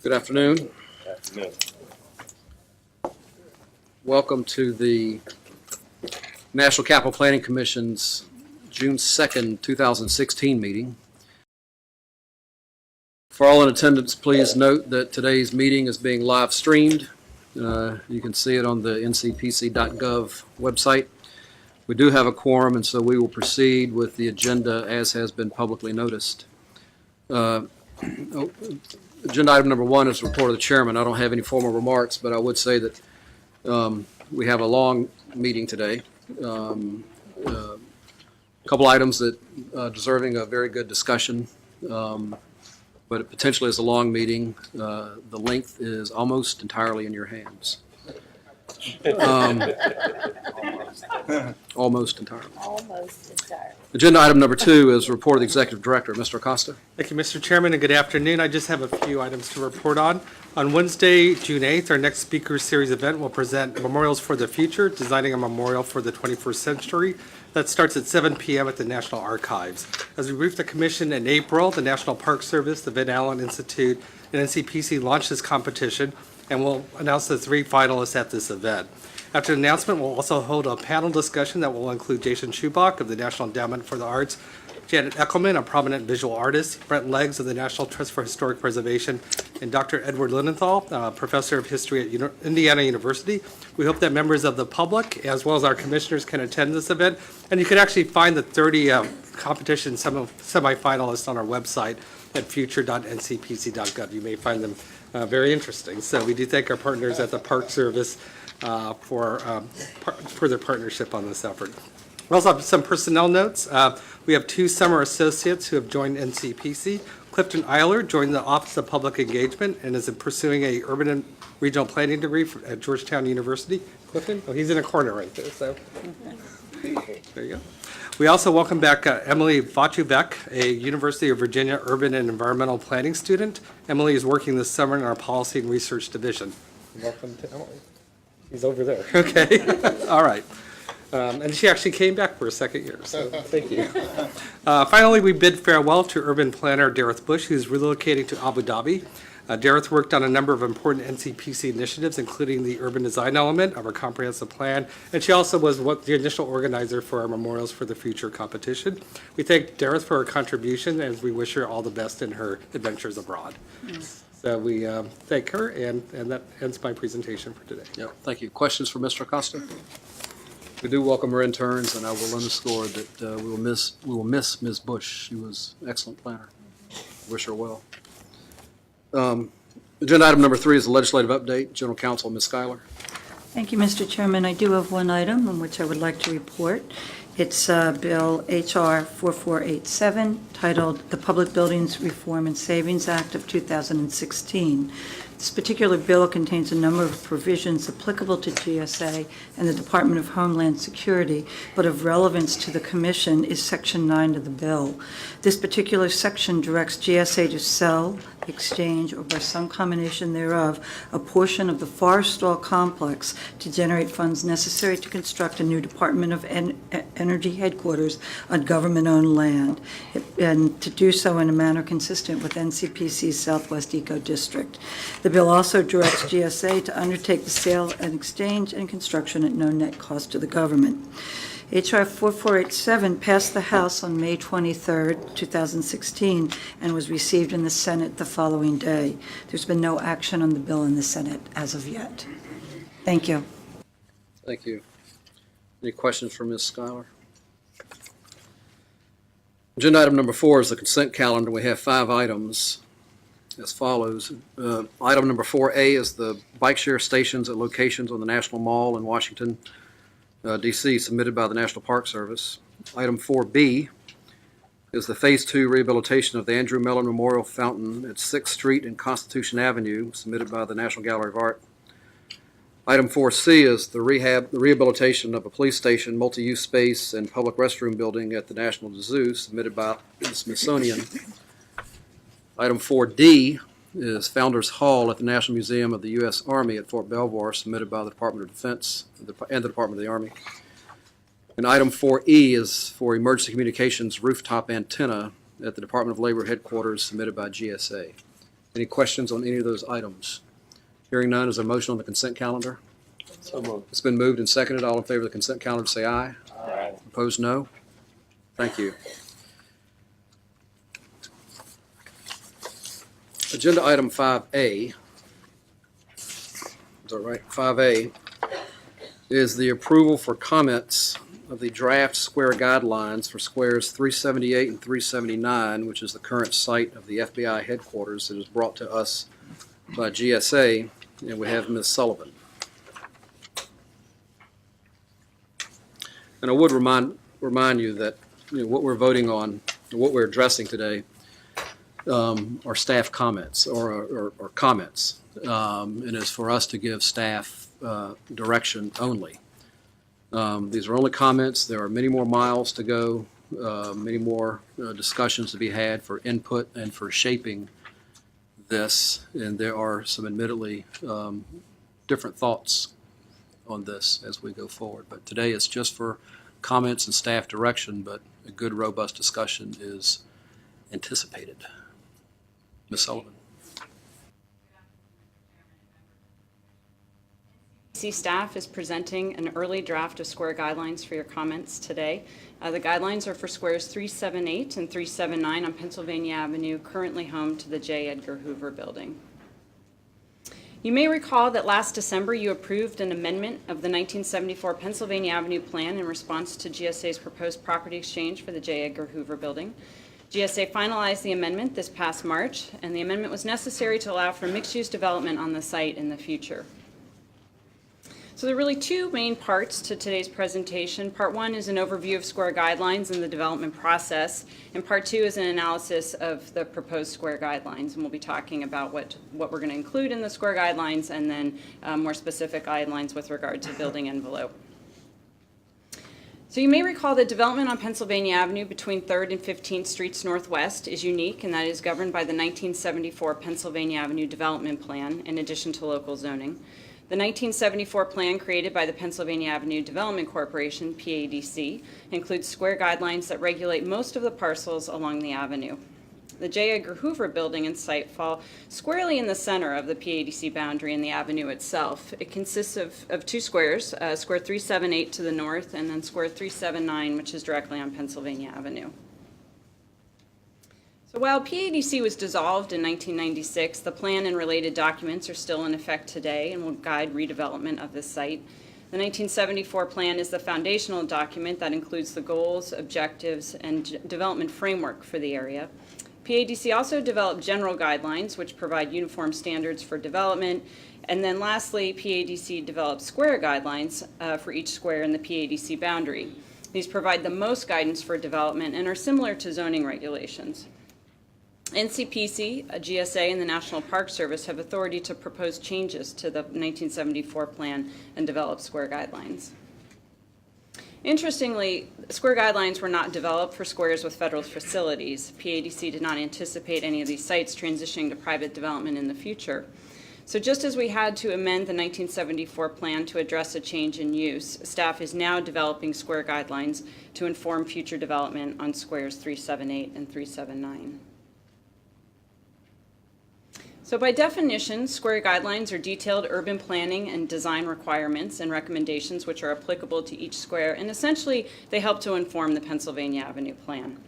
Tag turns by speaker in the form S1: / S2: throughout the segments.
S1: Good afternoon. Welcome to the National Capital Planning Commission's June 2nd, 2016 meeting. For all in attendance, please note that today's meeting is being live streamed. You can see it on the ncpc.gov website. We do have a quorum, and so we will proceed with the agenda as has been publicly noticed. Agenda item number 1 is the report of the chairman. I don't have any formal remarks, but I would say that we have a long meeting today. A couple items that deserving a very good discussion, but it potentially is a long meeting. The length is almost entirely in your hands. Almost entirely.
S2: Almost entirely.
S1: Agenda item number 2 is report of the executive director. Mr. Acosta.
S3: Thank you, Mr. Chairman, and good afternoon. I just have a few items to report on. On Wednesday, June 8th, our next Speaker Series event will present Memorials for the Future, Designing a Memorial for the 21st Century. That starts at 7 p.m. at the National Archives. As we briefed the Commission in April, the National Park Service, the Van Allen Institute, and NCPC launched this competition, and we'll announce the 3 finalists at this event. After the announcement, we'll also hold a panel discussion that will include Jason Schubach of the National Endowment for the Arts, Janet Eckelman, a prominent visual artist, Brent Leggs of the National Trust for Historic Preservation, and Dr. Edward Linenthal, professor of history at Indiana University. We hope that members of the public, as well as our commissioners, can attend this event. And you can actually find the 30 competition semifinalists on our website at future.ncpc.gov. You may find them very interesting. So we do thank our partners at the Park Service for their partnership on this effort. We also have some personnel notes. We have 2 summer associates who have joined NCPC. Clifton Eiler joined the Office of Public Engagement and is pursuing a urban and regional planning degree at Georgetown University. Clifton? Oh, he's in a corner right there. So there you go. We also welcome back Emily Vachubek, a University of Virginia urban and environmental planning student. Emily is working this summer in our policy and research division. Welcome to Emily. He's over there. Okay. All right. And she actually came back for a second year, so thank you. Finally, we bid farewell to urban planner Dareth Bush, who's relocating to Abu Dhabi. Dareth worked on a number of important NCPC initiatives, including the urban design element of our comprehensive plan, and she also was the initial organizer for our Memorials for the Future competition. We thank Dareth for her contribution, and we wish her all the best in her adventures abroad. Yes. So we thank her, and that ends my presentation for today.
S1: Yeah, thank you. Questions for Mr. Acosta? We do welcome our interns, and I will underscore that we will miss Ms. Bush. She was an excellent planner. Wish her well. Agenda item number 3 is the legislative update. General Counsel, Ms. Schuyler.
S2: Thank you, Mr. Chairman. I do have one item on which I would like to report. It's Bill H.R. 4487, titled The Public Buildings Reform and Savings Act of 2016. This particular bill contains a number of provisions applicable to GSA and the Department of Homeland Security, but of relevance to the Commission is Section 9 of the bill. This particular section directs GSA to sell, exchange, or by some combination thereof, a portion of the Forestall complex to generate funds necessary to construct a new Department of Energy headquarters on government-owned land, and to do so in a manner consistent with NCPC's Southwest Eco District. The bill also directs GSA to undertake the sale and exchange and construction at no net cost to the government. H.R. 4487 passed the House on May 23, 2016, and was received in the Senate the following day. There's been no action on the bill in the Senate as of yet. Thank you.
S1: Thank you. Any questions for Ms. Schuyler? Agenda item number 4 is the consent calendar. We have 5 items as follows. Item number 4A is the bike share stations at locations on the National Mall in Washington, D.C., submitted by the National Park Service. Item 4B is the Phase 2 rehabilitation of the Andrew Mellon Memorial Fountain at 6th Street and Constitution Avenue, submitted by the National Gallery of Art. Item 4C is the rehabilitation of a police station, multi-use space, and public restroom building at the National Zoo, submitted by the Smithsonian. Item 4D is Founders Hall at the National Museum of the U.S. Army at Fort Belvoir, submitted by the Department of Defense and the Department of the Army. And item 4E is for Emergency Communications Rooftop Antenna at the Department of Labor headquarters, submitted by GSA. Any questions on any of those items? Hearing none, is there a motion on the consent calendar?
S4: So moved.
S1: It's been moved and seconded. All in favor of the consent calendar, say aye.
S4: Aye.
S1: Opposed, no. Thank you. Agenda item 5A, is that right? 5A is the approval for comments of the draft square guidelines for squares 378 and 379, which is the current site of the FBI headquarters that is brought to us by GSA, and we have Ms. Sullivan. And I would remind you that what we're voting on, what we're addressing today, are staff comments or comments, and is for us to give staff direction only. These are only comments. There are many more miles to go, many more discussions to be had for input and for shaping this, and there are some admittedly different thoughts on this as we go forward. But today it's just for comments and staff direction, but a good, robust discussion is anticipated. Ms. Sullivan.
S5: Staff is presenting an early draft of square guidelines for your comments today. The guidelines are for squares 378 and 379 on Pennsylvania Avenue, currently home to the J. Edgar Hoover Building. You may recall that last December you approved an amendment of the 1974 Pennsylvania Avenue plan in response to GSA's proposed property exchange for the J. Edgar Hoover Building. GSA finalized the amendment this past March, and the amendment was necessary to allow for mixed-use development on the site in the future. So there are really two main parts to today's presentation. Part one is an overview of square guidelines and the development process, and part two is an analysis of the proposed square guidelines, and we'll be talking about what we're going to include in the square guidelines and then more specific guidelines with regard to building envelope. So you may recall that development on Pennsylvania Avenue between 3rd and 15th Streets Northwest is unique, and that is governed by the 1974 Pennsylvania Avenue Development Plan in addition to local zoning. The 1974 plan created by the Pennsylvania Avenue Development Corporation, PADC, includes square guidelines that regulate most of the parcels along the avenue. The J. Edgar Hoover building and site fall squarely in the center of the PADC boundary and the avenue itself. It consists of two squares, square 378 to the north and then square 379, which is directly on Pennsylvania Avenue. So while PADC was dissolved in 1996, the plan and related documents are still in effect today and will guide redevelopment of this site. The 1974 plan is the foundational document that includes the goals, objectives, and development framework for the area. PADC also developed general guidelines, which provide uniform standards for development. And then lastly, PADC developed square guidelines for each square in the PADC boundary. These provide the most guidance for development and are similar to zoning regulations. NCPC, GSA, and the National Park Service have authority to propose changes to the 1974 plan and develop square guidelines. Interestingly, square guidelines were not developed for squares with federal facilities. PADC did not anticipate any of these sites transitioning to private development in the future. So just as we had to amend the 1974 plan to address a change in use, staff is now developing square guidelines to inform future development on squares 378 and 379. So by definition, square guidelines are detailed urban planning and design requirements and recommendations which are applicable to each square, and essentially they help to inform the Pennsylvania Avenue plan.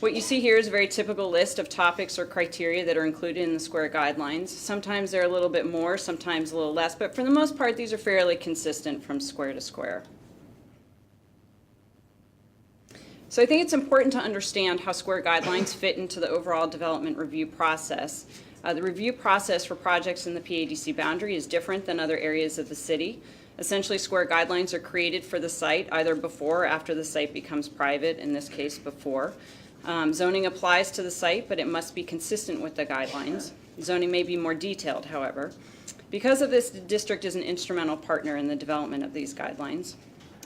S5: What you see here is a very typical list of topics or criteria that are included in the square guidelines. Sometimes they're a little bit more, sometimes a little less, but for the most part these are fairly consistent from square to square. So I think it's important to understand how square guidelines fit into the overall development review process. The review process for projects in the PADC boundary is different than other areas of the city. Essentially, square guidelines are created for the site either before or after the site becomes private, in this case before. Zoning applies to the site, but it must be consistent with the guidelines. Zoning may be more detailed, however. Because of this, the district is an instrumental partner in the development of these guidelines.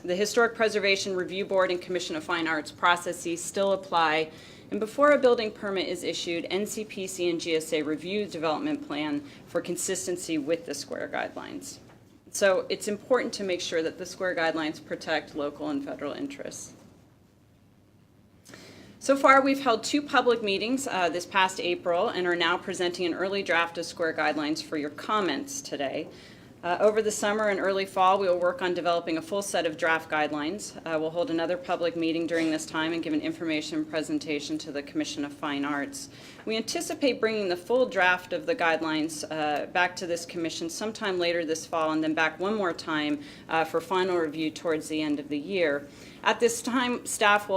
S5: The Historic Preservation Review Board and Commission of Fine Arts processes still apply, and before a building permit is issued, NCPC and GSA review the development plan for consistency with the square guidelines. So it's important to make sure that the square guidelines protect local and federal interests. So far, we've held 2 public meetings this past April and are now presenting an early draft of SQUARE guidelines for your comments today. Over the summer and early fall, we will work on developing a full set of draft guidelines. We'll hold another public meeting during this time and give an information presentation to the Commission of Fine Arts. We anticipate bringing the full draft of the guidelines back to this commission sometime later this fall and then back one more time for final review towards the end of the year. At that time, staff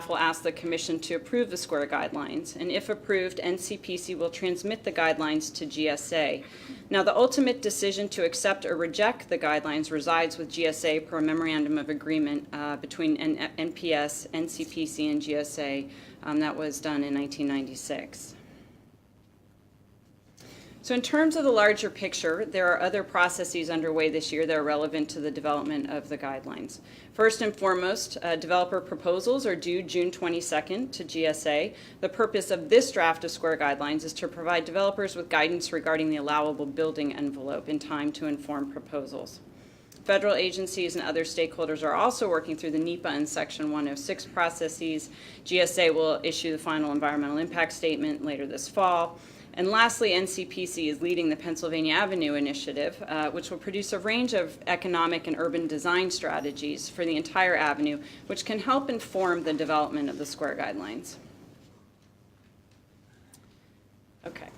S5: will ask the Commission to approve the SQUARE guidelines, and if approved, NCPC will transmit the guidelines to GSA. Now, the ultimate decision to accept or reject the guidelines resides with GSA per a memorandum of agreement between NPS, NCPC, and GSA that was done in 1996. So in terms of the larger picture, there are other processes underway this year that are relevant to the development of the guidelines. First and foremost, developer proposals are due June 22nd to GSA. The purpose of this draft of SQUARE guidelines is to provide developers with guidance regarding the allowable building envelope in time to inform proposals. Federal agencies and other stakeholders are also working through the NEPA and Section 106 processes. GSA will issue the final environmental impact statement later this fall. And lastly, NCPC is leading the Pennsylvania Avenue Initiative, which will produce a range of economic and urban design strategies for the entire avenue, which can help inform the development of the SQUARE guidelines. Okay.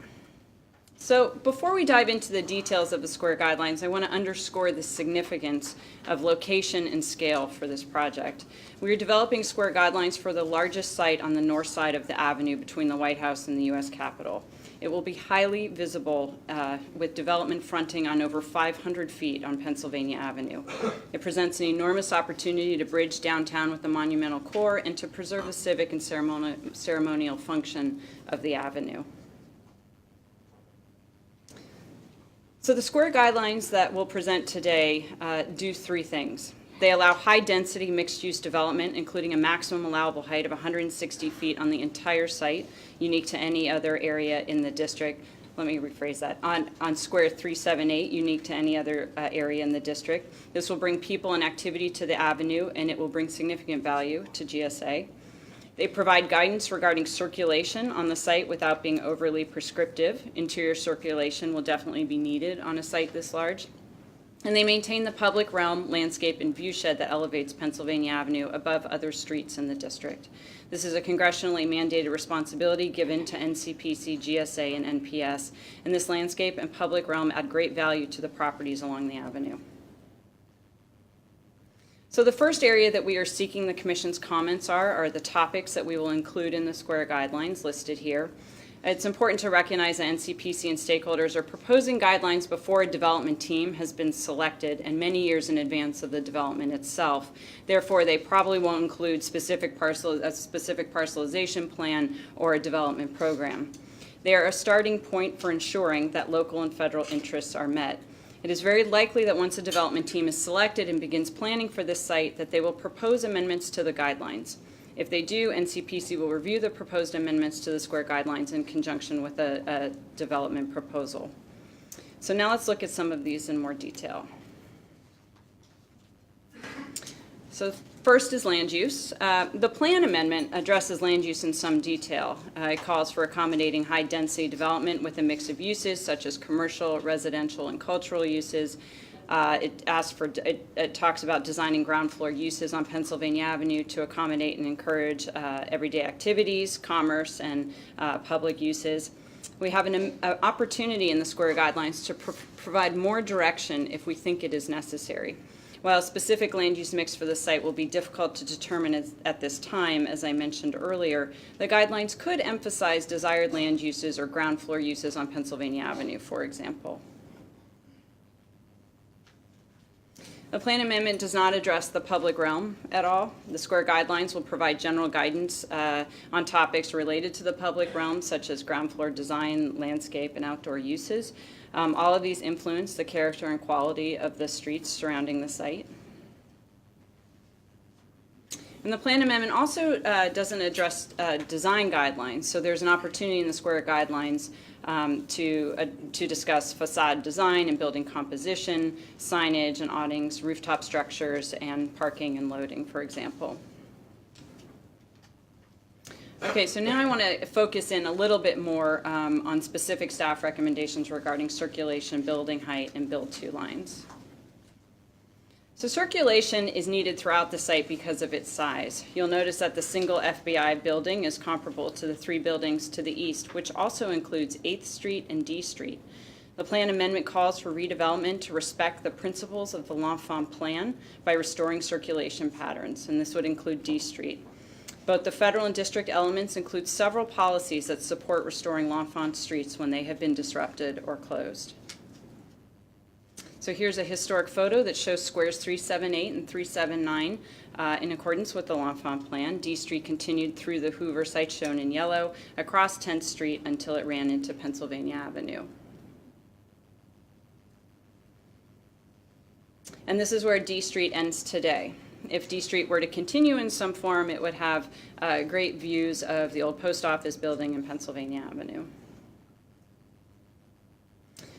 S5: So before we dive into the details of the SQUARE guidelines, I want to underscore the significance of location and scale for this project. We are developing SQUARE guidelines for the largest site on the north side of the avenue between the White House and the U.S. Capitol. It will be highly visible with development fronting on over 500 feet on Pennsylvania Avenue. It presents an enormous opportunity to bridge downtown with the monumental core and to preserve the civic and ceremonial function of the avenue. So the SQUARE guidelines that we'll present today do 3 things. They allow high-density mixed-use development, including a maximum allowable height of 160 feet on the entire site, unique to any other area in the district. Let me rephrase that. On SQUARE 378, unique to any other area in the district. This will bring people and activity to the avenue, and it will bring significant value to GSA. They provide guidance regarding circulation on the site without being overly prescriptive. Interior circulation will definitely be needed on a site this large. And they maintain the public realm, landscape, and viewshed that elevates Pennsylvania Avenue above other streets in the district. This is a congressionally mandated responsibility given to NCPC, GSA, and NPS, and this landscape and public realm add great value to the properties along the avenue. So the first area that we are seeking the Commission's comments are the topics that we will include in the SQUARE guidelines listed here. It's important to recognize that NCPC and stakeholders are proposing guidelines before a development team has been selected and many years in advance of the development itself. Therefore, they probably won't include a specific parcelization plan or a development program. They are a starting point for ensuring that local and federal interests are met. It is very likely that once a development team is selected and begins planning for this site, that they will propose amendments to the guidelines. If they do, NCPC will review the proposed amendments to the SQUARE guidelines in conjunction with a development proposal. So now let's look at some of these in more detail. So first is land use. The plan amendment addresses land use in some detail. It calls for accommodating high-density development with a mix of uses such as commercial, residential, and cultural uses. It talks about designing ground floor uses on Pennsylvania Avenue to accommodate and encourage everyday activities, commerce, and public uses. We have an opportunity in the SQUARE guidelines to provide more direction if we think it is necessary. While a specific land use mix for the site will be difficult to determine at this time, as I mentioned earlier, the guidelines could emphasize desired land uses or ground floor uses on Pennsylvania Avenue, for example. The plan amendment does not address the public realm at all. The SQUARE guidelines will provide general guidance on topics related to the public realm, such as ground floor design, landscape, and outdoor uses. All of these influence the character and quality of the streets surrounding the site. And the plan amendment also doesn't address design guidelines, so there's an opportunity in the SQUARE guidelines to discuss facade design and building composition, signage and awnings, rooftop structures, and parking and loading, for example. Okay, so now I want to focus in a little bit more on specific staff recommendations regarding circulation, building height, and build two lines. So circulation is needed throughout the site because of its size. You'll notice that the single FBI building is comparable to the three buildings to the east, which also includes 8th Street and D Street. The plan amendment calls for redevelopment to respect the principles of the L'Enfant Plan by restoring circulation patterns, and this would include D Street. Both the federal and district elements include several policies that support restoring L'Enfant streets when they have been disrupted or closed. So here's a historic photo that shows squares 378 and 379 in accordance with the L'Enfant Plan. D Street continued through the Hoover site shown in yellow across 10th Street until it ran into Pennsylvania Avenue. And this is where D Street ends today. If D Street were to continue in some form, it would have great views of the old post office building and Pennsylvania Avenue.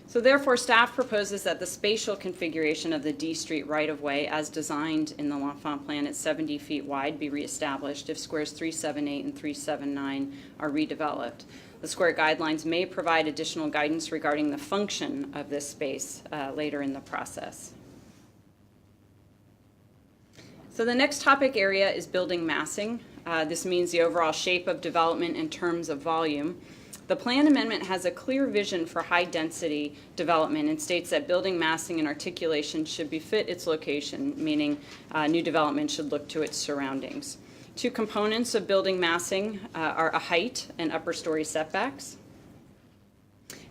S5: So therefore, staff proposes that the spatial configuration of the D Street right-of-way as designed in the L'Enfant Plan at 70 feet wide be reestablished if squares 378 and 379 are redeveloped. The square guidelines may provide additional guidance regarding the function of this space later in the process. So the next topic area is building massing. This means the overall shape of development in terms of volume. The plan amendment has a clear vision for high-density development and states that building massing and articulation should befit its location, meaning new development should look to its surroundings. Two components of building massing are a height and upper story setbacks.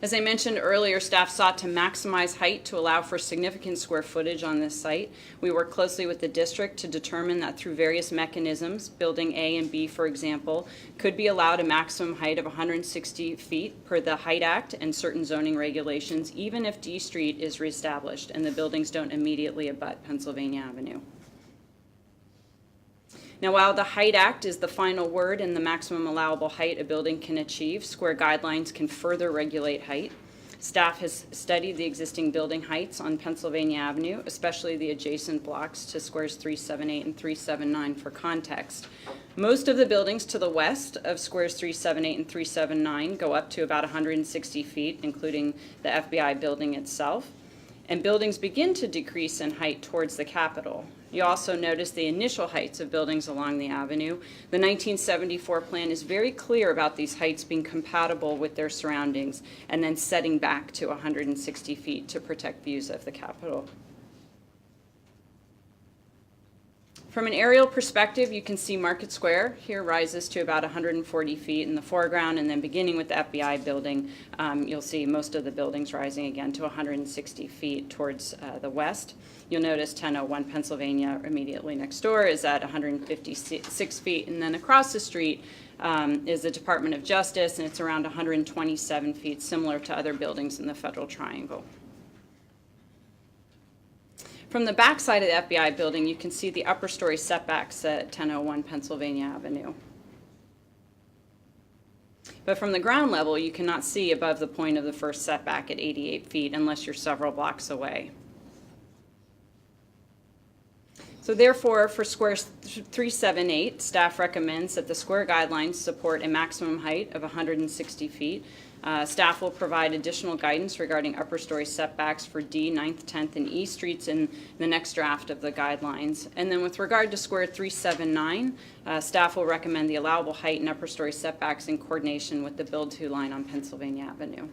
S5: As I mentioned earlier, staff sought to maximize height to allow for significant square footage on this site. We worked closely with the district to determine that through various mechanisms, building A and B, for example, could be allowed a maximum height of 160 feet per the Height Act and certain zoning regulations, even if D Street is reestablished and the buildings don't immediately abut Pennsylvania Avenue. Now, while the Height Act is the final word in the maximum allowable height a building can achieve, square guidelines can further regulate height. Staff has studied the existing building heights on Pennsylvania Avenue, especially the adjacent blocks to squares 378 and 379 for context. Most of the buildings to the west of squares 378 and 379 go up to about 160 feet, including the FBI building itself. And buildings begin to decrease in height towards the Capitol. You also notice the initial heights of buildings along the avenue. The 1974 plan is very clear about these heights being compatible with their surroundings and then setting back to 160 feet to protect views of the Capitol. From an aerial perspective, you can see Market Square here rises to about 140 feet in the foreground, and then beginning with the FBI building, you'll see most of the buildings rising again to 160 feet towards the west. You'll notice 1001 Pennsylvania immediately next door is at 156 feet, and then across the street is the Department of Justice, and it's around 127 feet, similar to other buildings in the Federal Triangle. From the back side of the FBI building, you can see the upper story setbacks at 1001 Pennsylvania Avenue. But from the ground level, you cannot see above the point of the first setback at 88 feet unless you're several blocks away. So therefore, for squares 378, staff recommends that the square guidelines support a maximum height of 160 feet. Staff will provide additional guidance regarding upper story setbacks for D, 9th, 10th, and E streets in the next draft of the guidelines. And then with regard to square 379, staff will recommend the allowable height and upper story setbacks in coordination with the build to line on Pennsylvania Avenue.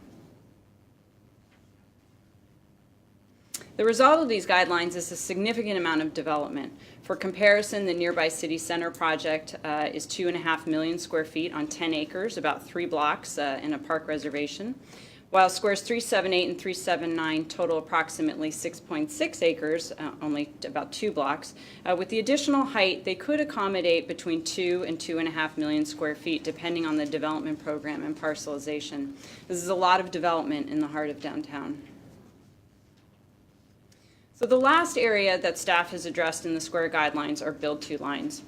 S5: The result of these guidelines is a significant amount of development. For comparison, the nearby city center project is 2.5 million square feet on 10 acres, about 3 blocks in a park reservation, while squares 378 and 379 total approximately 6.6 acres, only about 2 blocks. With the additional height, they could accommodate between 2 and 2.5 million square feet, depending on the development program and parcelization. This is a lot of development in the heart of downtown. So the last area that staff has addressed in the square guidelines are build-to lines.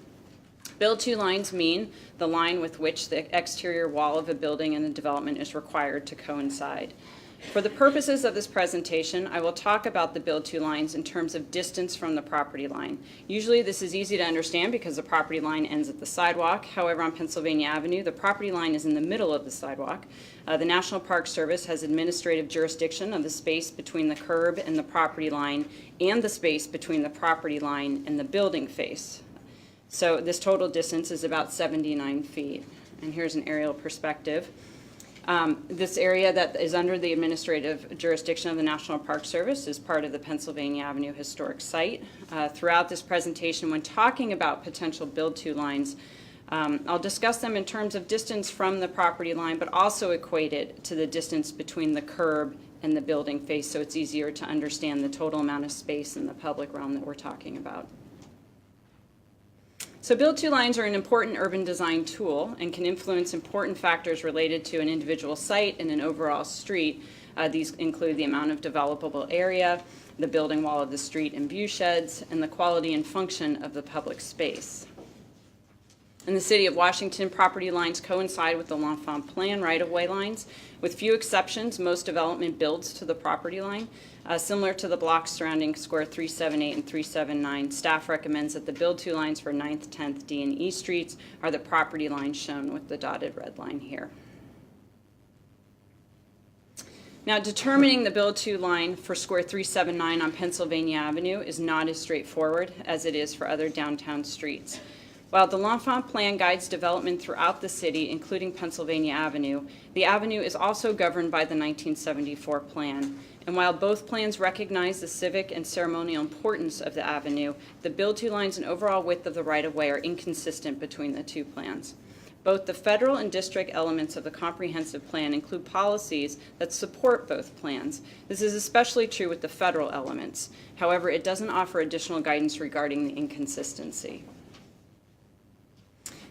S5: Build-to lines mean the line with which the exterior wall of a building and the development is required to coincide. For the purposes of this presentation, I will talk about the build to lines in terms of distance from the property line. Usually this is easy to understand because the property line ends at the sidewalk. However, on Pennsylvania Avenue, the property line is in the middle of the sidewalk. The National Park Service has administrative jurisdiction of the space between the curb and the property line and the space between the property line and the building face. So this total distance is about 79 feet. And here's an aerial perspective. This area that is under the administrative jurisdiction of the National Park Service is part of the Pennsylvania Avenue Historic Site. Throughout this presentation, when talking about potential build-to lines, I'll discuss them in terms of distance from the property line, but also equated to the distance between the curb and the building face, so it's easier to understand the total amount of space in the public realm that we're talking about. So build-to lines are an important urban design tool and can influence important factors related to an individual site and an overall street. These include the amount of developable area, the building wall of the street and view sheds, and the quality and function of the public space. In the city of Washington, property lines coincide with the L'Enfant Plan right-of-way lines. With few exceptions, most development builds to the property line. Similar to the blocks surrounding Square 378 and 379, staff recommends that the build-to lines for 9th, 10th, D, and E streets are the property lines shown with the dotted red line here. Now, determining the build-to line for Square 379 on Pennsylvania Avenue is not as straightforward as it is for other downtown streets. While the L'Enfant Plan guides development throughout the city, including Pennsylvania Avenue, the avenue is also governed by the 1974 plan. And while both plans recognize the civic and ceremonial importance of the avenue, the build-to lines and overall width of the right-of-way are inconsistent between the two plans. Both the federal and district elements of the comprehensive plan include policies that support both plans. This is especially true with the federal elements. However, it doesn't offer additional guidance regarding the inconsistency.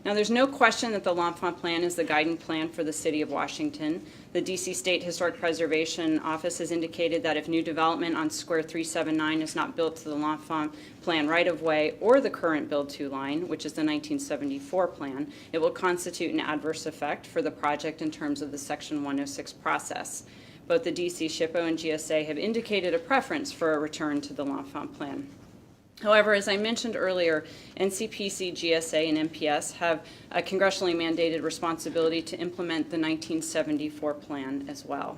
S5: Now, there's no question that the L'Enfant Plan is the guiding plan for the city of Washington. The D.C. State Historic Preservation Office has indicated that if new development on Square 379 is not built to the L'Enfant Plan right-of-way or the current build-to line, which is the 1974 plan, it will constitute an adverse effect for the project in terms of the Section 106 process. Both the D.C. SHPO and GSA have indicated a preference for a return to the L'Enfant Plan. However, as I mentioned earlier, NCPC, GSA, and MPS have a congressionally mandated responsibility to implement the 1974 plan as well.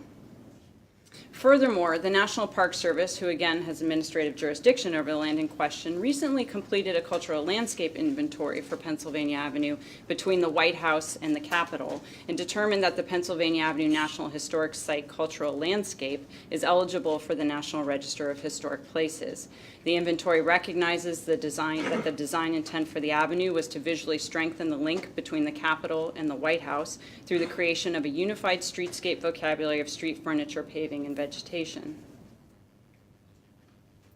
S5: Furthermore, the National Park Service, who again has administrative jurisdiction over the land in question, recently completed a cultural landscape inventory for Pennsylvania Avenue between the White House and the Capitol and determined that the Pennsylvania Avenue National Historic Site cultural landscape is eligible for the National Register of Historic Places. The inventory recognizes that the design intent for the avenue was to visually strengthen the link between the Capitol and the White House through the creation of a unified streetscape vocabulary of street furniture, paving, and vegetation.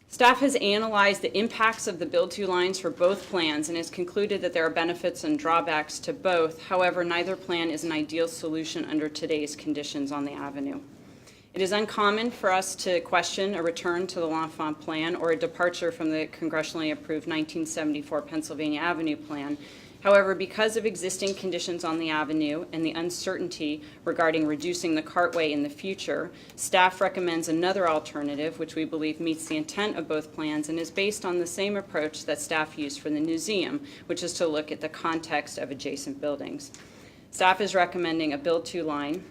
S5: Staff has analyzed the impacts of the build-to lines for both plans and has concluded that there are benefits and drawbacks to both. However, neither plan is an ideal solution under today's conditions on the avenue. It is uncommon for us to question a return to the L'Enfant Plan or a departure from the congressionally approved 1974 Pennsylvania Avenue Plan. However, because of existing conditions on the avenue and the uncertainty regarding reducing the cartway in the future, staff recommends another alternative, which we believe meets the intent of both plans and is based on the same approach that staff used for the museum, which is to look at the context of adjacent buildings. Staff is recommending a build-to line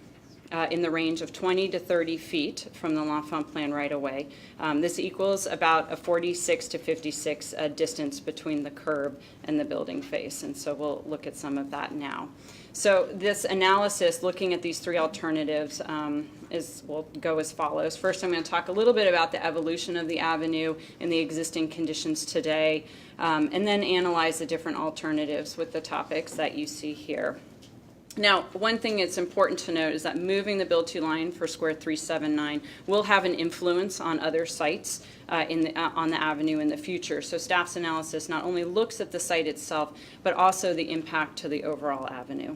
S5: in the range of 20 to 30 feet from the L'Enfant Plan right away. This equals about a 46 to 56 distance between the curb and the building face, and so we'll look at some of that now. So this analysis, looking at these three alternatives, will go as follows. First, I'm going to talk a little bit about the evolution of the avenue and the existing conditions today, and then analyze the different alternatives with the topics that you see here. Now, one thing that's important to note is that moving the build-to line for Square 379 will have an influence on other sites on the avenue in the future. So staff's analysis not only looks at the site itself, but also the impact to the overall avenue.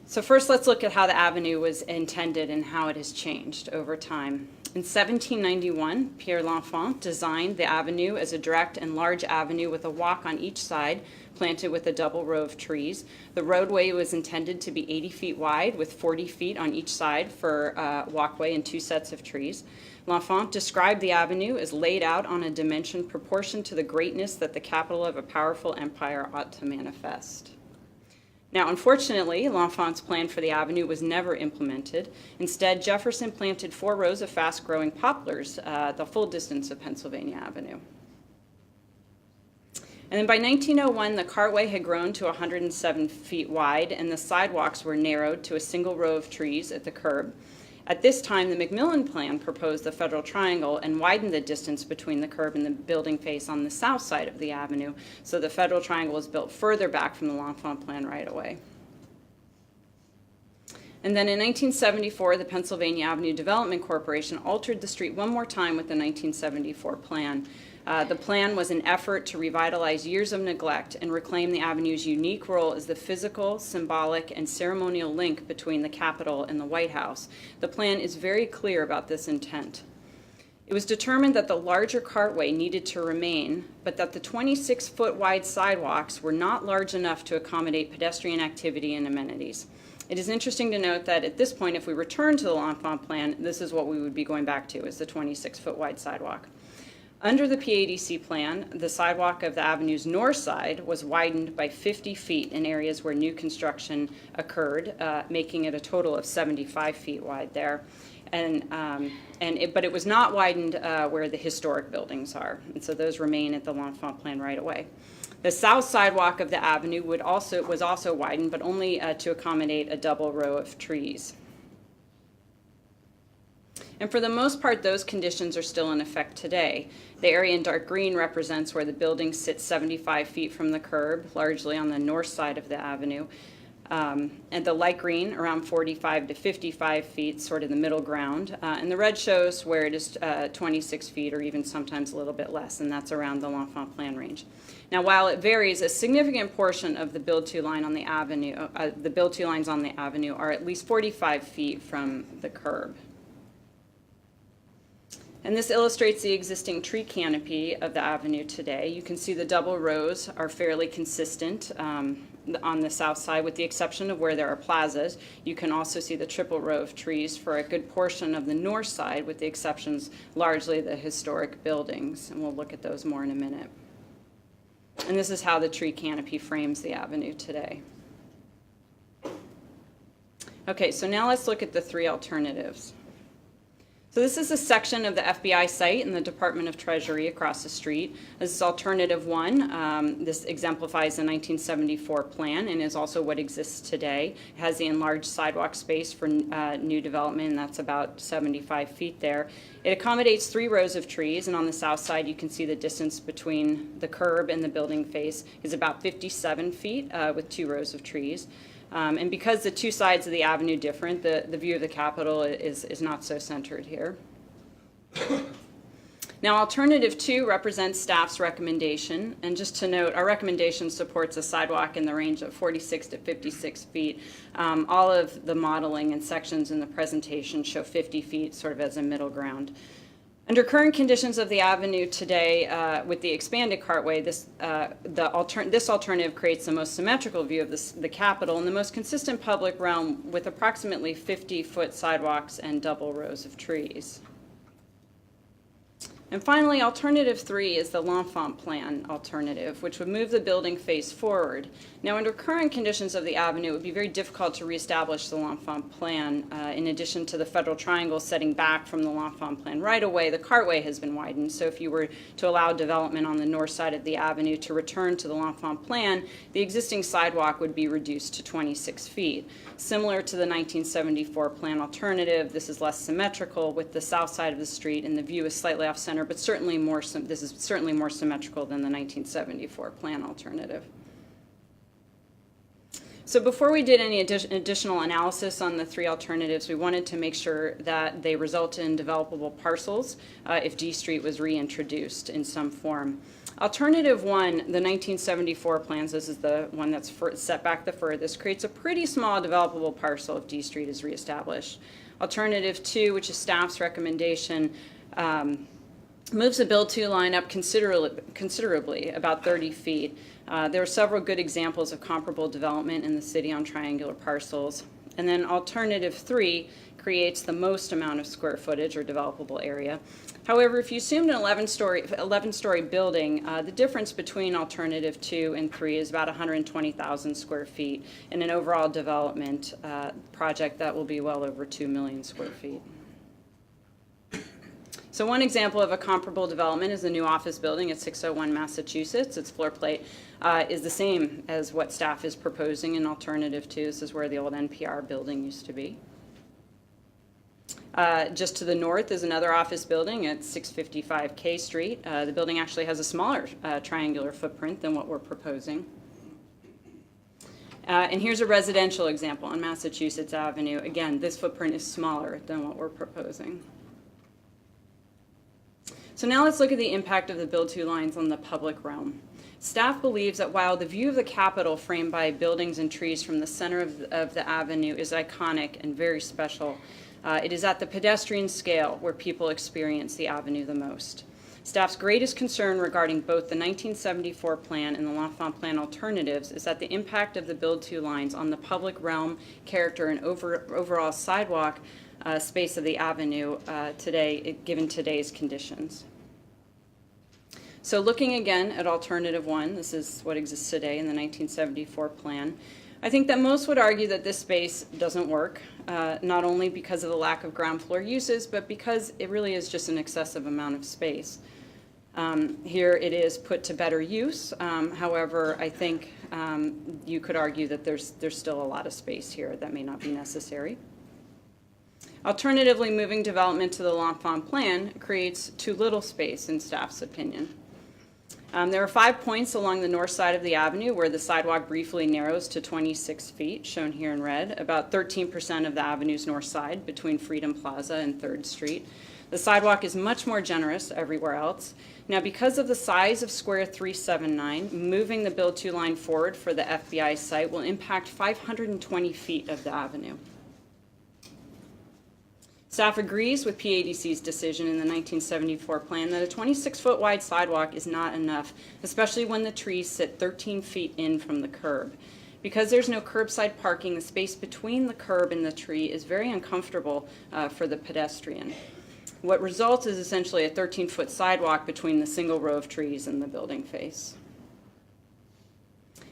S5: So first, let's look at how the avenue was intended and how it has changed over time. In 1791, Pierre L'Enfant designed the avenue as a direct and large avenue with a walk on each side, planted with a double row of trees. The roadway was intended to be 80 feet wide, with 40 feet on each side for a walkway and 2 sets of trees. L'Enfant described the avenue as laid out on a dimension proportioned to the greatness that the capital of a powerful empire ought to manifest. Now, unfortunately, L'Enfant's plan for the avenue was never implemented. Instead, Jefferson planted 4 rows of fast-growing poplars the full distance of Pennsylvania Avenue. And then by 1901, the cartway had grown to 107 feet wide, and the sidewalks were narrowed to a single row of trees at the curb. At this time, the McMillan plan proposed the Federal Triangle and widened the distance between the curb and the building face on the south side of the avenue, so the Federal Triangle was built further back from the L'Enfant plan right away. And then in 1974, the Pennsylvania Avenue Development Corporation altered the street one more time with the 1974 plan. The plan was an effort to revitalize years of neglect and reclaim the avenue's unique role as the physical, symbolic, and ceremonial link between the Capitol and the White House. The plan is very clear about this intent. It was determined that the larger cartway needed to remain, but that the 26-foot wide sidewalks were not large enough to accommodate pedestrian activity and amenities. It is interesting to note that at this point, if we return to the L'Enfant plan, this is what we would be going back to, is the 26-foot wide sidewalk. Under the PADC plan, the sidewalk of the avenue's north side was widened by 50 feet in areas where new construction occurred, making it a total of 75 feet wide there. But it was not widened where the historic buildings are, and so those remain at the L'Enfant plan right away. The south sidewalk of the avenue was also widened, but only to accommodate a double row of trees. And for the most part, those conditions are still in effect today. The area in dark green represents where the building sits 75 feet from the curb, largely on the north side of the avenue. And the light green, around 45 to 55 feet, sort of the middle ground. And the red shows where it is 26 feet or even sometimes a little bit less, and that's around the L'Enfant plan range. Now, while it varies, a significant portion of the build-to line on the avenue, the build-to lines on the avenue are at least 45 feet from the curb. And this illustrates the existing tree canopy of the avenue today. You can see the double rows are fairly consistent on the south side, with the exception of where there are plazas. You can also see the triple row of trees for a good portion of the north side, with the exceptions largely the historic buildings, and we'll look at those more in a minute. And this is how the tree canopy frames the avenue today. Okay, so now let's look at the 3 alternatives. So this is a section of the FBI site in the Department of Treasury across the street. This is alternative 1. This exemplifies the 1974 plan and is also what exists today. It has the enlarged sidewalk space for new development, and that's about 75 feet there. It accommodates 3 rows of trees, and on the south side you can see the distance between the curb and the building face is about 57 feet with 2 rows of trees. And because the 2 sides of the avenue different, the view of the Capitol is not so centered here. Now, alternative 2 represents staff's recommendation. And just to note, our recommendation supports a sidewalk in the range of 46 to 56 feet. All of the modeling and sections in the presentation show 50 feet sort of as a middle ground. Under current conditions of the avenue today, with the expanded cartway, this alternative creates the most symmetrical view of the Capitol and the most consistent public realm, with approximately 50-foot sidewalks and double rows of trees. And finally, alternative 3 is the L'Enfant plan alternative, which would move the building face forward. Now, under current conditions of the avenue, it would be very difficult to reestablish the L'Enfant plan. In addition to the Federal Triangle setting back from the L'Enfant plan right away, the cartway has been widened. So if you were to allow development on the north side of the avenue to return to the L'Enfant plan, the existing sidewalk would be reduced to 26 feet. Similar to the 1974 plan alternative, this is less symmetrical with the south side of the street, and the view is slightly off center, but certainly this is certainly more symmetrical than the 1974 plan alternative. So So before we did any additional analysis on the three alternatives, we wanted to make sure that they result in developable parcels if D Street was reintroduced in some form. Alternative 1, the 1974 plans, this is the one that's set back the furthest, creates a pretty small developable parcel if D Street is reestablished. Alternative 2, which is staff's recommendation, moves the build to line up considerably, about 30 feet. There are several good examples of comparable development in the city on triangular parcels. And then alternative 3 creates the most amount of square footage or developable area. However, if you assumed an 11-story building, the difference between alternative 2 and 3 is about 120,000 square feet in an overall development project that will be well over 2 million square feet. So one example of a comparable development is the new office building at 601 Massachusetts. Its floor plate is the same as what staff is proposing in alternative 2. This is where the old NPR building used to be. Just to the north is another office building at 655 K Street. The building actually has a smaller triangular footprint than what we're proposing. And here's a residential example on Massachusetts Avenue. Again, this footprint is smaller than what we're proposing. So now let's look at the impact of the build-to lines on the public realm. Staff believes that while the view of the Capitol framed by buildings and trees from the center of the avenue is iconic and very special, it is at the pedestrian scale where people experience the avenue the most. Staff's greatest concern regarding both the 1974 plan and the L'Enfant plan alternatives is that the impact of the build-to lines on the public realm, character, and overall sidewalk space of the avenue today, given today's conditions. So looking again at alternative 1, this is what exists today in the 1974 plan, I think that most would argue that this space doesn't work, not only because of the lack of ground floor uses, but because it really is just an excessive amount of space. Here it is put to better use. However, I think you could argue that there's still a lot of space here that may not be necessary. Alternatively, moving development to the L'Enfant plan creates too little space in staff's opinion. There are 5 points along the north side of the avenue where the sidewalk briefly narrows to 26 feet, shown here in red, about 13% of the avenue's north side between Freedom Plaza and 3rd Street. The sidewalk is much more generous everywhere else. Now, because of the size of Square 379, moving the build-to line forward for the FBI site will impact 520 feet of the avenue. Staff agrees with PADC's decision in the 1974 plan that a 26-foot wide sidewalk is not enough, especially when the trees sit 13 feet in from the curb. Because there's no curbside parking, the space between the curb and the tree is very uncomfortable for the pedestrian. What results is essentially a 13-foot sidewalk between the single row of trees and the building face.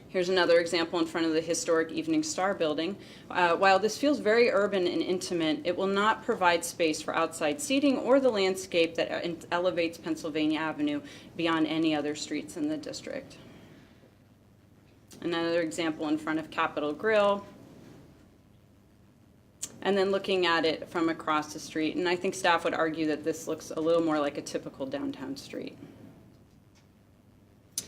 S5: Here's another example in front of the historic Evening Star building. While this feels very urban and intimate, it will not provide space for outside seating or the landscape that elevates Pennsylvania Avenue beyond any other streets in the district. Another example in front of Capitol Grill. And then looking at it from across the street, and I think staff would argue that this looks a little more like a typical downtown street.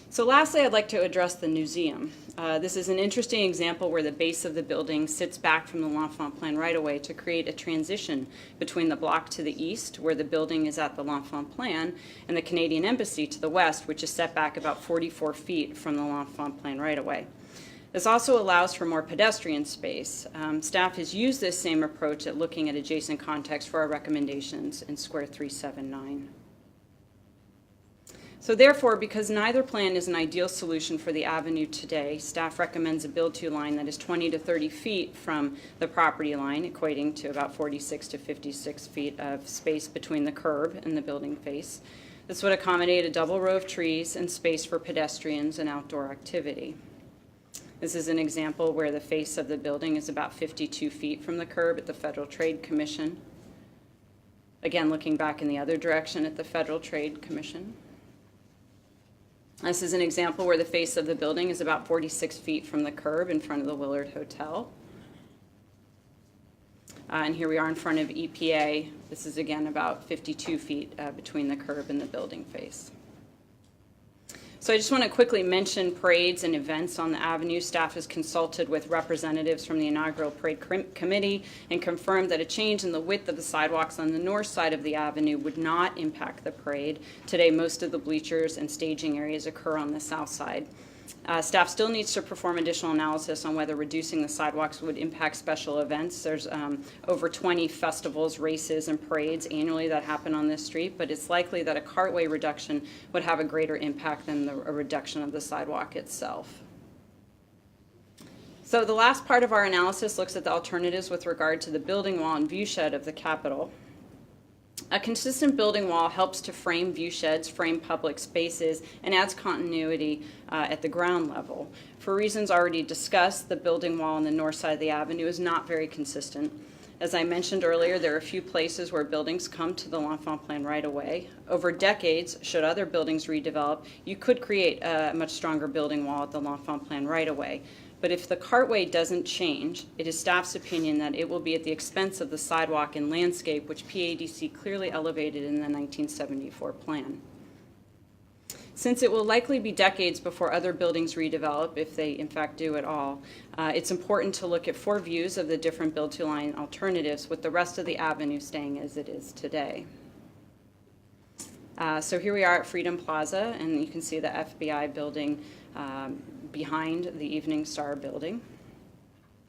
S5: So lastly, I'd like to address the museum. This is an interesting example where the base of the building sits back from the L'Enfant plan right away to create a transition between the block to the east, where the building is at the L'Enfant plan, and the Canadian Embassy to the west, which is set back about 44 feet from the L'Enfant plan right away. This also allows for more pedestrian space. Staff has used this same approach at looking at adjacent context for our recommendations in Square 379. So therefore, because neither plan is an ideal solution for the avenue today, staff recommends a build-to line that is 20 to 30 feet from the property line, equating to about 46 to 56 feet of space between the curb and the building face. This would accommodate a double row of trees and space for pedestrians and outdoor activity. This is an example where the face of the building is about 52 feet from the curb at the Federal Trade Commission. Again, looking back in the other direction at the Federal Trade Commission. This is an example where the face of the building is about 46 feet from the curb in front of the Willard Hotel. And here we are in front of EPA. This is again about 52 feet between the curb and the building face. So I just want to quickly mention parades and events on the avenue. Staff has consulted with representatives from the inaugural parade committee and confirmed that a change in the width of the sidewalks on the north side of the avenue would not impact the parade. Today, most of the bleachers and staging areas occur on the south side. Staff still needs to perform additional analysis on whether reducing the sidewalks would impact special events. There's over 20 festivals, races, and parades annually that happen on this street, but it's likely that a cartway reduction would have a greater impact than a reduction of the sidewalk itself. So the last part of our analysis looks at the alternatives with regard to the building wall and view shed of the Capitol. A consistent building wall helps to frame view sheds, frame public spaces, and adds continuity at the ground level. For reasons already discussed, the building wall on the north side of the avenue is not very consistent. As I mentioned earlier, there are a few places where buildings come to the L'Enfant Plan right away. Over decades, should other buildings redevelop, you could create a much stronger building wall at the L'Enfant Plan right away. But if the cartway doesn't change, it is staff's opinion that it will be at the expense of the sidewalk and landscape, which PADC clearly elevated in the 1974 plan. Since it will likely be decades before other buildings redevelop, if they in fact do at all, it's important to look at 4 views of the different build-to-line alternatives, with the rest of the avenue staying as it is today. So here we are at Freedom Plaza, and you can see the FBI building behind the Evening Star building.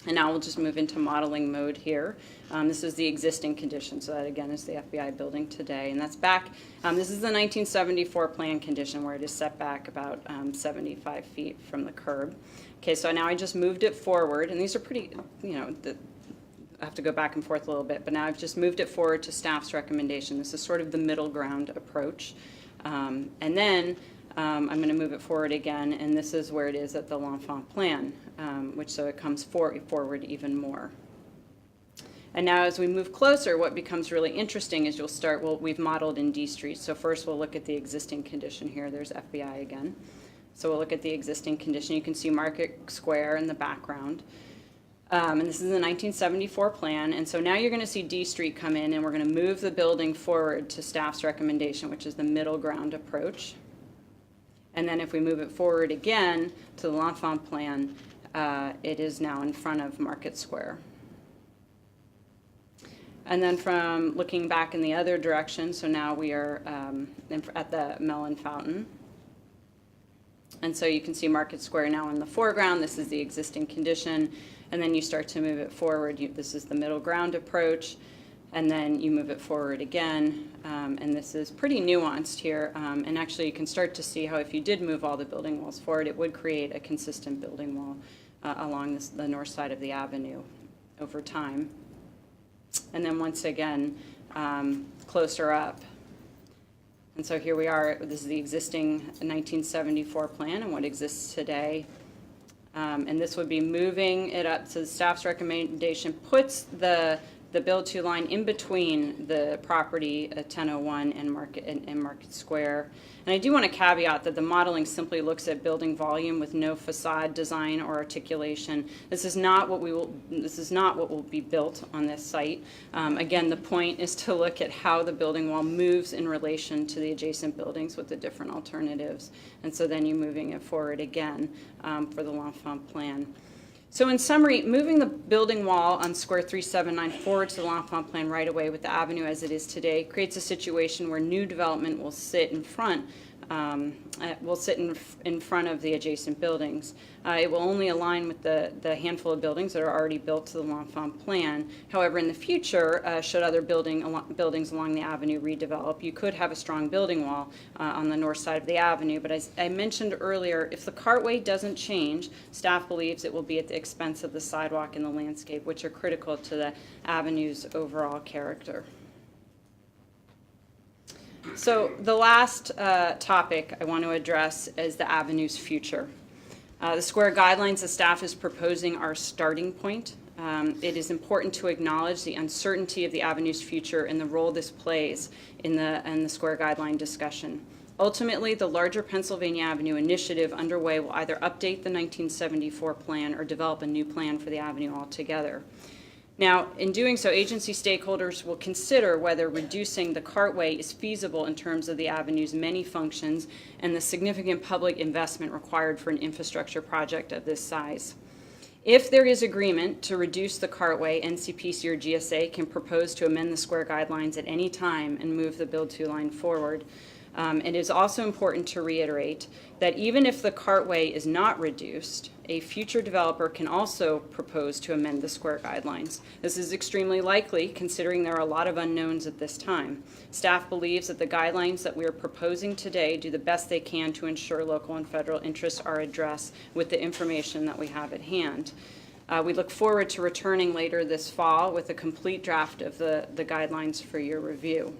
S5: And now we'll just move into modeling mode here. This is the existing condition, so that again is the FBI building today. And that's back, this is the 1974 plan condition where it is set back about 75 feet from the curb. Okay, so now I just moved it forward, and these are pretty, I have to go back and forth a little bit, but now I've just moved it forward to staff's recommendation. This is sort of the middle ground approach. And then I'm going to move it forward again, and this is where it is at the L'Enfant Plan, which so it comes forward even more. And now as we move closer, what becomes really interesting is you'll start, well, we've modeled in D Street. So first we'll look at the existing condition here. There's FBI again. So we'll look at the existing condition. You can see Market Square in the background. And this is the 1974 plan. And so now you're going to see D Street come in, and we're going to move the building forward to staff's recommendation, which is the middle ground approach. And then if we move it forward again to the L'Enfant Plan, it is now in front of Market Square. And then from looking back in the other direction, so now we are at the Melon Fountain. And so you can see Market Square now in the foreground. This is the existing condition. And then you start to move it forward. This is the middle ground approach. And then you move it forward again. And this is pretty nuanced here. And actually you can start to see how if you did move all the building walls forward, it would create a consistent building wall along the north side of the avenue over time. And then once again, closer up. And so here we are. This is the existing 1974 plan and what exists today. And this would be moving it up. So the staff's recommendation puts the build-to line in between the property at 1001 and Market Square. And I do want to caveat that the modeling simply looks at building volume with no facade design or articulation. This is not what will be built on this site. Again, the point is to look at how the building wall moves in relation to the adjacent buildings with the different alternatives. And so then you're moving it forward again for the L'Enfant Plan. So in summary, moving the building wall on Square 379 forward to the L'Enfant Plan right away with the avenue as it is today creates a situation where new development will sit in front in front of the adjacent buildings. It will only align with the handful of buildings that are already built to the L'Enfant Plan. However, in the future, should other buildings along the avenue redevelop, you could have a strong building wall on the north side of the avenue. But as I mentioned earlier, if the cartway doesn't change, staff believes it will be at the expense of the sidewalk and the landscape, which are critical to the avenue's overall character. So the last topic I want to address is the avenue's future. The square guidelines the staff is proposing are a starting point. It is important to acknowledge the uncertainty of the avenue's future and the role this plays in the square guideline discussion. Ultimately, the larger Pennsylvania Avenue initiative underway will either update the 1974 plan or develop a new plan for the avenue altogether. Now, in doing so, agency stakeholders will consider whether reducing the cartway is feasible in terms of the avenue's many functions and the significant public investment required for an infrastructure project of this size. If there is agreement to reduce the cartway, NCPC or GSA can propose to amend the square guidelines at any time and move the build-to line forward. It is also important to reiterate that even if the cartway is not reduced, a future developer can also propose to amend the square guidelines. This is extremely likely considering there are a lot of unknowns at this time. Staff believes that the guidelines that we are proposing today do the best they can to ensure local and federal interests are addressed with the information that we have at hand. We look forward to returning later this fall with a complete draft of the guidelines for your review.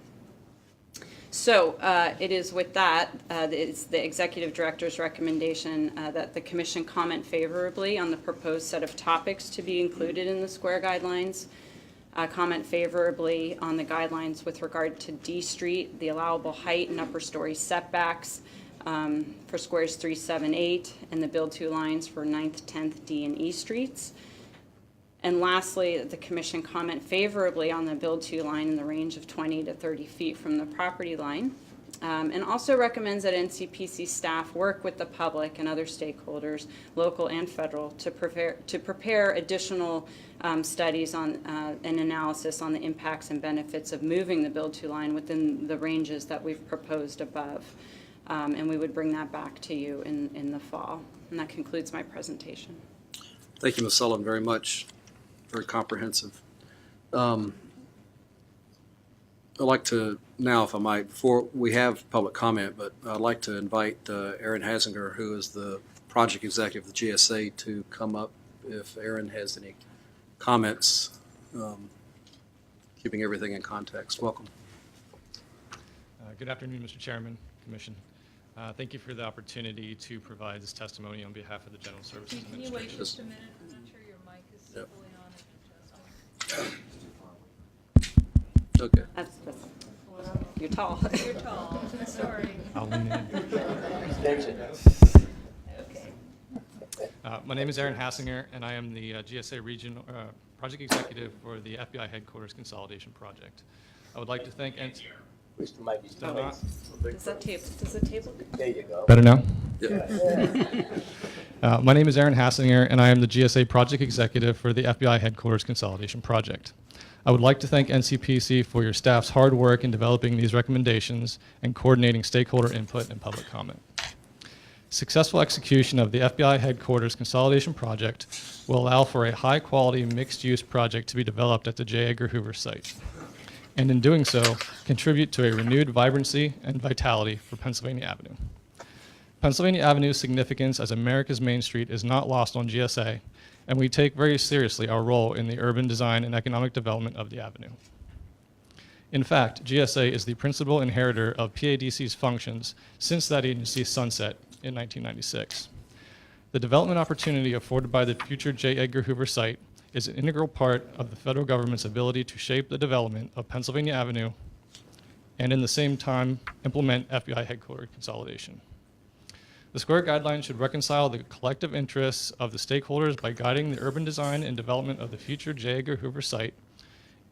S5: So it is with that, it's the Executive Director's recommendation that the Commission comment favorably on the proposed set of topics to be included in the square guidelines, comment favorably on the guidelines with regard to D Street, the allowable height and upper story setbacks for squares 3, 7, 8, and the build-to lines for 9th, 10th, D, and E streets. And lastly, the Commission comment favorably on the build-to line in the range of 20 to 30 feet from the property line, and also recommends that NCPC staff work with the public and other stakeholders, local and federal, to prepare additional studies on and analysis on the impacts and benefits of moving the build-to line within the ranges that we've proposed above. And we would bring that back to you in the fall. And that concludes my presentation.
S1: Thank you, Ms. Sullivan, very much. Very comprehensive. I'd like to now, if I might, before we have public comment, but I'd like to invite Aaron Hasinger, who is the project executive of the GSA, to come up if Aaron has any comments, keeping everything in context. Welcome.
S4: Good afternoon, Mr. Chairman, Commission. Thank you for the opportunity to provide this testimony on behalf of the General Services
S6: Can you wait
S4: Administration.
S6: just a minute? I'm not sure your mic is
S1: Yep.
S6: fully on.
S1: Okay.
S5: That's you're tall.
S6: You're tall, sorry.
S4: I'll lean in.
S6: Okay.
S4: My name is Aaron Hasinger, and I am the GSA Regional Project Executive for the FBI Headquarters Consolidation Project. I would like to thank
S7: Wish the mic is
S4: Still not?
S5: Does the table?
S7: There you go.
S4: Better now?
S1: Yeah.
S4: My name is Aaron Hasinger, and I am the GSA Project Executive for the FBI Headquarters Consolidation Project. I would like to thank NCPC for your staff's hard work in developing these recommendations and coordinating stakeholder input and public comment. Successful execution of the FBI Headquarters Consolidation Project will allow for a high-quality mixed-use project to be developed at the J. Edgar Hoover site, and in doing so, contribute to a renewed vibrancy and vitality for Pennsylvania Avenue. Pennsylvania Avenue's significance as America's Main Street is not lost on GSA, and we take very seriously our role in the urban design and economic development of the avenue. In fact, GSA is the principal inheritor of PADC's functions since that agency's sunset in 1996. The development opportunity afforded by the future J. Edgar Hoover site is an integral part of the federal government's ability to shape the development of Pennsylvania Avenue and in the same time implement FBI headquarters consolidation. The square guidelines should reconcile the collective interests of the stakeholders by guiding the urban design and development of the future J. Edgar Hoover site.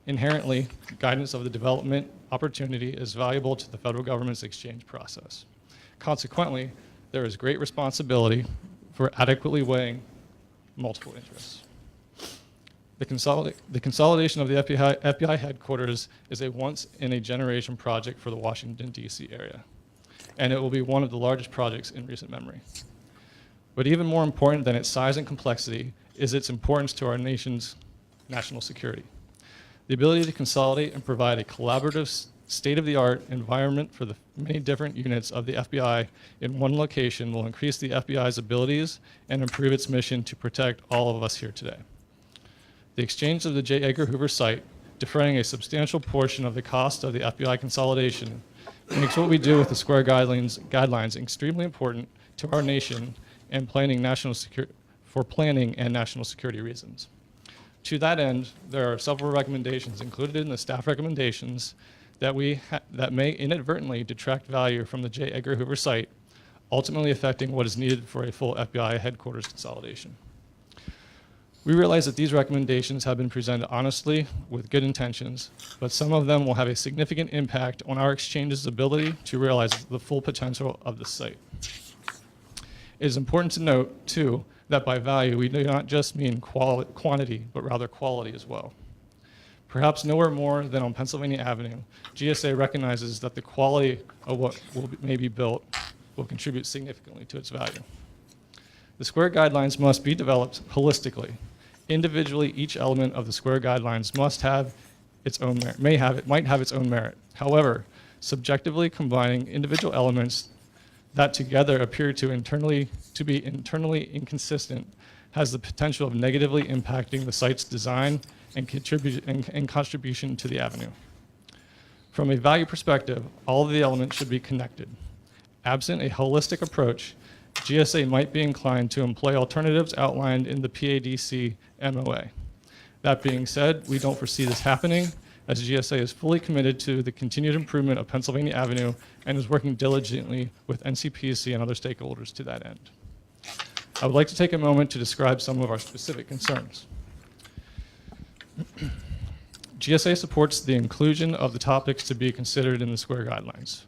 S4: Inherently, guidance of the development opportunity is valuable to the federal government's exchange process. Consequently, there is great responsibility for adequately weighing multiple interests. The consolidation of the FBI headquarters is a once-in-a-generation project for the Washington, D.C. area, and it will be one of the largest projects in recent memory. But even more important than its size and complexity is its importance to our nation's national security. The ability to consolidate and provide a collaborative, state-of-the-art environment for the many different units of the FBI in one location will increase the FBI's abilities and improve its mission to protect all of us here today. The exchange of the J. Edgar Hoover site, defraying a substantial portion of the cost of the FBI consolidation, makes what we do with the square guidelines extremely important to our nation and for planning and national security reasons. To that end, there are several recommendations included in the staff recommendations that may inadvertently detract value from the J. Edgar Hoover site, ultimately affecting what is needed for a full FBI headquarters consolidation. We realize that these recommendations have been presented honestly with good intentions, but some of them will have a significant impact on our exchange's ability to realize the full potential of the site. It is important to note, too, that by value, we do not just mean quantity, but rather quality as well. Perhaps nowhere more than on Pennsylvania Avenue, GSA recognizes that the quality of what may be built will contribute significantly to its value. The square guidelines must be developed holistically. Individually, each element of the square guidelines must have its own merit, might have its own merit. However, subjectively combining individual elements that together appear to be internally inconsistent has the potential of negatively impacting the site's design and contribution to the avenue. From a value perspective, all of the elements should be connected. Absent a holistic approach, GSA might be inclined to employ alternatives outlined in the PADC MOA. That being said, we don't foresee this happening, as GSA is fully committed to the continued improvement of Pennsylvania Avenue and is working diligently with NCPC and other stakeholders to that end. I would like to take a moment to describe some of our specific concerns. GSA supports the inclusion of the topics to be considered in the square guidelines,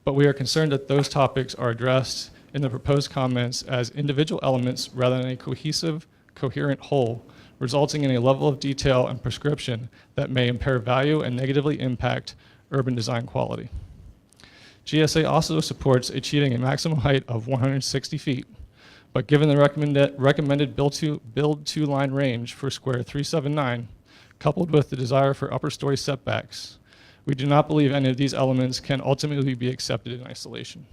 S4: but we are concerned that those topics are addressed in the proposed comments as individual elements rather than a cohesive, coherent whole, resulting in a level of detail and prescription that may impair value and negatively impact urban design quality. GSA also supports achieving a maximum height of 160 feet, but given the recommended build-to line range for square 379, coupled with the desire for upper story setbacks, we do not believe any of these elements can ultimately be accepted in isolation.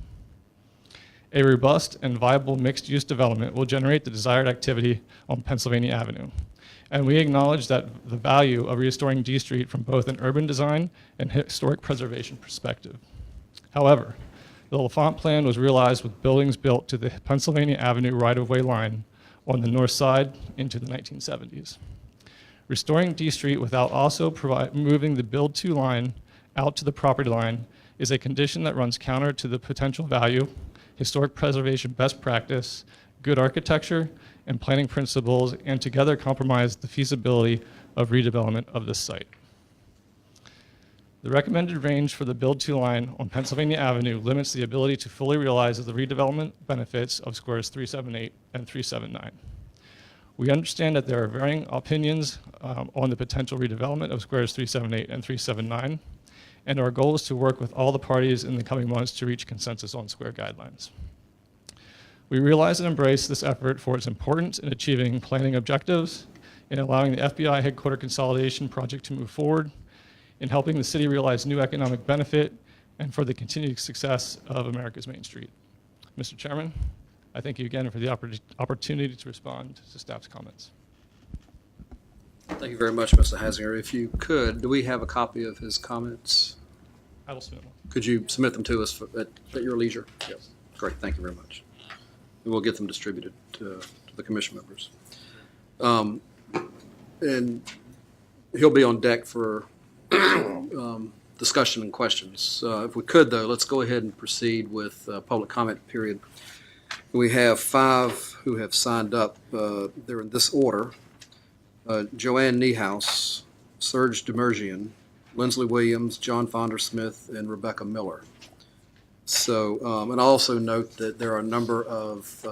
S4: A robust and viable mixed-use development will generate the desired activity on Pennsylvania Avenue, and we acknowledge that the value of restoring D Street from both an urban design and historic preservation perspective. However, the LaFont plan was realized with buildings built to the Pennsylvania Avenue right-of-way line on the north side into the 1970s. Restoring D Street without also moving the build-to line out to the property line is a condition that runs counter to the potential value, historic preservation best practice, good architecture, and planning principles, and together compromise the feasibility of redevelopment of this site. The recommended range for the build-to line on Pennsylvania Avenue limits the ability to fully realize the redevelopment benefits of squares 378 and 379. We understand that there are varying opinions on the potential redevelopment of squares 378 and 379, and our goal is to work with all the parties in the coming months to reach consensus on square guidelines. We realize and embrace this effort for its importance in achieving planning objectives, in allowing the FBI headquarter consolidation project to move forward, in helping the city realize new economic benefit, and for the continued success of America's Main Street. Mr. Chairman, I thank you again for the opportunity to respond to staff's comments.
S1: Thank you very much, Mr. Hasinger. If you could, do we have a copy of his comments?
S4: I will submit one.
S1: Could you submit them to us at your leisure? Yes. Great, thank you very much. And we'll get them distributed to the commission members. And he'll be on deck for discussion and questions. If we could, though, let's go ahead and proceed with public comment period. We have 5 who have signed up. They're in this order. Joanne Niehaus, Serge Demergian, Lindsley Williams, John Fonder Smith, and Rebecca Miller. So, and I'll also note that there are a number of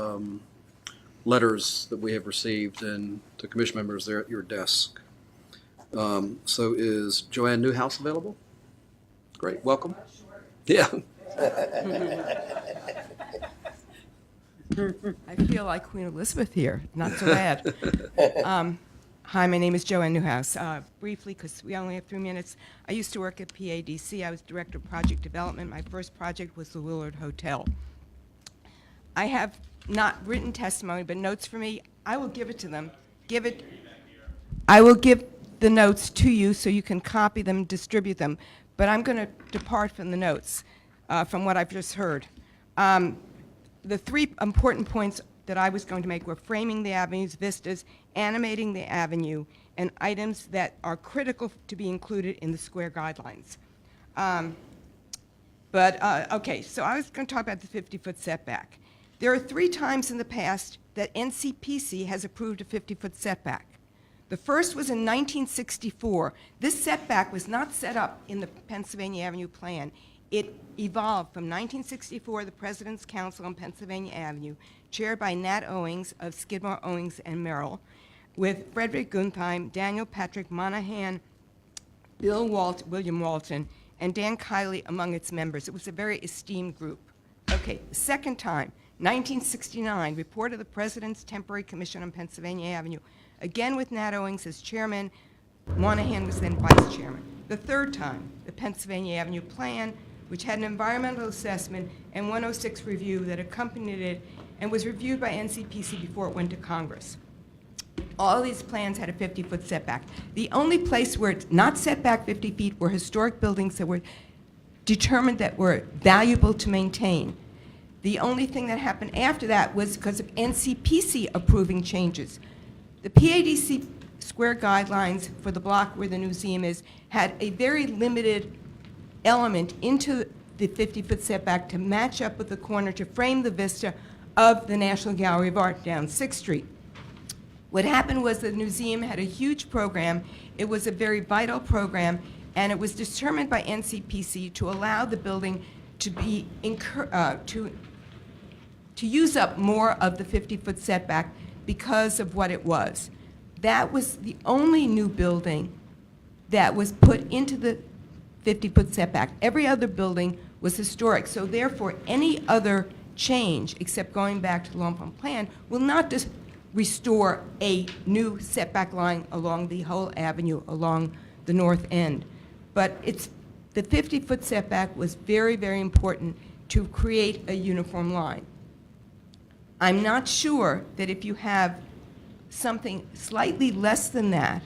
S1: letters that we have received and to commission members there at your desk. So is Joanne Newhouse available? Great, welcome. Yeah.
S8: I feel like Queen Elizabeth here. Not so bad. Hi, my name is Joanne Newhouse. Briefly, because we only have 3 minutes, I used to work at PADC. I was Director of Project Development. My first project was the Willard Hotel. I have not written testimony, but notes for me. I will give it to them. I will give the notes to you so you can copy them, distribute them. But I'm going to depart from the notes, from what I've just heard. The 3 important points that I was going to make were framing the avenue's vistas, animating the avenue, and items that are critical to be included in the square guidelines. Okay, so I was going to talk about the 50-foot setback. There are 3 times in the past that NCPC has approved a 50-foot setback. The first was in 1964. This setback was not set up in the Pennsylvania Avenue plan. It evolved from 1964, the President's Council on Pennsylvania Avenue, chaired by Nat Owings of Skidmore, Owings, and Merrill, with Frederick Guentheim, Daniel Patrick Monahan, William Walton, and Dan Kiley among its members. It was a very esteemed group. Okay, the second time, 1969, report of the President's Temporary Commission on Pennsylvania Avenue, again with Nat Owings as chairman. Monahan was then vice chairman. The third time, the Pennsylvania Avenue plan, which had an environmental assessment and 106 review that accompanied it and was reviewed by NCPC before it went to Congress. All these plans had a 50-foot setback. The only place where it's not set back 50 feet were historic buildings that were determined that were valuable to maintain. The only thing that happened after that was because of NCPC approving changes. The PADC square guidelines for the block where the museum is had a very limited element into the 50-foot setback to match up with the corner to frame the vista of the National Gallery of Art down 6th Street. What happened was the museum had a huge program. It was a very vital program, and it was determined by NCPC to allow the building to be to use up more of the 50-foot setback because of what it was. That was the only new building that was put into the 50-foot setback. Every other building was historic, so therefore any other change, except going back to the long-form plan, will not just restore a new setback line along the whole avenue, along the north end. But the 50-foot setback was very, very important to create a uniform line. I'm not sure that if you have something slightly less than that,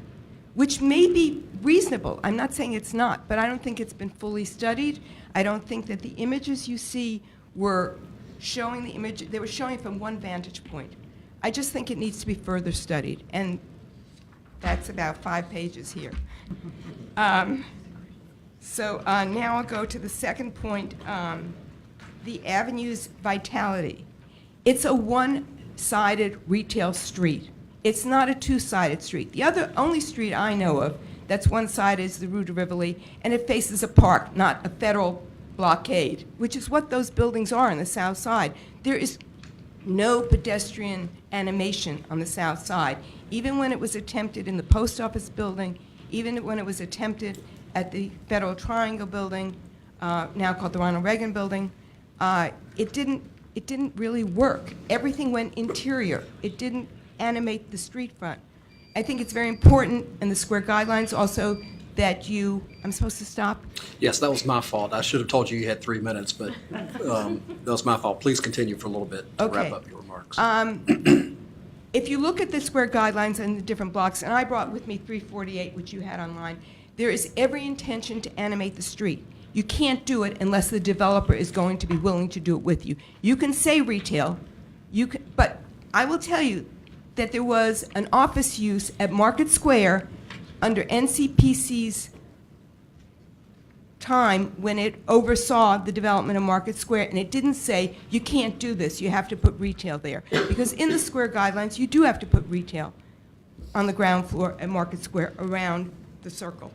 S8: which may be reasonable, I'm not saying it's not, but I don't think it's been fully studied. I don't think that the images you see were showing the image, they were showing it from one vantage point. I just think it needs to be further studied, and that's about 5 pages here. Now I'll go to the second point, the avenue's vitality. It's a one-sided retail street. It's not a two-sided street. The only street I know of that's one-sided is the Rue de Rivoli, and it faces a park, not a federal blockade, which is what those buildings are on the south side. There is no pedestrian animation on the south side. Even when it was attempted in the post office building, even when it was attempted at the Federal Triangle building, now called the Ronald Reagan building, it didn't really work. Everything went interior. It didn't animate the street front. I think it's very important in the square guidelines also that I'm supposed to stop?
S1: Yes, that was my fault. I should have told you you had 3 minutes, but that was my fault. Please continue for a little bit to wrap up your remarks.
S8: If you look at the square guidelines and the different blocks, and I brought with me 348, which you had online, there is every intention to animate the street. You can't do it unless the developer is going to be willing to do it with you. You can say retail, but I will tell you that there was an office use at Market Square under NCPC's time when it oversaw the development of Market Square, and it didn't say, you can't do this, you have to put retail there. Because in the square guidelines, you do have to put retail on the ground floor at Market Square around the circle.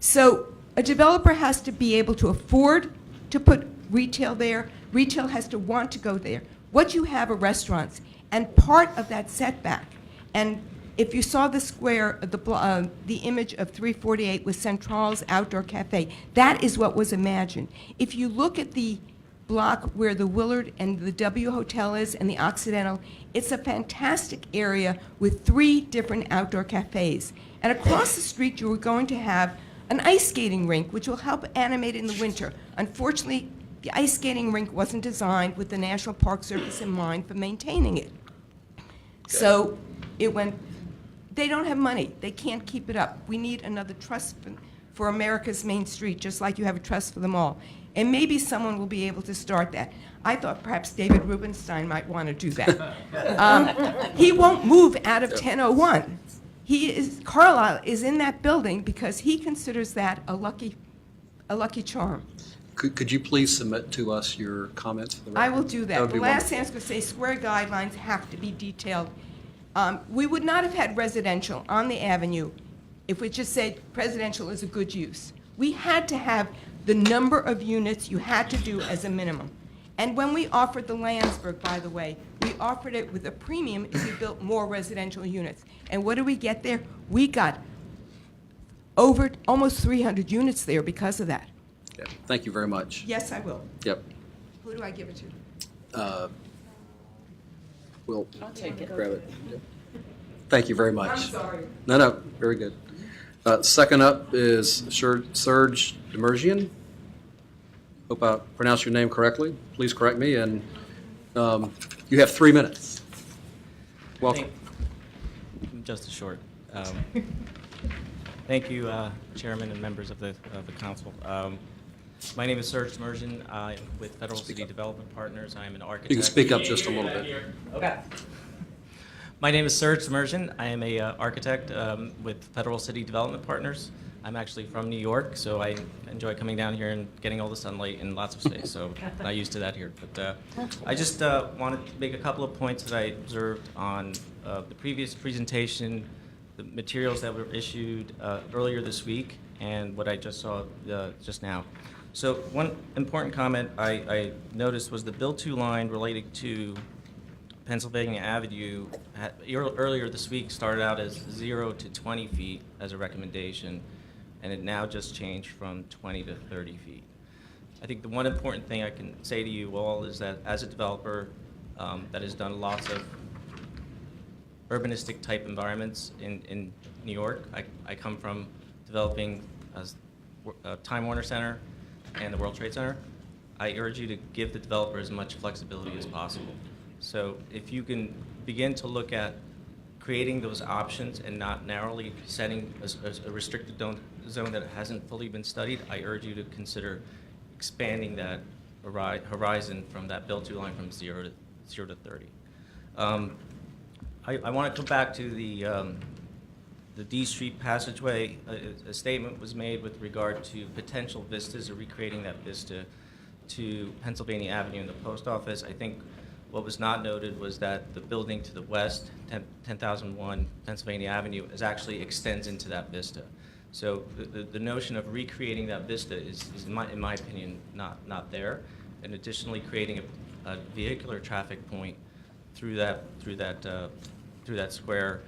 S8: So a developer has to be able to afford to put retail there. Retail has to want to go there. What you have are restaurants, and part of that setback, and if you saw the square, the image of 348 with Central's Outdoor Cafe, that is what was imagined. If you look at the block where the Willard and the W Hotel is and the Occidental, it's a fantastic area with 3 different outdoor cafes. And across the street, you are going to have an ice skating rink, which will help animate in the winter. Unfortunately, the ice skating rink wasn't designed with the National Park Service in mind for maintaining it. So it went. They don't have money. They can't keep it up. We need another trust for America's Main Street, just like you have a trust for them all. And maybe someone will be able to start that. I thought perhaps David Rubenstein might want to do that. He won't move out of 1001. Carlisle is in that building because he considers that a lucky charm.
S1: Could you please submit to us your comments for the record?
S8: I will do that.
S1: Would
S8: The
S1: be
S8: last
S1: wonderful.
S8: thing I was going to say, square guidelines have to be detailed. We would not have had residential on the avenue if we just said residential is a good use. We had to have the number of units you had to do as a minimum. And when we offered the Landsberg, by the way, we offered it with a premium if we built more residential units. And what did we get there? We got over almost 300 units there because of that.
S1: Yeah, thank you very much.
S8: Yes, I will.
S1: Yep.
S8: Who do I give it to?
S1: We'll
S5: I'll take it.
S1: grab it. Yep. Thank you very much.
S8: I'm sorry.
S1: No, very good. Second up is Serge Demerjian. Hope I pronounced your name correctly. Please correct me, and you have 3 minutes. Welcome.
S9: Just a short. Thank you, Chairman and members of the council. My name is Serge Demerjian. I'm with Federal City Development Partners. I am an architect.
S1: You can speak up just a little bit.
S9: Okay. My name is Serge Demerjian. I am a architect with Federal City Development Partners. I'm actually from New York, so I enjoy coming down here and getting all the sunlight and lots of space, so I'm not used to that here. But I just wanted to make a couple of points that I observed on the previous presentation, the materials that were issued earlier this week, and what I just saw just now. So one important comment I noticed was the Bill 2 line relating to Pennsylvania Avenue earlier this week started out as 0 to 20 feet as a recommendation, and it now just changed from 20 to 30 feet. I think the one important thing I can say to you all is that as a developer that has done lots of urbanistic type environments in New York, I come from developing Time Warner Center and the World Trade Center. I urge you to give the developer as much flexibility as possible. So if you can begin to look at creating those options and not narrowly setting a restricted zone that hasn't fully been studied, I urge you to consider expanding that horizon from that Bill 2 line from 0 to 30. I want to come back to the D Street passageway. A statement was made with regard to potential vistas or recreating that vista to Pennsylvania Avenue and the post office. I think what was not noted was that the building to the west, 10,001 Pennsylvania Avenue, actually extends into that vista. So the notion of recreating that vista is in my opinion, not there. And additionally, creating a vehicular traffic point through that square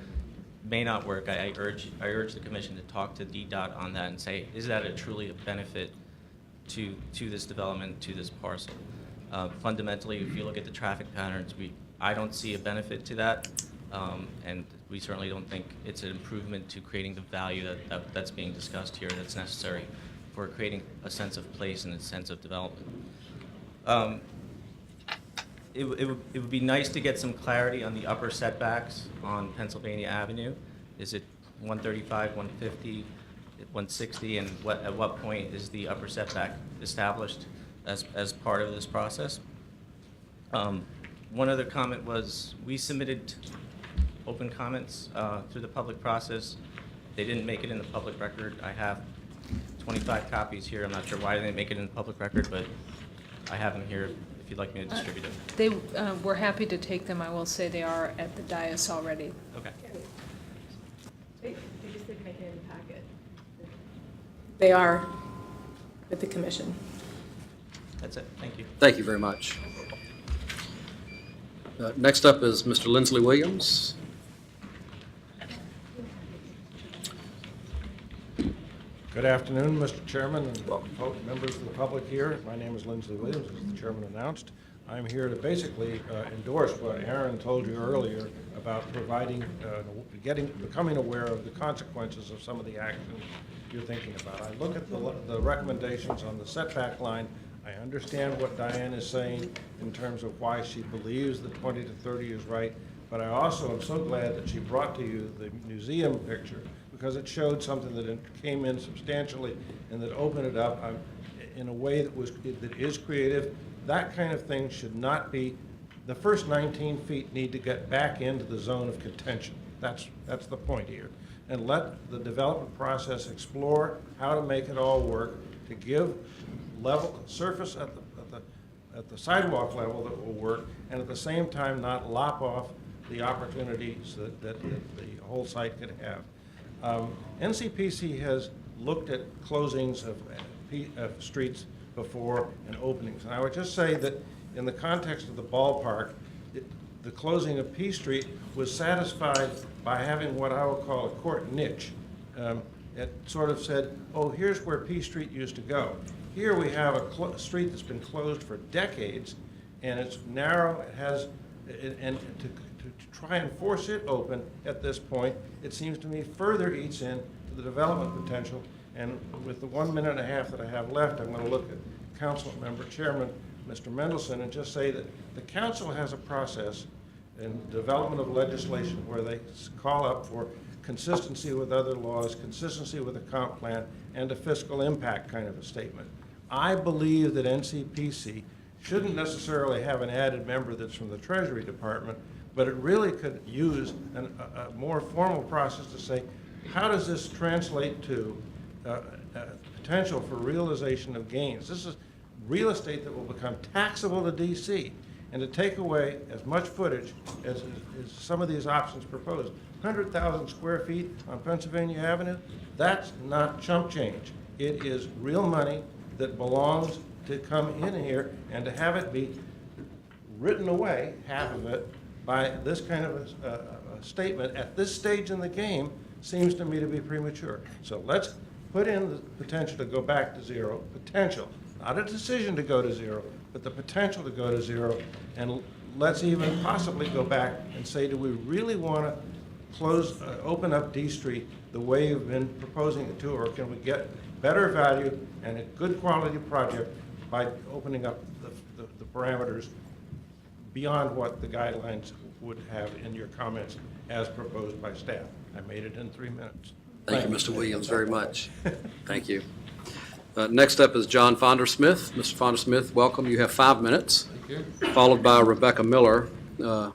S9: may not work. I urge the commission to talk to DDOT on that and say, is that truly a benefit to this development, to this parcel? Fundamentally, if you look at the traffic patterns, I don't see a benefit to that, and we certainly don't think it's an improvement to creating the value that's being discussed here that's necessary for creating a sense of place and a sense of development. It would be nice to get some clarity on the upper setbacks on Pennsylvania Avenue. Is it 135, 150, 160, and at what point is the upper setback established as part of this process? One other comment was we submitted open comments through the public process. They didn't make it in the public record. I have 25 copies here. I'm not sure why they didn't make it in the public record, but I have them here if you'd like me to distribute them.
S6: We're happy to take them. I will say they are at the dais already.
S9: Okay.
S10: They just didn't make it in the packet. They are with the commission.
S9: That's it. Thank you.
S1: Thank you very much. Next up is Mr. Lindsley Williams.
S11: Good afternoon, Mr. Chairman and members of the public here. My name is Lindsley Williams, as the chairman announced. I'm here to basically endorse what Aaron told you earlier about providing, becoming aware of the consequences of some of the actions you're thinking about. I look at the recommendations on the setback line. I understand what Diane is saying in terms of why she believes that 20 to 30 is right, but I also am so glad that she brought to you the museum picture, because it showed something that came in substantially and that opened it up in a way that is creative. That kind of thing should not be, the first 19 feet need to get back into the zone of contention. That's the point here. And let the development process explore how to make it all work, to give level surface at the sidewalk level that will work, and at the same time not lop off the opportunities that the whole site could have. NCPC has looked at closings of streets before and openings. And I would just say that in the context of the ballpark, the closing of P Street was satisfied by having what I would call a court niche. It sort of said, oh, here's where P Street used to go. Here we have a street that's been closed for decades, and it's narrow. It has, and to try and force it open at this point, it seems to me further eats into the development potential. And with the 1.5 minutes that I have left, I'm going to look at Council Member Chairman Mr. Mendelson and just say that the council has a process in development of legislation where they call up for consistency with other laws, consistency with the comp plan, and a fiscal impact kind of a statement. I believe that NCPC shouldn't necessarily have an added member that's from the Treasury Department, but it really could use a more formal process to say, how does this translate to potential for realization of gains? This is real estate that will become taxable to DC, and to take away as much footage as some of these options propose. 100,000 square feet on Pennsylvania Avenue, that's not chump change. It is real money that belongs to come in here, and to have it be written away, half of it, by this kind of a statement at this stage in the game seems to me to be premature. So let's put in the potential to go back to zero, potential, not a decision to go to zero, but the potential to go to zero, and let's even possibly go back and say, do we really want to open up D Street the way you've been proposing it to, or can we get better value and a good quality project by opening up the parameters beyond what the guidelines would have in your comments as proposed by staff? I made it in 3 minutes.
S1: Thank you, Mr. Williams, very much. Thank you. Next up is John Fondersmith. Mr. Fondersmith, welcome. You have 5 minutes.
S12: Thank you.
S1: Followed by Rebecca Miller. So,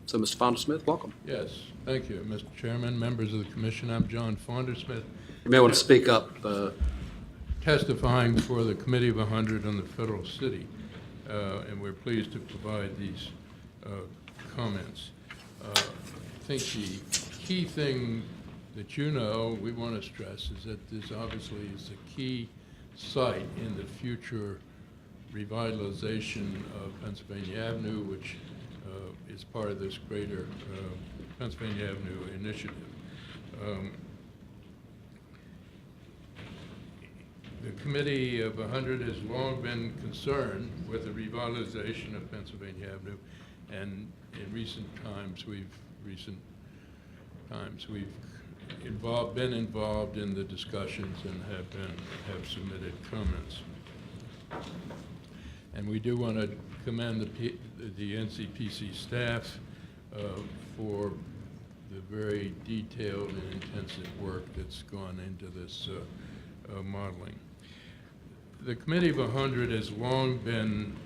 S1: Mr. Fondersmith, welcome.
S12: Yes, thank you, Mr. Chairman, members of the commission. I'm John Fondersmith.
S1: You may want to speak up.
S12: Testifying before the Committee of 100 on the Federal City, and we're pleased to provide these comments. I think the key thing that we want to stress is that this obviously is a key site in the future revitalization of Pennsylvania Avenue, which is part of this greater Pennsylvania Avenue initiative. The Committee of 100 has long been concerned with the revitalization of Pennsylvania Avenue, and in recent times we've been involved in the discussions and have submitted comments. And we do want to commend the NCPC staff for the very detailed and intensive work that's gone into this modeling. The Committee of 100 has long been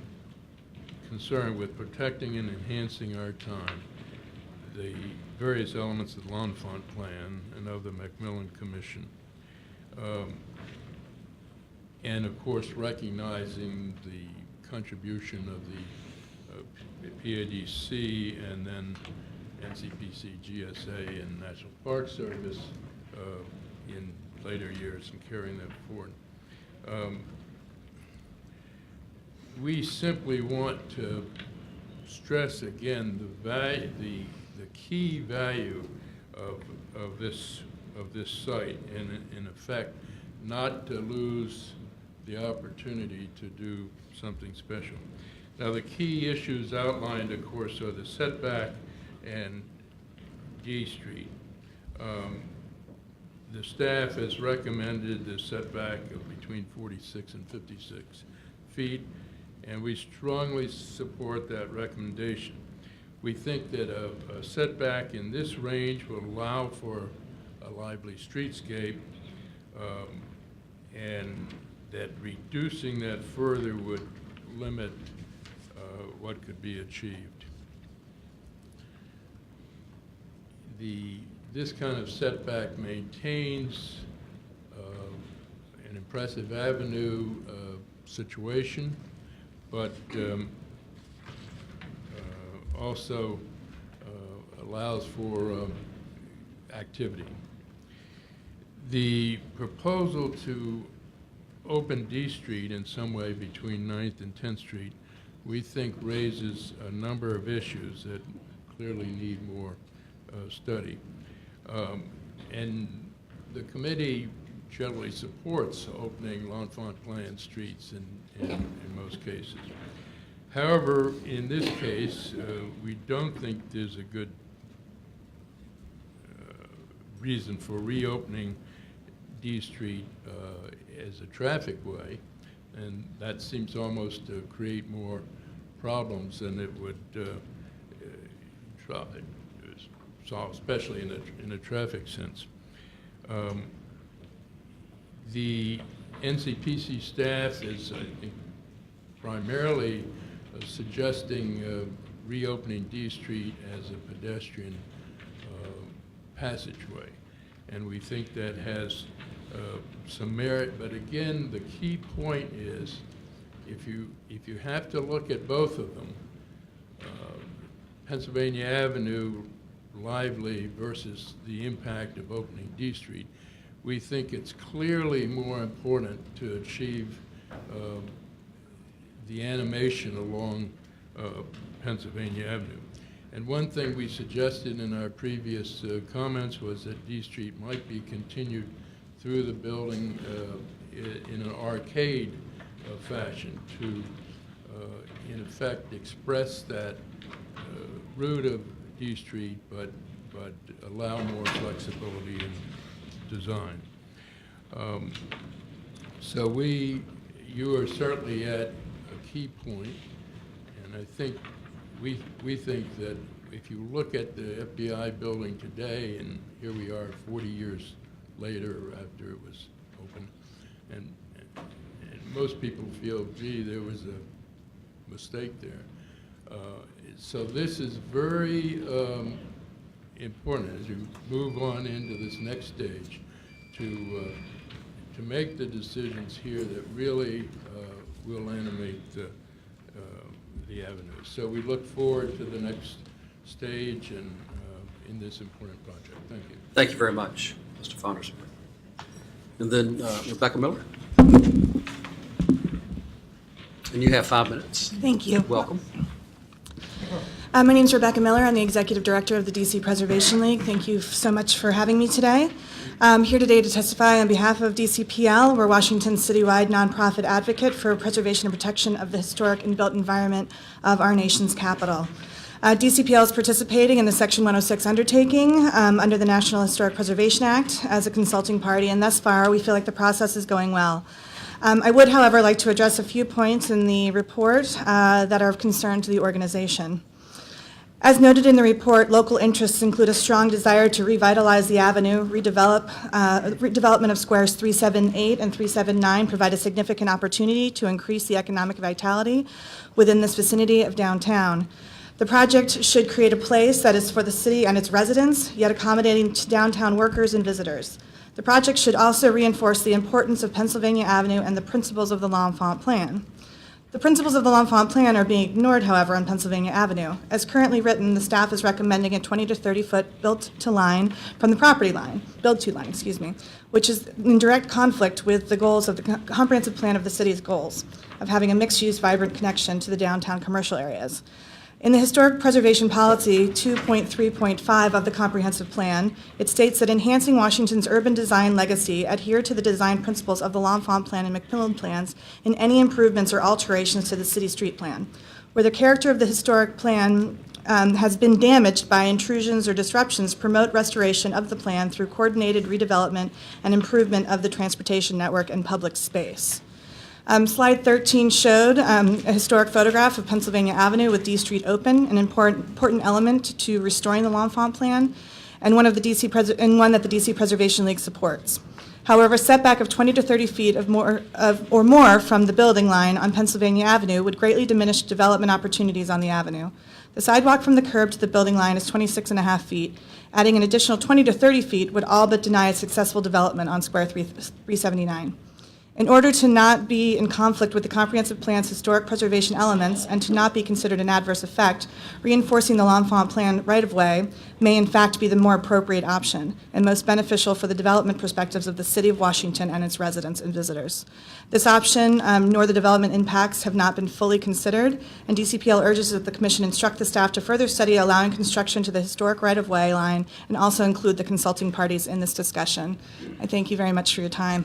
S12: concerned with protecting and enhancing our time, the various elements of the L'Enfant Plan and of the Macmillan Commission, and of course recognizing the contribution of the PADC and then NCPC, GSA, and National Park Service in later years and carrying that forward. We simply want to stress again the key value of this site, and in effect not to lose the opportunity to do something special. Now the key issues outlined, of course, are the setback and D Street. The staff has recommended the setback of between 46 and 56 feet, and we strongly support that recommendation. We think that a setback in this range will allow for a lively streetscape, and that reducing that further would limit what could be achieved. This kind of setback maintains an impressive avenue situation, but also allows for activity. The proposal to open D Street in some way between 9th and 10th Street, we think raises a number of issues that clearly need more study. And the committee generally supports opening l'enfant plan streets in most cases. However, in this case, we don't think there's a good reason for reopening D Street as a traffic way, and that seems almost to create more problems than it would solve, especially in a traffic sense. The NCPC staff is, I think, primarily suggesting reopening D Street as a pedestrian passageway, and we think that has some merit. But again, the key point is, if you have to look at both of them, Pennsylvania Avenue lively versus the impact of opening D Street, we think it's clearly more important to achieve the animation along Pennsylvania Avenue. And one thing we suggested in our previous comments was that D Street might be continued through the building in an arcade fashion to, in effect, express that route of D Street, but allow more flexibility in design. So you are certainly at a key point, and I think we think that if you look at the FBI building today, and here we are 40 years later after it was open, and most people feel, gee, there was a mistake there. So this is very important as you move on into this next stage to make the decisions here that really will animate the avenue. So we look forward to the next stage and in this important project. Thank you.
S1: Thank you very much, Mr. Fonderson. And then Rebecca Miller. And you have 5 minutes.
S13: Thank you.
S1: Welcome.
S13: My name is Rebecca Miller. I'm the Executive Director of the DC Preservation League. Thank you so much for having me today. I'm here today to testify on behalf of DCPL. We're Washington's citywide nonprofit advocate for preservation and protection of the historic and built environment of our nation's capital. DCPL is participating in the Section 106 undertaking under the National Historic Preservation Act as a consulting party, and thus far we feel like the process is going well. I would, however, like to address a few points in the report that are of concern to the organization. As noted in the report, local interests include a strong desire to revitalize the avenue, redevelopment of squares 378 and 379 provide a significant opportunity to increase the economic vitality within this vicinity of downtown. The project should create a place that is for the city and its residents, yet accommodating to downtown workers and visitors. The project should also reinforce the importance of Pennsylvania Avenue and the principles of the L'Enfant Plan. The principles of the L'Enfant Plan are being ignored, however, on Pennsylvania Avenue. As currently written, the staff is recommending a 20 to 30 foot built-to line from the property line, build-to line, which is in direct conflict with the goals of the comprehensive plan of the city's goals of having a mixed-use, vibrant connection to the downtown commercial areas. In the Historic Preservation Policy 2.3.5 of the Comprehensive Plan, it states that enhancing Washington's urban design legacy adhere to the design principles of the L'Enfant Plan and Macmillan plans in any improvements or alterations to the city street plan. Where the character of the historic plan has been damaged by intrusions or disruptions, promote restoration of the plan through coordinated redevelopment and improvement of the transportation network and public space. Slide 13 showed a historic photograph of Pennsylvania Avenue with D Street open, an important element to restoring the L'Enfant Plan, and one that the DC Preservation League supports. However, a setback of 20 to 30 feet or more from the building line on Pennsylvania Avenue would greatly diminish development opportunities on the avenue. The sidewalk from the curb to the building line is 26.5 feet. Adding an additional 20 to 30 feet would all but deny a successful development on Square 379. In order to not be in conflict with the comprehensive plan's historic preservation elements and to not be considered an adverse effect, reinforcing the L'Enfant Plan right-of-way may in fact be the more appropriate option and most beneficial for the development perspectives of the City of Washington and its residents and visitors. This option, nor the development impacts, have not been fully considered, and DCPL urges that the Commission instruct the staff to further study allowing construction to the historic right-of-way line and also include the consulting parties in this discussion. I thank you very much for your time.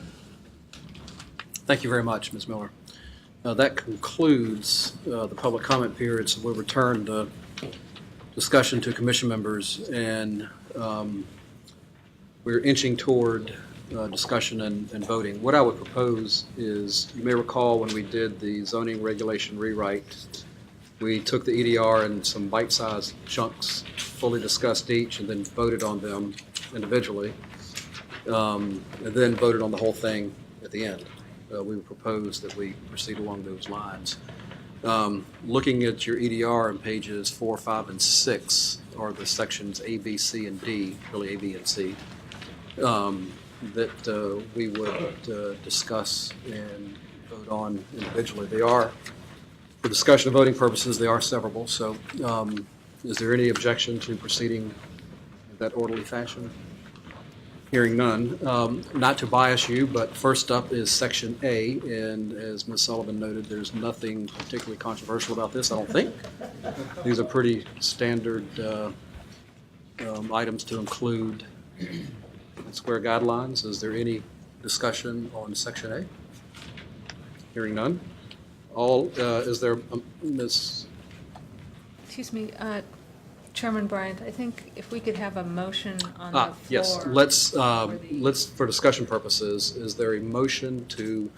S1: Thank you very much, Ms. Miller. That concludes the public comment period, so we'll return the discussion to commission members, and we're inching toward discussion and voting. What I would propose is, you may recall when we did the zoning regulation rewrite, we took the EDR in some bite-sized chunks, fully discussed each, and then voted on them individually, and then voted on the whole thing at the end. We would propose that we proceed along those lines. Looking at your EDR on pages 4, 5, and 6 are the sections A, B, C, and D, really A, B, and C, that we would discuss and vote on individually. They are, for discussion and voting purposes, they are severable. So is there any objection to proceeding in that orderly fashion? Hearing none. Not to bias you, but first up is Section A, and as Ms. Sullivan noted, there's nothing particularly controversial about this, I don't think. These are pretty standard items to include in square guidelines. Is there any discussion on Section A? Hearing none. Is there, Ms.
S6: Excuse me, Chairman Bryant, I think if we could have a motion on the floor.
S1: Yes, let's, for discussion purposes, is there a motion to,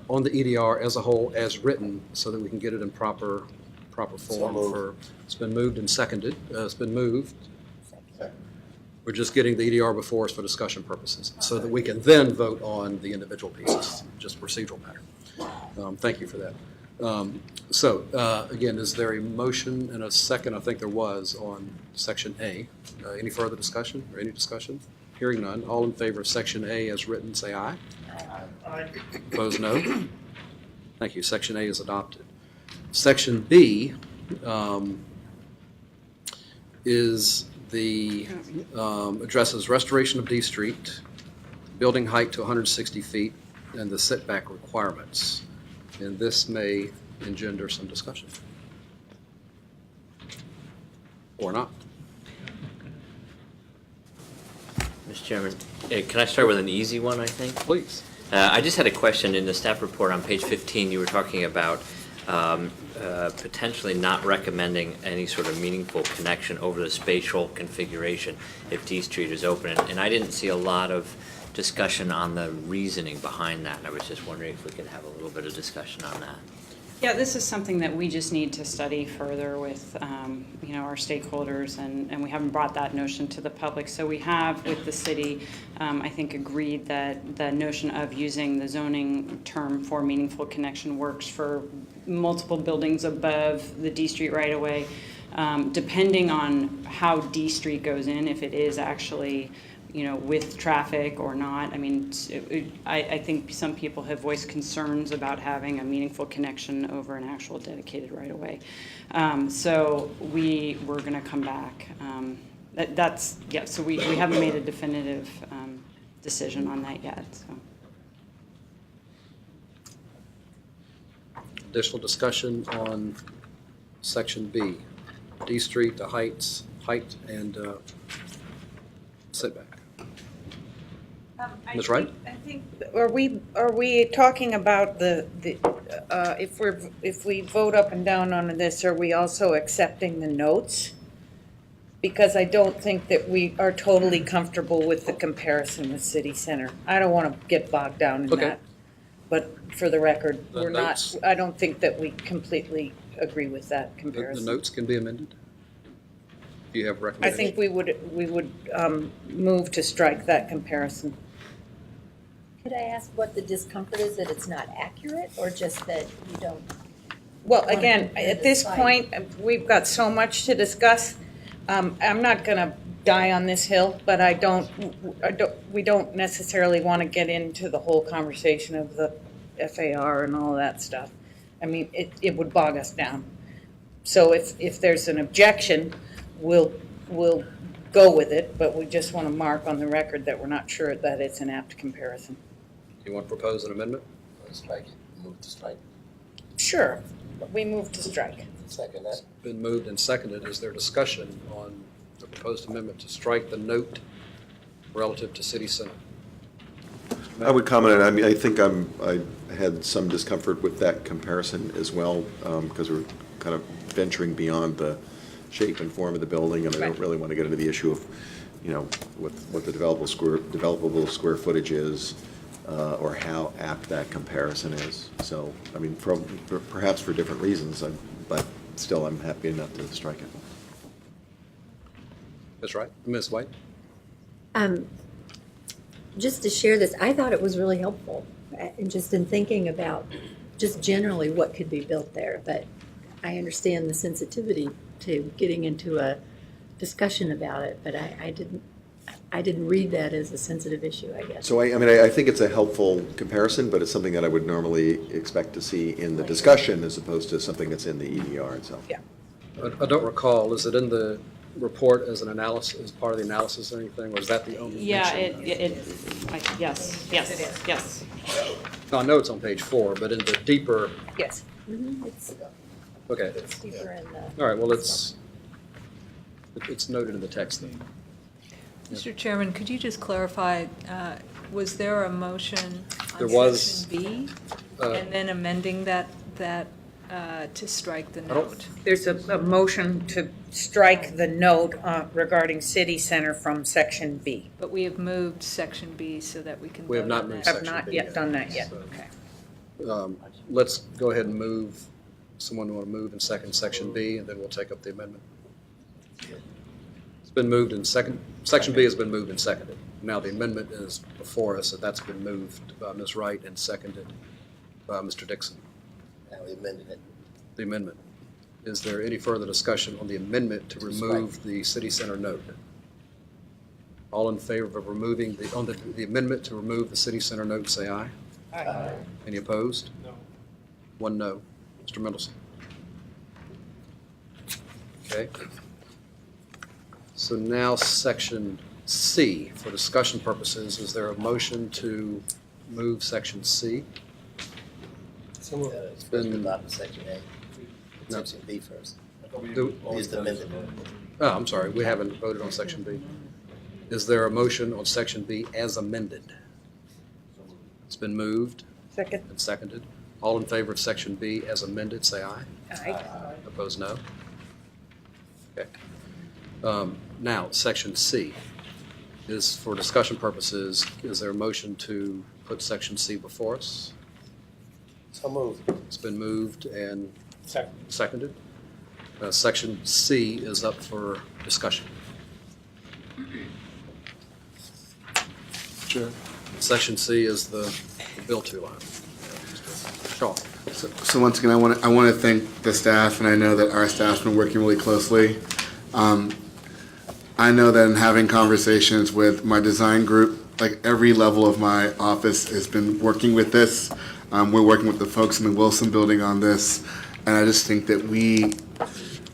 S1: on the EDR as a whole, as written, so that we can get it in proper form? It's been moved and seconded. It's been moved. We're just getting the EDR before us for discussion purposes, so that we can then vote on the individual pieces, just procedural matter. Thank you for that. Again, is there a motion and a second? I think there was on Section A. Any further discussion or any discussion? Hearing none. All in favor of Section A as written, say aye. Aye. Opposed, no. Thank you. Section A is adopted. Section B is the addresses restoration of D Street, building height to 160 feet, and the setback requirements. And this may engender some discussion. Or not.
S14: Mr. Chairman, can I start with an easy one, I think?
S1: Please.
S14: I just had a question in the staff report on page 15. You were talking about potentially not recommending any sort of meaningful connection over the spatial configuration if D Street is open. And I didn't see a lot of discussion on the reasoning behind that. I was just wondering if we could have a little bit of discussion on that.
S5: Yeah, this is something that we just need to study further with, our stakeholders, and we haven't brought that notion to the public. So we have, with the city, I think, agreed that the notion of using the zoning term for meaningful connection works for multiple buildings above the D Street right-of-way, depending on how D Street goes in, if it is actually with traffic or not. I mean, I think some people have voiced concerns about having a meaningful connection over an actual dedicated right-of-way. So we're going to come back. So we haven't made a definitive decision on that yet. So.
S1: Additional discussion on Section B, D Street, the height and setback. Ms. Wright?
S15: I think, are we talking about if we vote up and down on this, are we also accepting the notes? Because I don't think that we are totally comfortable with the comparison with City Center. I don't want to get bogged down in that. But for the record, I don't think that we completely agree with that comparison.
S1: The notes can be amended? Do you have recommendations?
S15: I think we would move to strike that comparison.
S16: Could I ask what the discomfort is, that it's not accurate, or just that you don't?
S15: Well, again, at this point, we've got so much to discuss. I'm not going to die on this hill, but we don't necessarily want to get into the whole conversation of the FAR and all of that stuff. I mean, it would bog us down. So if there's an objection, we'll go with it, but we just want to mark on the record that we're not sure that it's an apt comparison.
S1: You want to propose an amendment?
S7: Strike it, move to strike.
S15: Sure, but we move to strike.
S7: Second that.
S1: Been moved and seconded. Is there discussion on the proposed amendment to strike the note relative to city center?
S17: I would comment, I mean, I think I had some discomfort with that comparison as well, because we're kind of venturing beyond the shape and form of the building, and I don't really want to get into the issue of, you know, what the developable square footage is, or how apt that comparison is. So, I mean, perhaps for different reasons, but still, I'm happy enough to strike it.
S1: That's right. Ms. White?
S16: Just to share this, I thought it was really helpful, and just in thinking about just generally what could be built there. But I understand the sensitivity to getting into a discussion about it, but I didn't read that as a sensitive issue, I guess.
S17: So, I think it's a helpful comparison, but it's something that I would normally expect to see in the discussion as opposed to something that's in the EDR itself.
S15: Yeah.
S1: I don't recall, is it in the report as an analysis, as part of the analysis or anything, or is that the only
S5: Yeah,
S1: mention?
S5: yes.
S1: No, I know it's on page 4, but in the deeper,
S15: Yes.
S1: okay.
S16: It's deeper in the.
S1: All right, well, it's noted in the text then.
S6: Mr. Chairman, could you just clarify, was there a motion
S1: There
S6: on
S1: was,
S6: section B? And then amending that to strike the note?
S15: There's a motion to strike the note regarding city center from section B.
S6: But we have moved section B so that we can
S1: We have
S6: vote
S1: not
S6: on
S1: moved
S6: that.
S15: Have not yet done that yet.
S1: So,
S15: Okay.
S1: Let's go ahead and move, someone want to move and second section B, and then we'll take up the amendment. It's been moved and second, section B has been moved and seconded. Now the amendment is before us, and that's been moved by Ms. Wright and seconded by Mr. Dixon.
S7: Now we amended it.
S1: The amendment. Is there any further discussion on the amendment to remove the city center note? All in favor of removing the amendment to remove the city center note, say aye.
S7: Aye.
S1: Any opposed? No. One no. Mr. Mendelson. Okay. So now section C, for discussion purposes, is there a motion to move section C?
S7: It's been about section A.
S1: No.
S7: Section B first.
S1: Do-
S7: Is the amendment.
S1: Oh, I'm sorry, we haven't voted on section B. Is there a motion on section B as amended? It's been moved
S15: Second.
S1: and seconded. All in favor of section B as amended, say aye.
S15: Aye.
S1: Opposed, no. Okay. Now, section C is, for discussion purposes, is there a motion to put section C before us?
S7: So moved.
S1: It's been moved and seconded. Section C is up for discussion.
S18: Sure.
S1: Section C is the bill 2 line. Shaw.
S18: So once again, I want to thank the staff, and I know that our staff's been working really closely. I know that in having conversations with my design group, like every level of my office has been working with this. We're working with the folks in the Wilson building on this, and I just think that we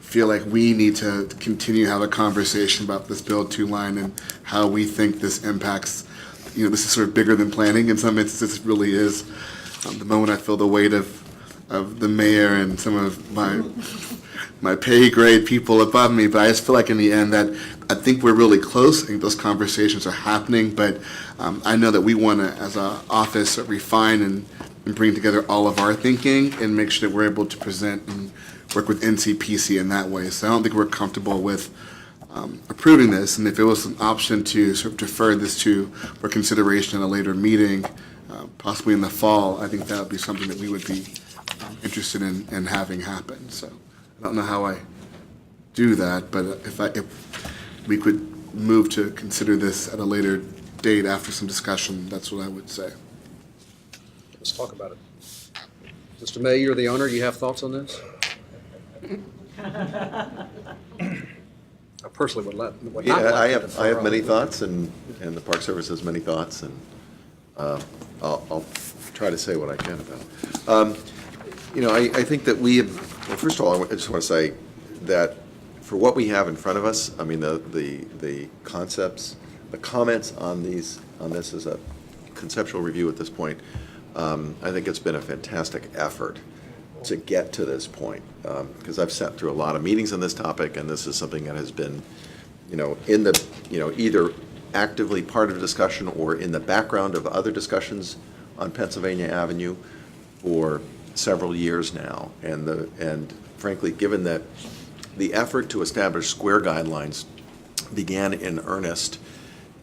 S18: feel like we need to continue to have a conversation about this Bill 2 line and how we think this impacts, you know, this is sort of bigger than planning in some instances, it really is. The moment I feel the weight of the mayor and some of my pay grade people above me, but I just feel like in the end that I think we're really close. I think those conversations are happening, but I know that we want to, as an office, refine and bring together all of our thinking and make sure that we're able to present and work with NCPC in that way. So I don't think we're comfortable with approving this, and if it was an option to sort of defer this to for consideration at a later meeting, possibly in the fall, I think that would be something that we would be interested in having happen. So I don't know how I do that, but if we could move to consider this at a later date after some discussion, that's what I would say.
S1: Let's talk about it. Mr. May, you're the owner. You have thoughts on this? I personally would
S17: Yeah,
S1: not like
S17: I
S1: to
S17: have
S1: defer
S17: many
S1: on.
S17: thoughts, and the Park Service has many thoughts, and I'll try to say what I can about it. I think that we have, well, first of all, I just want to say that for what we have in front of us, I mean, the concepts, the comments on this is a conceptual review at this point. I think it's been a fantastic effort to get to this point, because I've sat through a lot of meetings on this topic, and this is something that has been, in the, either actively part of discussion or in the background of other discussions on Pennsylvania Avenue for several years now. And frankly, given that the effort to establish square guidelines began in earnest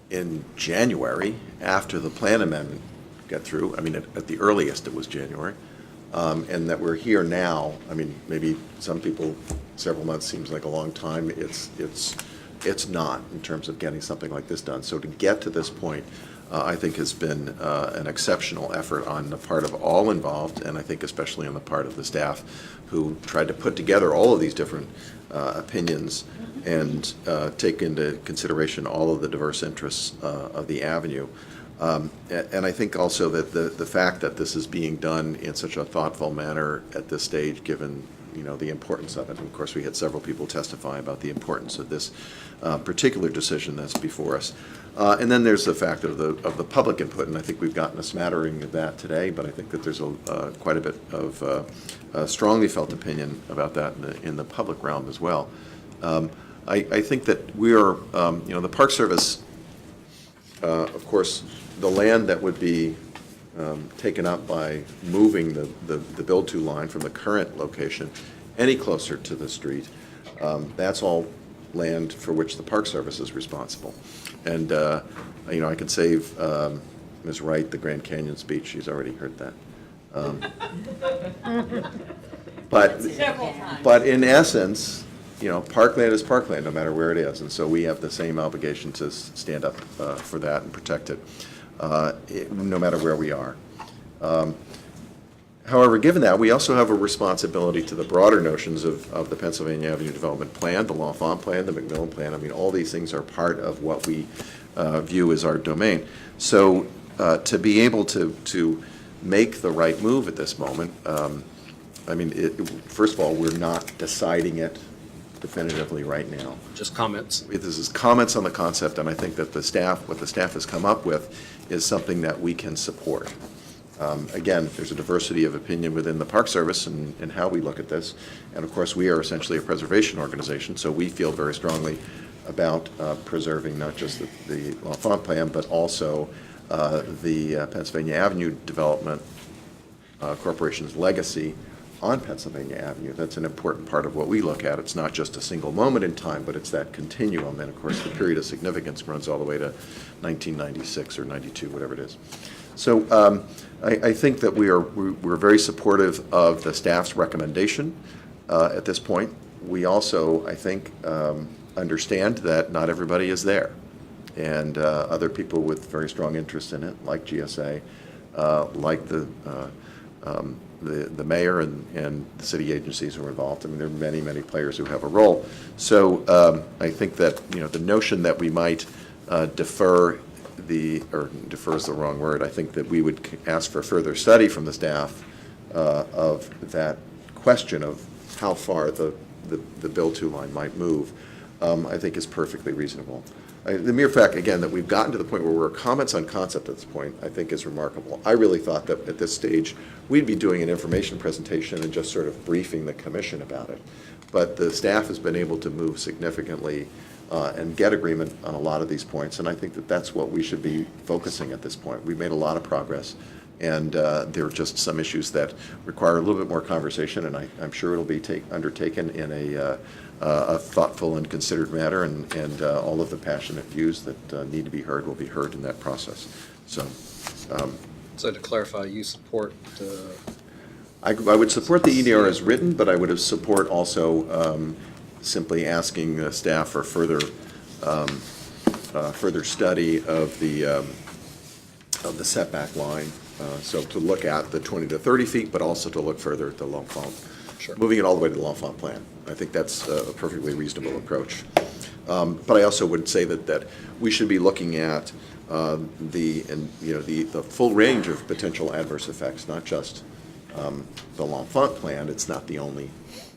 S17: in January after the plan amendment got through, I mean, at the earliest it was January, and that we're here now, I mean, maybe some people, several months seems like a long time. It's not in terms of getting something like this done. So to get to this point, I think has been an exceptional effort on the part of all involved, and I think especially on the part of the staff who tried to put together all of these different opinions and take into consideration all of the diverse interests of the avenue. And I think also that the fact that this is being done in such a thoughtful manner at this stage, given the importance of it. And of course, we had several people testify about the importance of this particular decision that's before us. And then there's the fact of the public input, and I think we've gotten a smattering of that today, but I think that there's quite a bit of strongly felt opinion about that in the public realm as well. I think that we are, the Park Service, of course, the land that would be taken up by moving the build-to line from the current location any closer to the street, that's all land for which the Park Service is responsible. And, I could save Ms. Wright the Grand Canyon speech. She's already heard that. But in essence, parkland is parkland, no matter where it is. And so we have the same obligation to stand up for that and protect it, no matter where we are. However, given that, we also have a responsibility to the broader notions of the Pennsylvania Avenue Development Plan, the L'Enfant Plan, the McMillan Plan. I mean, all these things are part of what we view as our domain. So to be able to make the right move at this moment, I mean, first of all, we're not deciding it definitively right now.
S1: Just comments.
S17: This is comments on the concept, and I think that what the staff has come up with is something that we can support. Again, there's a diversity of opinion within the Park Service and how we look at this. And of course, we are essentially a preservation organization, so we feel very strongly about preserving not just the L'Enfant Plan, but also the Pennsylvania Avenue Development Corporation's legacy on Pennsylvania Avenue. That's an important part of what we look at. It's not just a single moment in time, but it's that continuum. And of course, the period of significance runs all the way to 1996 or 92, whatever it is. So I think that we're very supportive of the staff's recommendation at this point. We also, I think, understand that not everybody is there. And other people with very strong interest in it, like GSA, like the mayor and the city agencies who are involved. I mean, there are many, many players who have a role. So I think that, the notion that we might defer defer is the wrong word. I think that we would ask for further study from the staff of that question of how far the build-to line might move, I think is perfectly reasonable. The mere fact, again, that we've gotten to the point where we're comments on concept at this point, I think is remarkable. I really thought that at this stage, we'd be doing an information presentation and just sort of briefing the commission about it. But the staff has been able to move significantly and get agreement on a lot of these points, and I think that that's what we should be focusing at this point. We've made a lot of progress, and there are just some issues that require a little bit more conversation, and I'm sure it'll be undertaken in a thoughtful and considered manner, and all of the passionate views that need to be heard will be heard in that process. So
S1: to clarify, you support
S17: I would support the EDR as written, but I would have support also simply asking staff for further study of the setback line. So to look at the 20 to 30 feet, but also to look further at the L'Enfant, moving it all the way to the L'Enfant Plan. I think that's a perfectly reasonable approach. But I also would say that we should be looking at the full range of potential adverse effects, not just the L'Enfant plan. It's not the only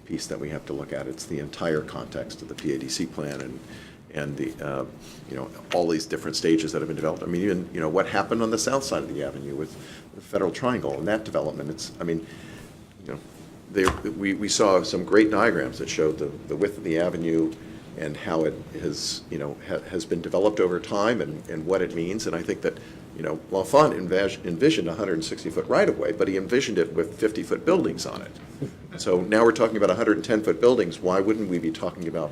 S17: piece that we have to look at. It's the entire context of the PADC plan and the all these different stages that have been developed. I mean, even what happened on the south side of the avenue with the Federal Triangle and that development. We saw some great diagrams that showed the width of the avenue and how it has been developed over time and what it means. And I think that L'Enfant envisioned a 160-foot right-of-way, but he envisioned it with 50-foot buildings on it. So now we're talking about 110-foot buildings. Why wouldn't we be talking about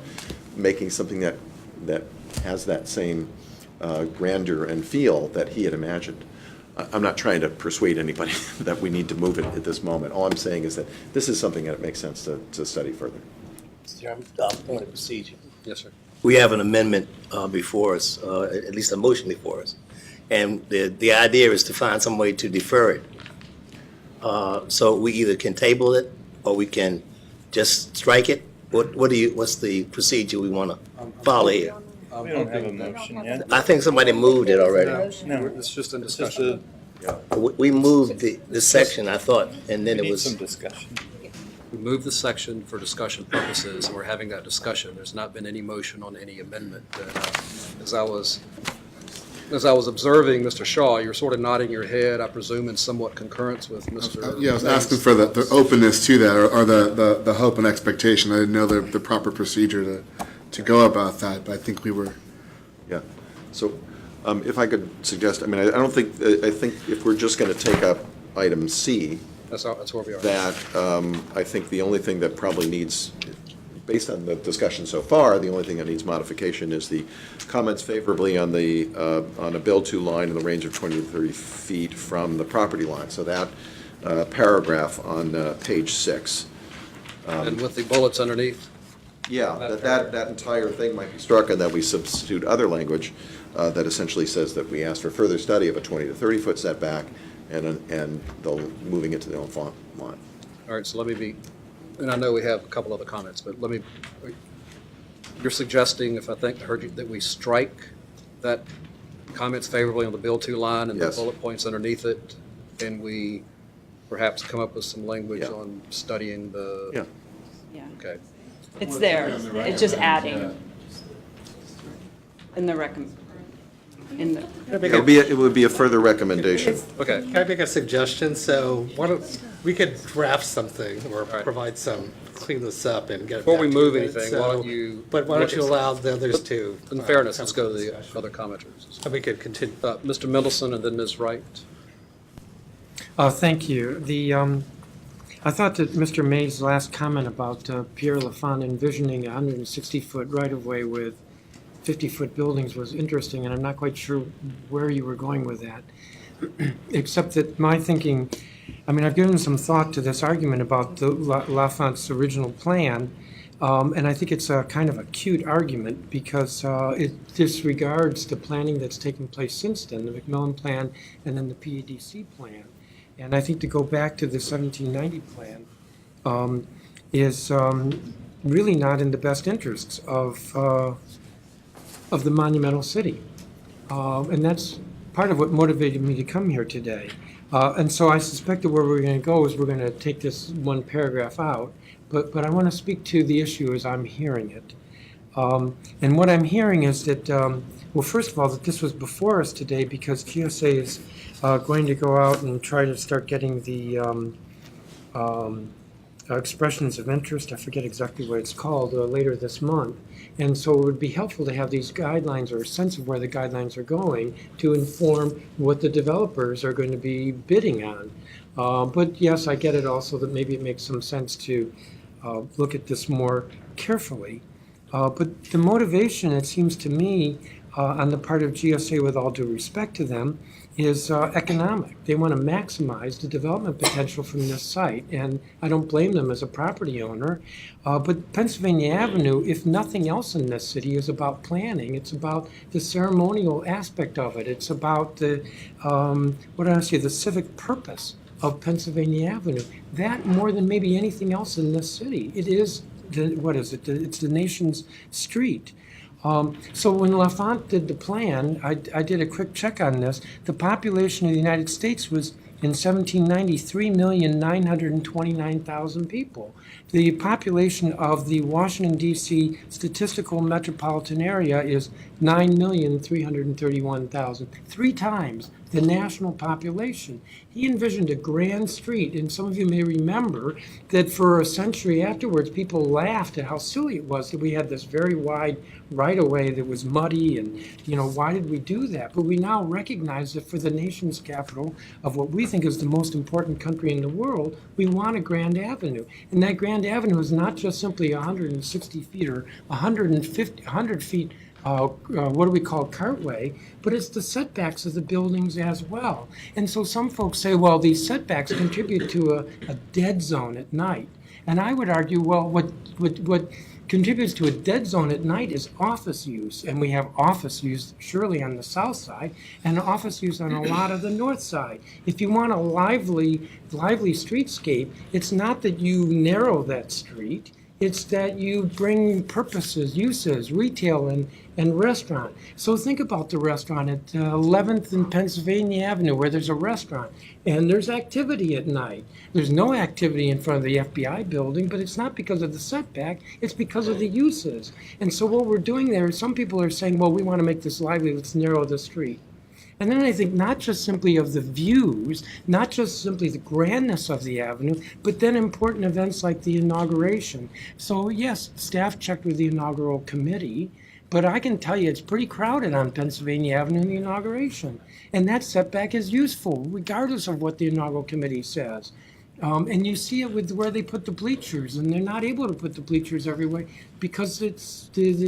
S17: making something that has that same grandeur and feel that he had imagined? I'm not trying to persuade anybody that we need to move it at this moment. All I'm saying is that this is something that it makes sense to study further.
S7: Mr. Chairman, point of procedure.
S1: Yes, sir.
S7: We have an amendment before us, at least a motion before us. And the idea is to find some way to defer it. So we either can table it or we can just strike it. What's the procedure we want to follow here?
S19: We don't have a motion yet.
S7: I think somebody moved it already.
S19: No,
S1: It's just in discussion.
S7: We moved the section, I thought, and then
S19: We
S7: it
S19: need
S7: was.
S19: some discussion.
S1: We moved the section for discussion purposes, and we're having that discussion. There's not been any motion on any amendment. As I was observing Mr. Shaw, you're sort of nodding your head, I presume, in somewhat concurrence with Mr.
S18: Yeah, I was asking for the openness to that, or the hope and expectation. I didn't know the proper procedure to go about that, but I think we were.
S17: Yeah. So if I could suggest, I think if we're just going to take up item C,
S1: That's where we are.
S17: that I think the only thing that probably needs, based on the discussion so far, the only thing that needs modification is the comments favorably on a build-to line in the range of 20 to 30 feet from the property line. So that paragraph on page 6.
S1: And with the bullets underneath?
S17: Yeah, that entire thing might be struck, and that we substitute other language that essentially says that we ask for further study of a 20 to 30-foot setback and moving it to the L'Enfant line.
S1: All right, so let me be, and I know we have a couple other comments, but you're suggesting, if I heard you, that we strike that comments favorably on the build-to line and the
S17: Yes.
S1: bullet points underneath it, and we perhaps come up with some language on studying the.
S17: Yeah.
S5: Yeah.
S1: Okay.
S5: It's there. It's just adding in the
S17: It would be a further recommendation.
S1: Okay.
S3: Can I make a suggestion? So why don't, we could draft something or provide some, clean this up and get it
S1: Before we
S3: back to
S1: move
S3: you.
S1: anything, why don't you?
S3: But why don't you allow the others to?
S1: In fairness, let's go to the other commenters.
S3: And we could continue.
S1: Mr. Mendelson and then Ms. Wright.
S20: Thank you. I thought that Mr. May's last comment about Pierre Lafont envisioning a 160-foot right-of-way with 50-foot buildings was interesting, and I'm not quite sure where you were going with that. Except that my thinking, I've given some thought to this argument about the Lafont's original plan, and I think it's a kind of a cute argument because it disregards the planning that's taken place since then, the McMillan plan and then the PADC plan. And I think to go back to the 1790 plan is really not in the best interests of the monumental city. And that's part of what motivated me to come here today. And so I suspect that where we're going to go is we're going to take this one paragraph out, but I want to speak to the issue as I'm hearing it. And what I'm hearing is that, well, first of all, that this was before us today because GSA is going to go out and try to start getting the expressions of interest, I forget exactly what it's called, later this month. And so it would be helpful to have these guidelines or a sense of where the guidelines are going to inform what the developers are going to be bidding on. But yes, I get it also that maybe it makes some sense to look at this more carefully. But the motivation, it seems to me, on the part of GSA, with all due respect to them, is economic. They want to maximize the development potential from this site, and I don't blame them as a property owner. But Pennsylvania Avenue, if nothing else in this city, is about planning. It's about the ceremonial aspect of it. It's about the, the civic purpose of Pennsylvania Avenue. That more than maybe anything else in this city. It is, it's the nation's street. So when LaFont did the plan, I did a quick check on this. The population of the United States was in 1790, 3,929,000 people. The population of the Washington, D.C. statistical metropolitan area is 9,331,000, 3 times the national population. He envisioned a grand street, and some of you may remember that for a century afterwards, people laughed at how silly it was that we had this very wide right-of-way that was muddy, and, why did we do that? But we now recognize that for the nation's capital of what we think is the most important country in the world, we want a Grand Avenue. And that Grand Avenue is not just simply 160 feet or 100 feet, what do we call cartway, but it's the setbacks of the buildings as well. And so some folks say, well, these setbacks contribute to a dead zone at night. And I would argue, well, what contributes to a dead zone at night is office use. And we have office use surely on the south side and office use on a lot of the north side. If you want a lively streetscape, it's not that you narrow that street. It's that you bring purposes, uses, retail, and restaurant. So think about the restaurant at 11th and Pennsylvania Avenue where there's a restaurant and there's activity at night. There's no activity in front of the FBI building, but it's not because of the setback, it's because of the uses. And so what we're doing there is some people are saying, well, we want to make this lively, let's narrow the street. And then I think not just simply of the views, not just simply the grandness of the avenue, but then important events like the inauguration. So yes, staff checked with the inaugural committee, but I can tell you it's pretty crowded on Pennsylvania Avenue in the inauguration. And that setback is useful, regardless of what the inaugural committee says. And you see it with where they put the bleachers, and they're not able to put the bleachers everywhere because the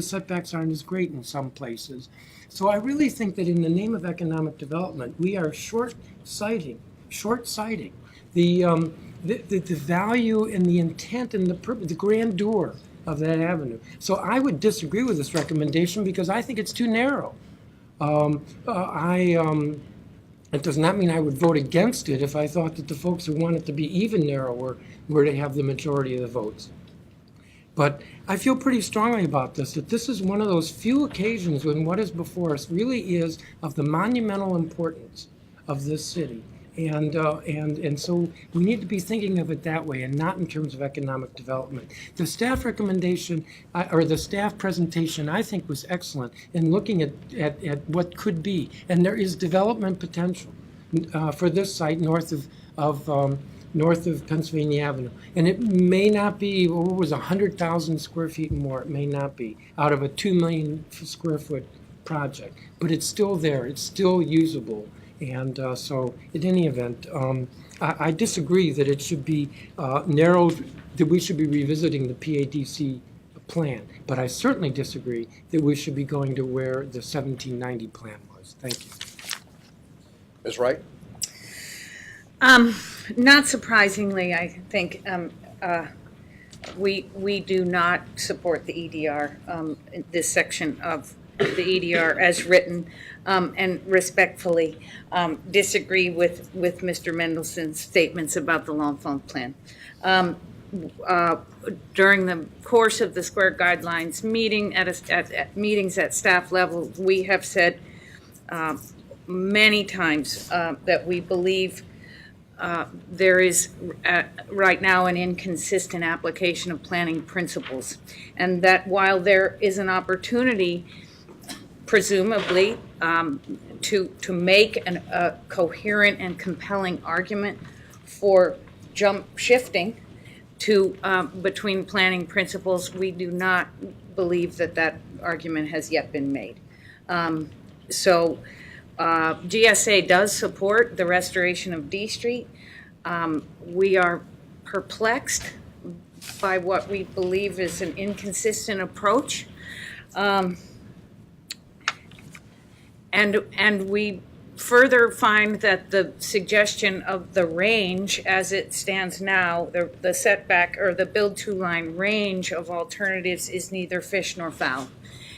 S20: setbacks aren't as great in some places. So I really think that in the name of economic development, we are short-sighting the value and the intent and the purpose, the grandeur of that avenue. So I would disagree with this recommendation because I think it's too narrow. It does not mean I would vote against it if I thought that the folks who want it to be even narrower were to have the majority of the votes. But I feel pretty strongly about this, that this is one of those few occasions when what is before us really is of the monumental importance of this city. And so we need to be thinking of it that way and not in terms of economic development. The staff recommendation, or the staff presentation, I think was excellent in looking at what could be. And there is development potential for this site north of Pennsylvania Avenue. And it may not be, what was 100,000 square feet and more, it may not be, out of a 2 million square foot project. But it's still there, it's still usable. And so in any event, I disagree that it should be narrowed, that we should be revisiting the PADC plan. But I certainly disagree that we should be going to where the 1790 plan was. Thank you.
S1: Ms. Wright?
S15: Not surprisingly, I think we do not support the EDR, this section of the EDR as written, and respectfully disagree with Mr. Mendelson's statements about the L'Enfant plan. During the course of the Square Guidelines meeting at meetings at staff level, we have said many times that we believe there is right now an inconsistent application of planning principles, and that while there is an opportunity presumably to make a coherent and compelling argument for jump shifting to between planning principles, we do not believe that that argument has yet been made. So GSA does support the restoration of D Street. We are perplexed by what we believe is an inconsistent approach. And we further find that the suggestion of the range as it stands now, the setback or the build-to-line range of alternatives is neither fish nor fowl.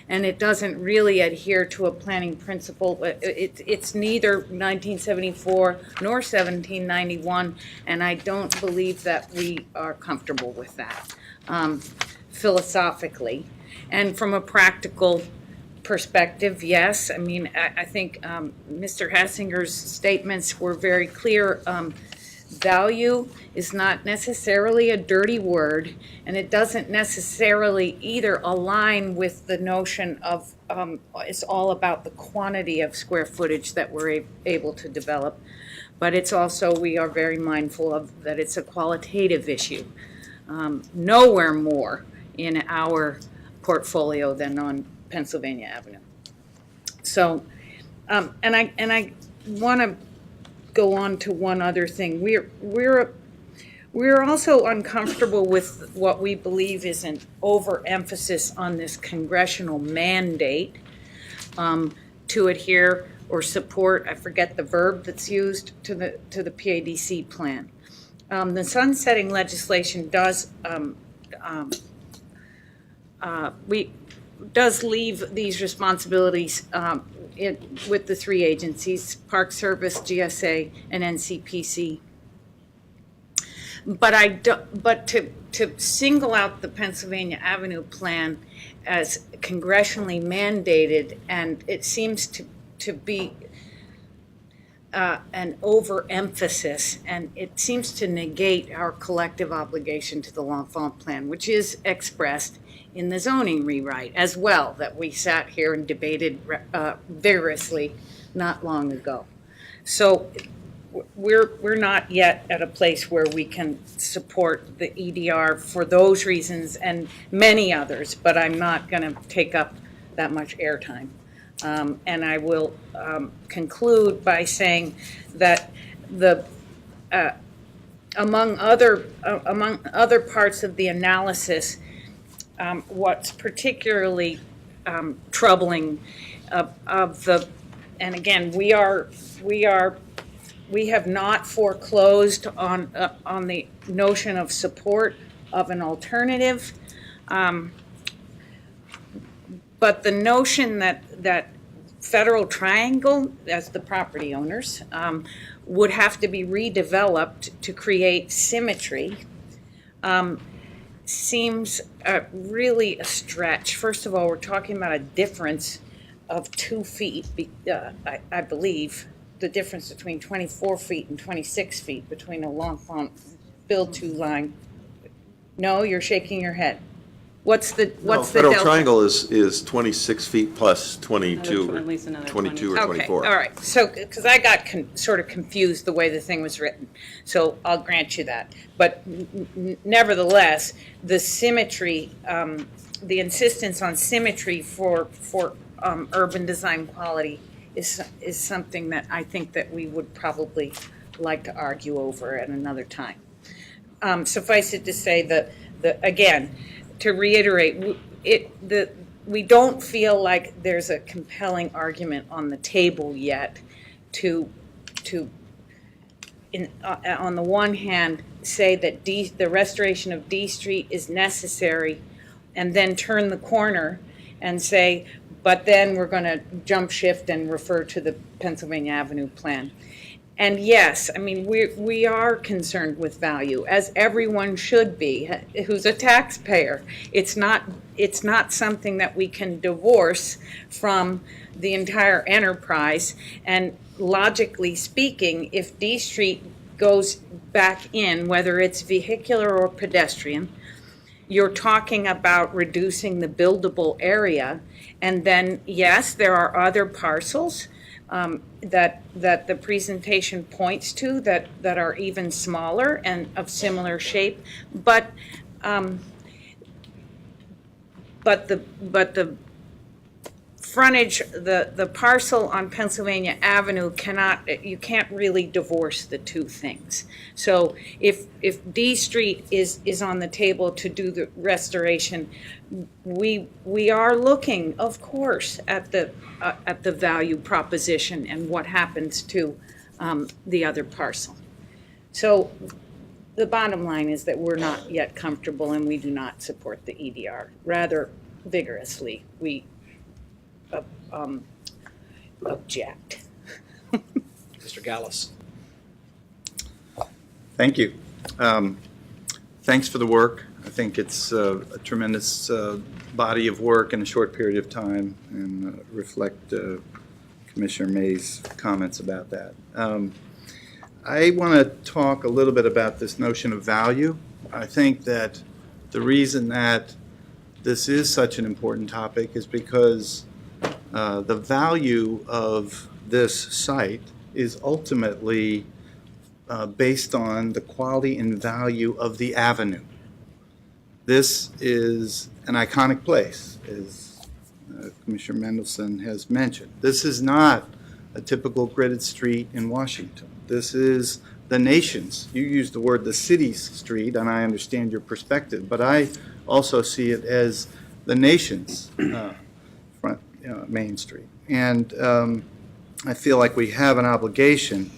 S15: And it doesn't really adhere to a planning principle. It's neither 1974 nor 1791, and I don't believe that we are comfortable with that philosophically. And from a practical perspective, yes. I mean, I think Mr. Hassinger's statements were very clear. Value is not necessarily a dirty word, and it doesn't necessarily either align with the notion of it's all about the quantity of square footage that we're able to develop. But it's also, we are very mindful of that it's a qualitative issue. Nowhere more in our portfolio than on Pennsylvania Avenue. So, and I want to go on to one other thing. We're also uncomfortable with what we believe is an overemphasis on this congressional mandate to adhere or support, I forget the verb that's used, to the PADC plan. The sunsetting legislation does leave these responsibilities with the three agencies, Park Service, GSA, and NCPC. But to single out the Pennsylvania Avenue plan as congressionally mandated, and it seems to be an overemphasis, and it seems to negate our collective obligation to the L'Enfant Plan, which is expressed in the zoning rewrite as well, that we sat here and debated vigorously not long ago. So we're not yet at a place where we can support the EDR for those reasons and many others, but I'm not going to take up that much airtime. And I will conclude by saying that among other parts of the analysis, what's particularly troubling and again, we have not foreclosed on the notion of support of an alternative, but the notion that Federal Triangle, as the property owners, would have to be redeveloped to create symmetry seems really a stretch. First of all, we're talking about a difference of 2 feet, I believe, the difference between 24 feet and 26 feet between a L'Enfant build-to line. No, you're shaking your head. What's the
S17: Federal
S15: delta?
S17: Triangle is 26 feet plus 22,
S5: At least another
S17: 22 or 24.
S15: Okay, all right. So, because I got sort of confused the way the thing was written, so I'll grant you that. But nevertheless, the symmetry, the insistence on symmetry for urban design quality is something that I think that we would probably like to argue over at another time. Suffice it to say that again, to reiterate, we don't feel like there's a compelling argument on the table yet to on the one hand, say that the restoration of D Street is necessary, and then turn the corner and say, but then we're going to jump shift and refer to the Pennsylvania Avenue plan. And yes, I mean, we are concerned with value, as everyone should be who's a taxpayer. It's not something that we can divorce from the entire enterprise. And logically speaking, if D Street goes back in, whether it's vehicular or pedestrian, you're talking about reducing the buildable area. And then, yes, there are other parcels that the presentation points to that are even smaller and of similar shape, but the frontage, the parcel on Pennsylvania Avenue you can't really divorce the two things. So if D Street is on the table to do the restoration, we are looking, of course, at the value proposition and what happens to the other parcel. So the bottom line is that we're not yet comfortable and we do not support the EDR. Rather vigorously, we object.
S1: Mr. Gallus.
S21: Thank you. Thanks for the work. I think it's a tremendous body of work in a short period of time, and reflect Commissioner May's comments about that. I want to talk a little bit about this notion of value. I think that the reason that this is such an important topic is because the value of this site is ultimately based on the quality and value of the avenue. This is an iconic place, as Commissioner Mendelson has mentioned. This is not a typical gridded street in Washington. This is the nation's. You used the word the city's street, and I understand your perspective, but I also see it as the nation's front main street. And I feel like we have an obligation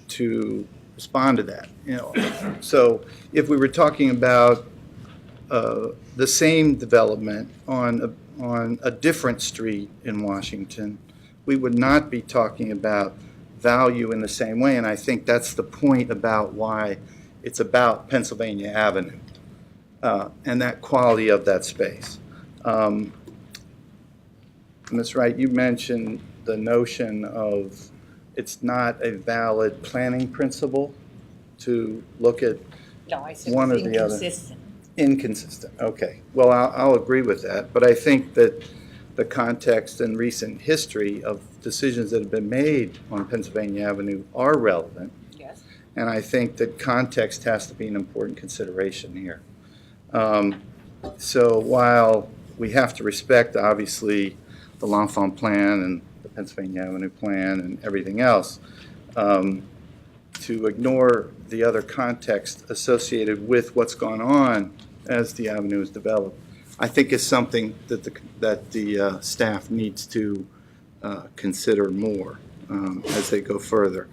S21: to respond to that. So if we were talking about the same development on a different street in Washington, we would not be talking about value in the same way, and I think that's the point about why it's about Pennsylvania Avenue and that quality of that space. Ms. Wright, you mentioned the notion of it's not a valid planning principle to look at
S15: No, I said
S21: one or
S15: it's
S21: the other.
S15: inconsistent.
S21: Inconsistent, okay. Well, I'll agree with that, but I think that the context and recent history of decisions that have been made on Pennsylvania Avenue are relevant.
S15: Yes.
S21: And I think that context has to be an important consideration here. So while we have to respect, obviously, the L'Enfant Plan and the Pennsylvania Avenue Plan and everything else, to ignore the other context associated with what's gone on as the avenue is developed, I think is something that the staff needs to consider more as they go further.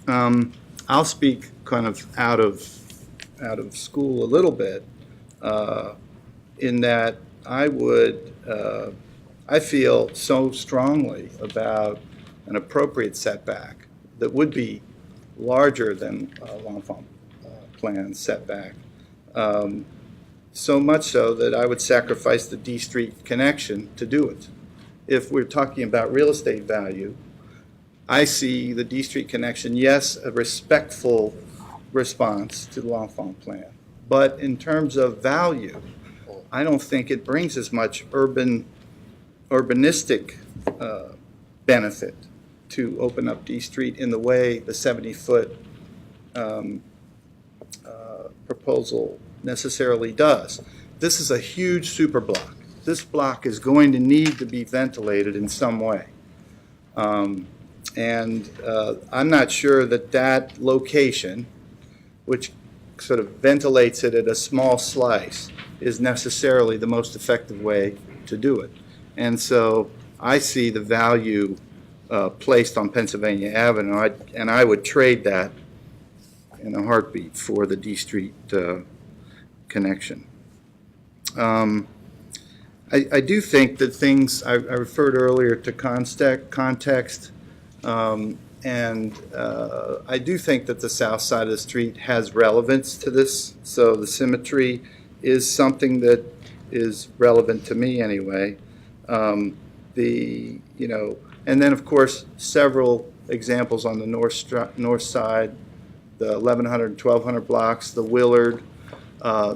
S21: I'll speak kind of out of school a little bit in that I feel so strongly about an appropriate setback that would be larger than L'Enfant Plan setback. So much so that I would sacrifice the D Street connection to do it. If we're talking about real estate value, I see the D Street connection, yes, a respectful response to the L'Enfant Plan. But in terms of value, I don't think it brings as much urbanistic benefit to open up D Street in the way the 70-foot proposal necessarily does. This is a huge super block. This block is going to need to be ventilated in some way. I'm not sure that location, which sort of ventilates it at a small slice, is necessarily the most effective way to do it. And so I see the value placed on Pennsylvania Avenue, and I would trade that in a heartbeat for the D Street connection. I do think that things, I referred earlier to context, and I do think that the south side of the street has relevance to this, so the symmetry is something that is relevant to me anyway. And then of course several examples on the north side, the 1100 and 1200 blocks, the Willard.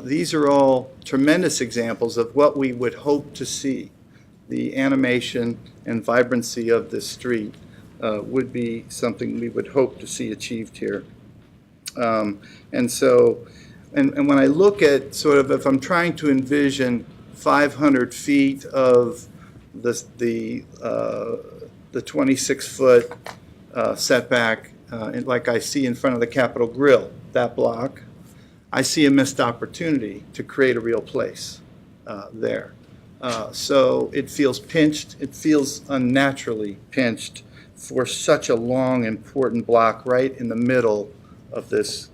S21: These are all tremendous examples of what we would hope to see. The animation and vibrancy of this street would be something we would hope to see achieved here. And when I look at sort of, if I'm trying to envision 500 feet of the 26-foot setback, like I see in front of the Capitol Grill, that block, I see a missed opportunity to create a real place there. So it feels pinched. It feels unnaturally pinched for such a long, important block right in the middle of this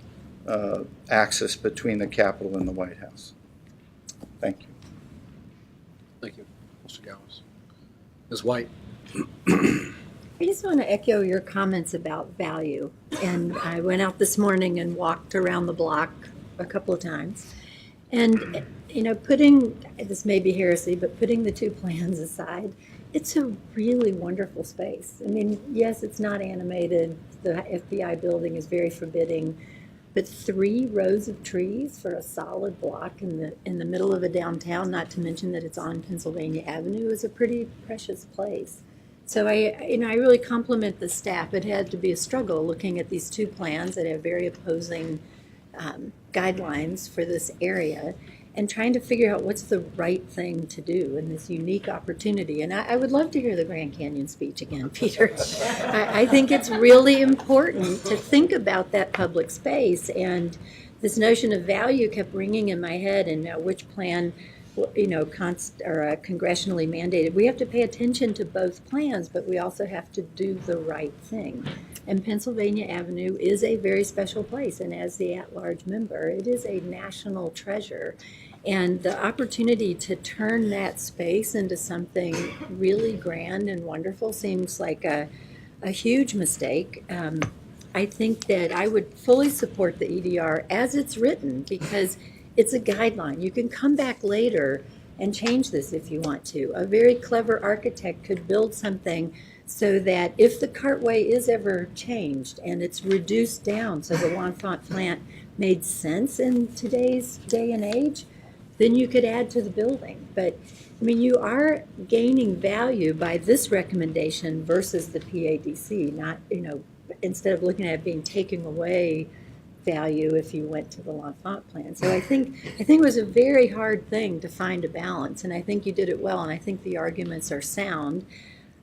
S21: axis between the Capitol and the White House. Thank you.
S1: Thank you, Mr. Gowers. Ms. White.
S16: I just want to echo your comments about value. And I went out this morning and walked around the block a couple of times. And, you know, putting, this may be heresy, but putting the two plans aside, it's a really wonderful space. I mean, yes, it's not animated. The FBI building is very forbidding, but 3 rows of trees for a solid block in the middle of a downtown, not to mention that it's on Pennsylvania Avenue, is a pretty precious place. So I really compliment the staff. It had to be a struggle looking at these 2 plans that have very opposing guidelines for this area and trying to figure out what's the right thing to do in this unique opportunity. And I would love to hear the Grand Canyon speech again, Peter. I think it's really important to think about that public space, and this notion of value kept ringing in my head, and now which plan, you know, congressionally mandated. We have to pay attention to both plans, but we also have to do the right thing. And Pennsylvania Avenue is a very special place, and as the at-large member, it is a national treasure. And the opportunity to turn that space into something really grand and wonderful seems like a huge mistake. I think that I would fully support the EDR as it's written, because it's a guideline. You can come back later and change this if you want to. A very clever architect could build something so that if the cartway is ever changed and it's reduced down so the L'Enfant plant made sense in today's day and age, then you could add to the building. But, I mean, you are gaining value by this recommendation versus the PADC, not, you know, instead of looking at it being taking away value if you went to the L'Enfant plan. So I think it was a very hard thing to find a balance, and I think you did it well, and I think the arguments are sound.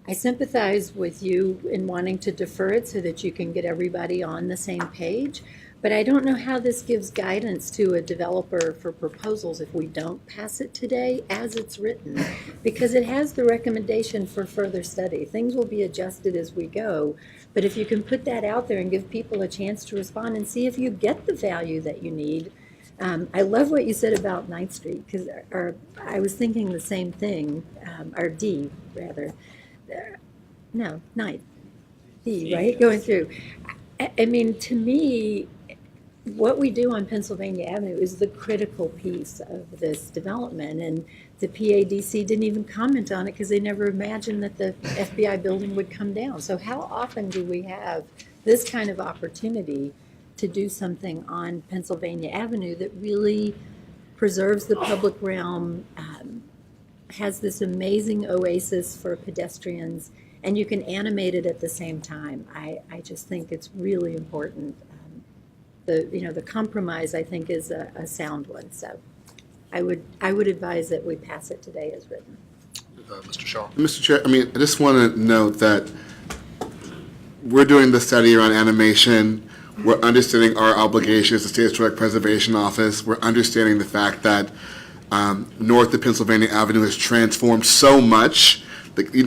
S16: I sympathize with you in wanting to defer it so that you can get everybody on the same page. But I don't know how this gives guidance to a developer for proposals if we don't pass it today as it's written, because it has the recommendation for further study. Things will be adjusted as we go, but if you can put that out there and give people a chance to respond and see if you get the value that you need. I love what you said about 9th Street, because I was thinking the same thing, or D, rather. No, 9th, D, right, going through. I mean, to me, what we do on Pennsylvania Avenue is the critical piece of this development, and the PADC didn't even comment on it because they never imagined that the FBI building would come down. So how often do we have this kind of opportunity to do something on Pennsylvania Avenue that really preserves the public realm, has this amazing oasis for pedestrians, and you can animate it at the same time? I just think it's really important. The compromise, I think, is a sound one. So I would advise that we pass it today as written.
S1: Mr. Shaw.
S18: Mr. Chair, I mean, I just want to note that we're doing the study around animation. We're understanding our obligations as the State Historic Preservation Office. We're understanding the fact that north of Pennsylvania Avenue has transformed so much.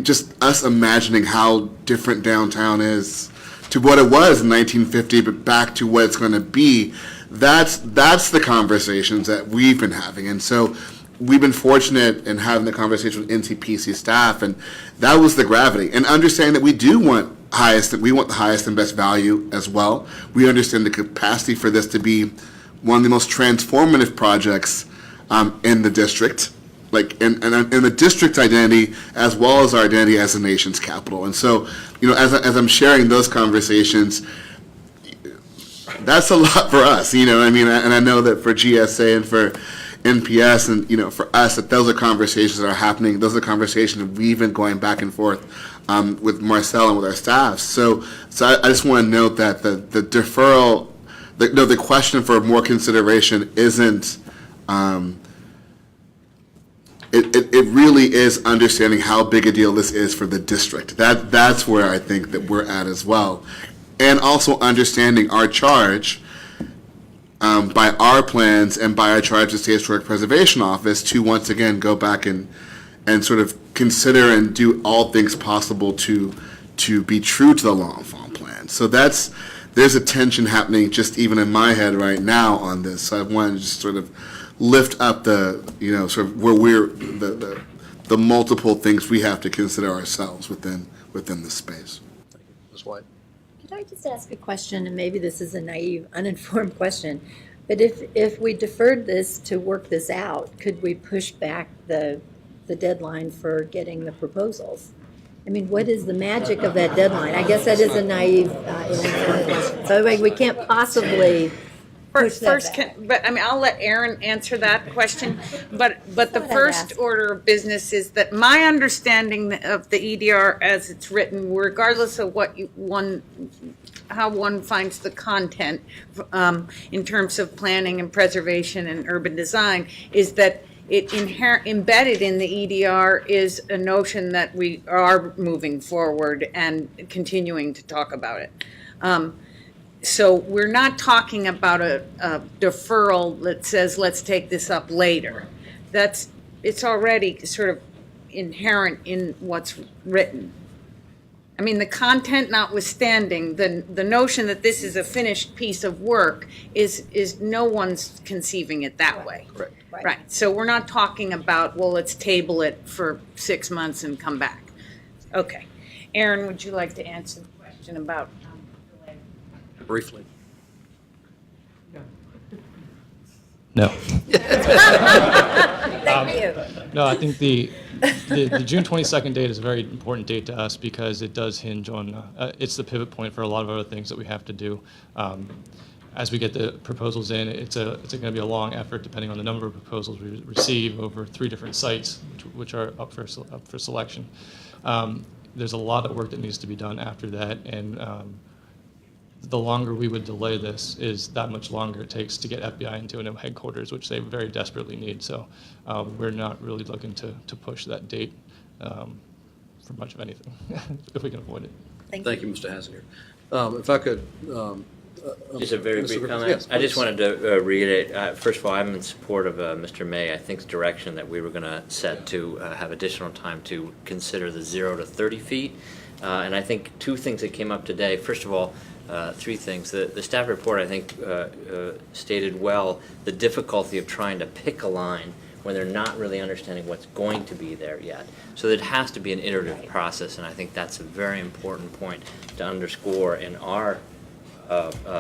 S18: Just us imagining how different downtown is to what it was in 1950, but back to what it's going to be. That's the conversations that we've been having. And so we've been fortunate in having the conversation with NCPC staff, and that was the gravity. And understanding that we want the highest and best value as well. We understand the capacity for this to be one of the most transformative projects in the district, like in the district's identity as well as our identity as the nation's capital. And so, as I'm sharing those conversations, that's a lot for us, and I know that for GSA and for NPS and, for us, that those are conversations that are happening. Those are conversations that we've been going back and forth with Marcel and with our staff. So I just want to note that the deferral, the question for more consideration isn't, it really is understanding how big a deal this is for the district. That's where I think that we're at as well. And also understanding our charge by our plans and by our charge of the State Historic Preservation Office to once again go back and sort of consider and do all things possible to be true to the L'Enfant plan. So there's a tension happening just even in my head right now on this. So I want to just sort of lift up the, sort of where we're, the multiple things we have to consider ourselves within this space.
S1: Thank you. Ms. White.
S16: Could I just ask a question, and maybe this is a naive, uninformed question? But if we deferred this to work this out, could we push back the deadline for getting the proposals? I mean, what is the magic of that deadline? I guess that is a naive question. So like, we can't possibly push that
S15: First,
S16: back.
S15: but I mean, I'll let Aaron answer that question. But the
S16: what I'd
S15: first
S16: ask.
S15: order of business is that my understanding of the EDR as it's written, regardless of what how one finds the content in terms of planning and preservation and urban design, is that embedded in the EDR is a notion that we are moving forward and continuing to talk about it. So we're not talking about a deferral that says, let's take this up later. It's already sort of inherent in what's written. I mean, the content notwithstanding, the notion that this is a finished piece of work is no one's conceiving it that way.
S1: Correct.
S15: Right. So we're not talking about, well, let's table it for 6 months and come back. Okay. Aaron, would you like to answer the question about delay?
S1: Briefly.
S4: No.
S16: Thank you.
S4: No, I think the June 22nd date is a very important date to us because it does hinge on, it's the pivot point for a lot of other things that we have to do. As we get the proposals in, it's going to be a long effort depending on the number of proposals we receive over 3 different sites, which are up for selection. There's a lot of work that needs to be done after that, and the longer we would delay this is that much longer it takes to get FBI into a new headquarters, which they very desperately need. So we're not really looking to push that date for much of anything, if we can avoid it.
S1: Thank you, Mr. Hassinger. If I could.
S14: Just a very brief comment.
S1: Yes,
S14: I just
S1: please.
S14: wanted to reiterate, first of all, I'm in support of Mr. May. I think the direction that we were going to set to have additional time to consider the 0 to 30 feet. And I think 2 things that came up today. First of all, 3 things. The staff report, I think, stated well the difficulty of trying to pick a line when they're not really understanding what's going to be there yet. So it has to be an iterative process, and I think that's a very important point to underscore in our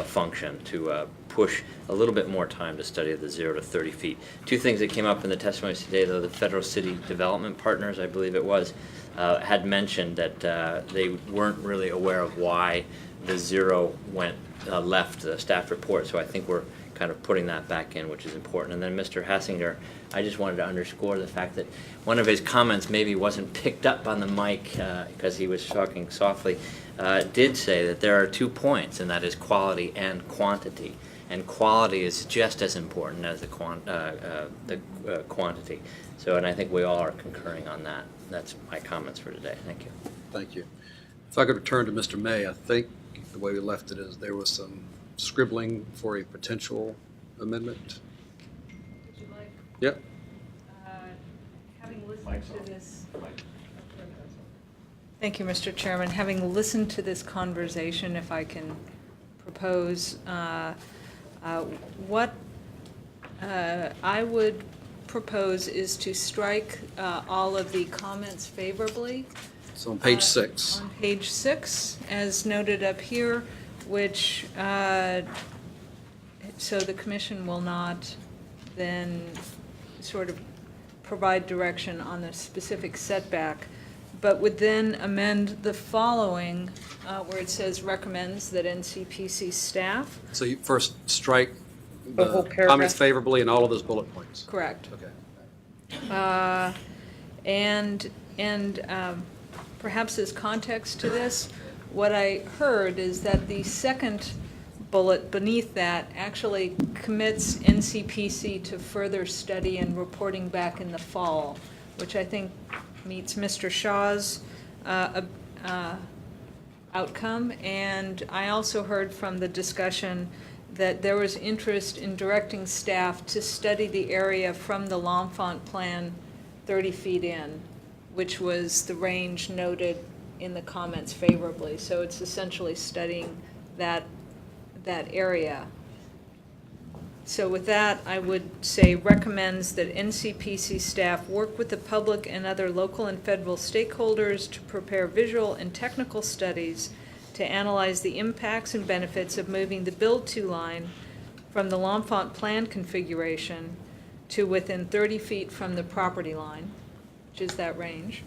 S14: function to push a little bit more time to study the 0 to 30 feet. 2 things that came up in the testimonies today, though, the Federal City Development Partners, I believe it was, had mentioned that they weren't really aware of why the 0 left the staff report, so I think we're kind of putting that back in, which is important. And then Mr. Hassinger, I just wanted to underscore the fact that one of his comments maybe wasn't picked up on the mic because he was talking softly, did say that there are 2 points, and that is quality and quantity. And quality is just as important as the quantity. So, and I think we all are concurring on that. That's my comments for today. Thank you.
S1: Thank you. If I could return to Mr. May, I think the way we left it is there was some scribbling for a potential amendment.
S6: Would you like,
S1: Yep.
S6: having listened to this? Thank you, Mr. Chairman. Having listened to this conversation, if I can propose, what I would propose is to strike all of the comments favorably.
S1: So on page 6.
S6: On page 6, as noted up here, which, so the commission will not then sort of provide direction on the specific setback, but would then amend the following, where it says recommends that NCPC staff.
S1: So you first strike
S15: The whole
S1: the
S15: paragraph?
S1: comments favorably and all of those bullet points.
S6: Correct.
S1: Okay.
S6: And perhaps as context to this, what I heard is that the second bullet beneath that actually commits NCPC to further study and reporting back in the fall, which I think meets Mr. Shaw's outcome. And I also heard from the discussion that there was interest in directing staff to study the area from the L'Enfant plan 30 feet in, which was the range noted in the comments favorably. So it's essentially studying that area. So with that, I would say recommends that NCPC staff work with the public and other local and federal stakeholders to prepare visual and technical studies to analyze the impacts and benefits of moving the build-to line from the L'Enfant plan configuration to within 30 feet from the property line, which is that range.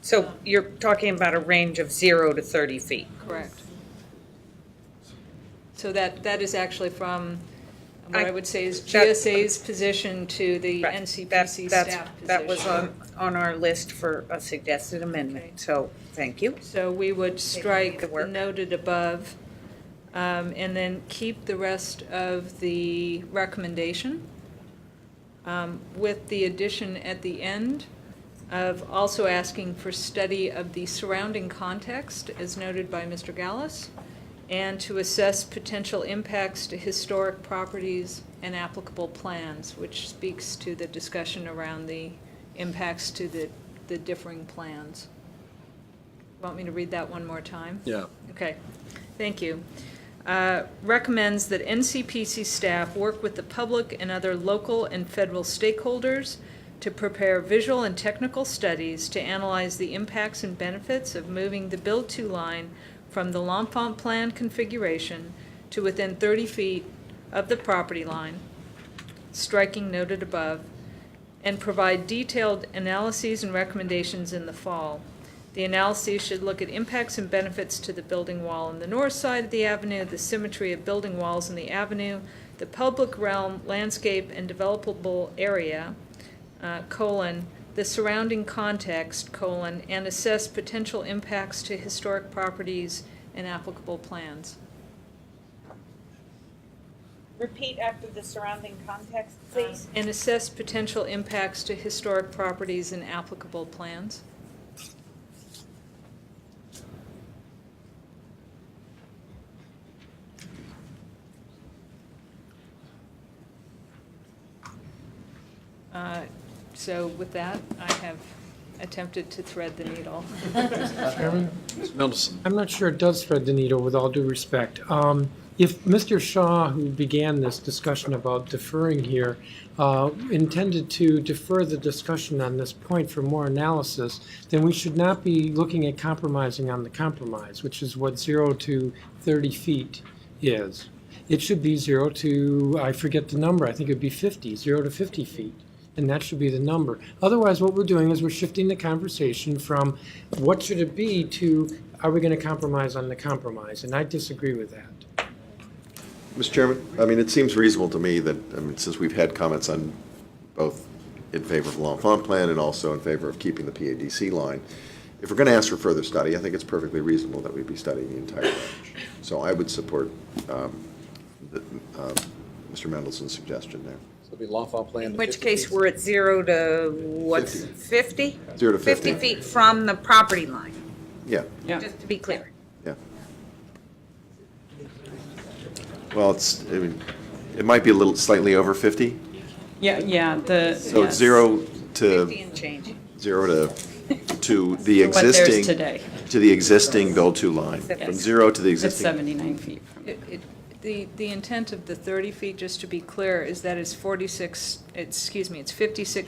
S15: So you're talking about a range of 0 to 30 feet?
S6: Correct. So that is actually from what I would say is GSA's position to the NCPC staff position.
S15: That was on our list for a suggested amendment, so thank you.
S6: So we would strike the noted above, and then keep the rest of the recommendation, with the addition at the end of also asking for study of the surrounding context, as noted by Mr. Gallus, and to assess potential impacts to historic properties and applicable plans, which speaks to the discussion around the impacts to the differing plans. Want me to read that one more time?
S1: Yeah.
S6: Okay, thank you. Recommends that NCPC staff work with the public and other local and federal stakeholders to prepare visual and technical studies to analyze the impacts and benefits of moving the Build-To line from the L'Enfant plan configuration to within 30 feet of the property line, striking noted above, and provide detailed analyses and recommendations in the fall. The analyses should look at impacts and benefits to the building wall on the north side of the avenue, the symmetry of building walls in the avenue, the public realm, landscape, and developable area, the surrounding context, and assess potential impacts to historic properties and applicable plans.
S15: Repeat after the surrounding context, please.
S6: And assess potential impacts to historic properties and applicable plans. So with that, I have attempted to thread the needle.
S20: Chairman?
S1: Mendelson.
S20: I'm not sure it does thread the needle, with all due respect. If Mr. Shaw, who began this discussion about deferring here, intended to defer the discussion on this point for more analysis, then we should not be looking at compromising on the compromise, which is what 0 to 30 feet is. It should be 0 to, I forget the number, I think it would be 50, 0 to 50 feet. And that should be the number. Otherwise, what we're doing is we're shifting the conversation from what should it be to are we going to compromise on the compromise? And I disagree with that.
S17: Mr. Chairman, I mean, it seems reasonable to me that, I mean, since we've had comments on both in favor of the L'Enfant plan and also in favor of keeping the PADC line, if we're going to ask for further study, I think it's perfectly reasonable that we be studying the entire range. So I would support Mr. Mendelson's suggestion there.
S1: So it'll be L'Enfant plan.
S15: In which case, we're at 0 to, what's, 50?
S17: 0 to 50.
S15: 50 feet from the property line,
S17: Yeah,
S15: just to be clear.
S17: yeah. Well, it's, I mean, it might be a little slightly over 50.
S5: Yeah,
S17: So it's 0 to
S15: 50 and change.
S17: 0 to the
S5: What there's
S17: existing
S5: today.
S17: to the existing build-to line, from
S5: Yes.
S17: 0 to the
S5: It's
S17: existing.
S5: 79 feet.
S6: The intent of the 30 feet, just to be clear, is that it's 56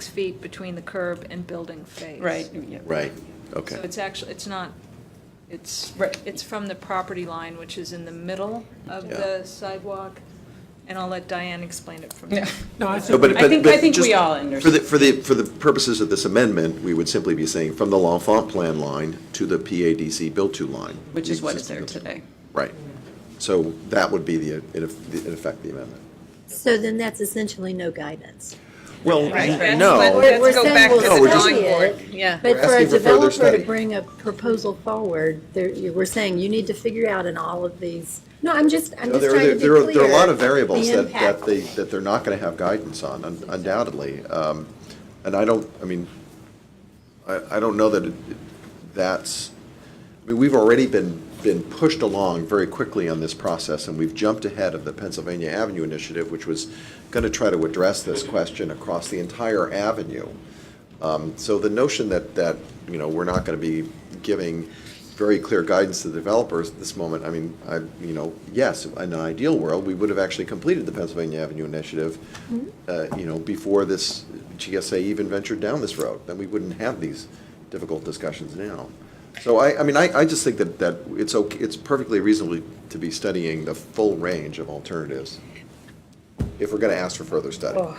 S6: feet between the curb and building face.
S5: Right, yeah.
S17: Right, okay.
S6: So it's actually, it's not, it's from the property line, which is in the middle of the sidewalk, and I'll let Diane explain it from there.
S20: No, I
S17: So,
S20: think,
S5: I think
S17: just
S5: we all understand.
S17: For the purposes of this amendment, we would simply be saying from the L'Enfant plan line to the PADC build-to line.
S5: Which is what is
S17: the
S5: there
S17: existing-
S5: today.
S17: Right. So that would be in effect, the amendment.
S16: So then that's essentially no guidance.
S17: Well,
S15: Right.
S17: no.
S15: Let's go
S16: saying
S15: back
S16: we'll
S15: to the
S17: we're just-
S15: drawing
S16: study
S15: board.
S16: it,
S15: Yeah.
S16: But
S17: We're
S16: for a
S17: asking for further
S16: developer
S17: study.
S16: to bring a proposal forward, we're saying you need to figure out in all of these. No, I'm just trying to be clear.
S17: There are a lot of variables
S16: the
S17: that
S16: impact.
S17: they're not going to have guidance on, undoubtedly. And I don't know that that's, I mean, we've already been pushed along very quickly on this process, and we've jumped ahead of the Pennsylvania Avenue Initiative, which was going to try to address this question across the entire avenue. So the notion that we're not going to be giving very clear guidance to the developers at this moment, I mean, yes, in an ideal world, we would have actually completed the Pennsylvania Avenue Initiative, before this GSA even ventured down this road. Then we wouldn't have these difficult discussions now. So I just think that it's perfectly reasonable to be studying the full range of alternatives. if we're going to ask for further study.
S15: Oh,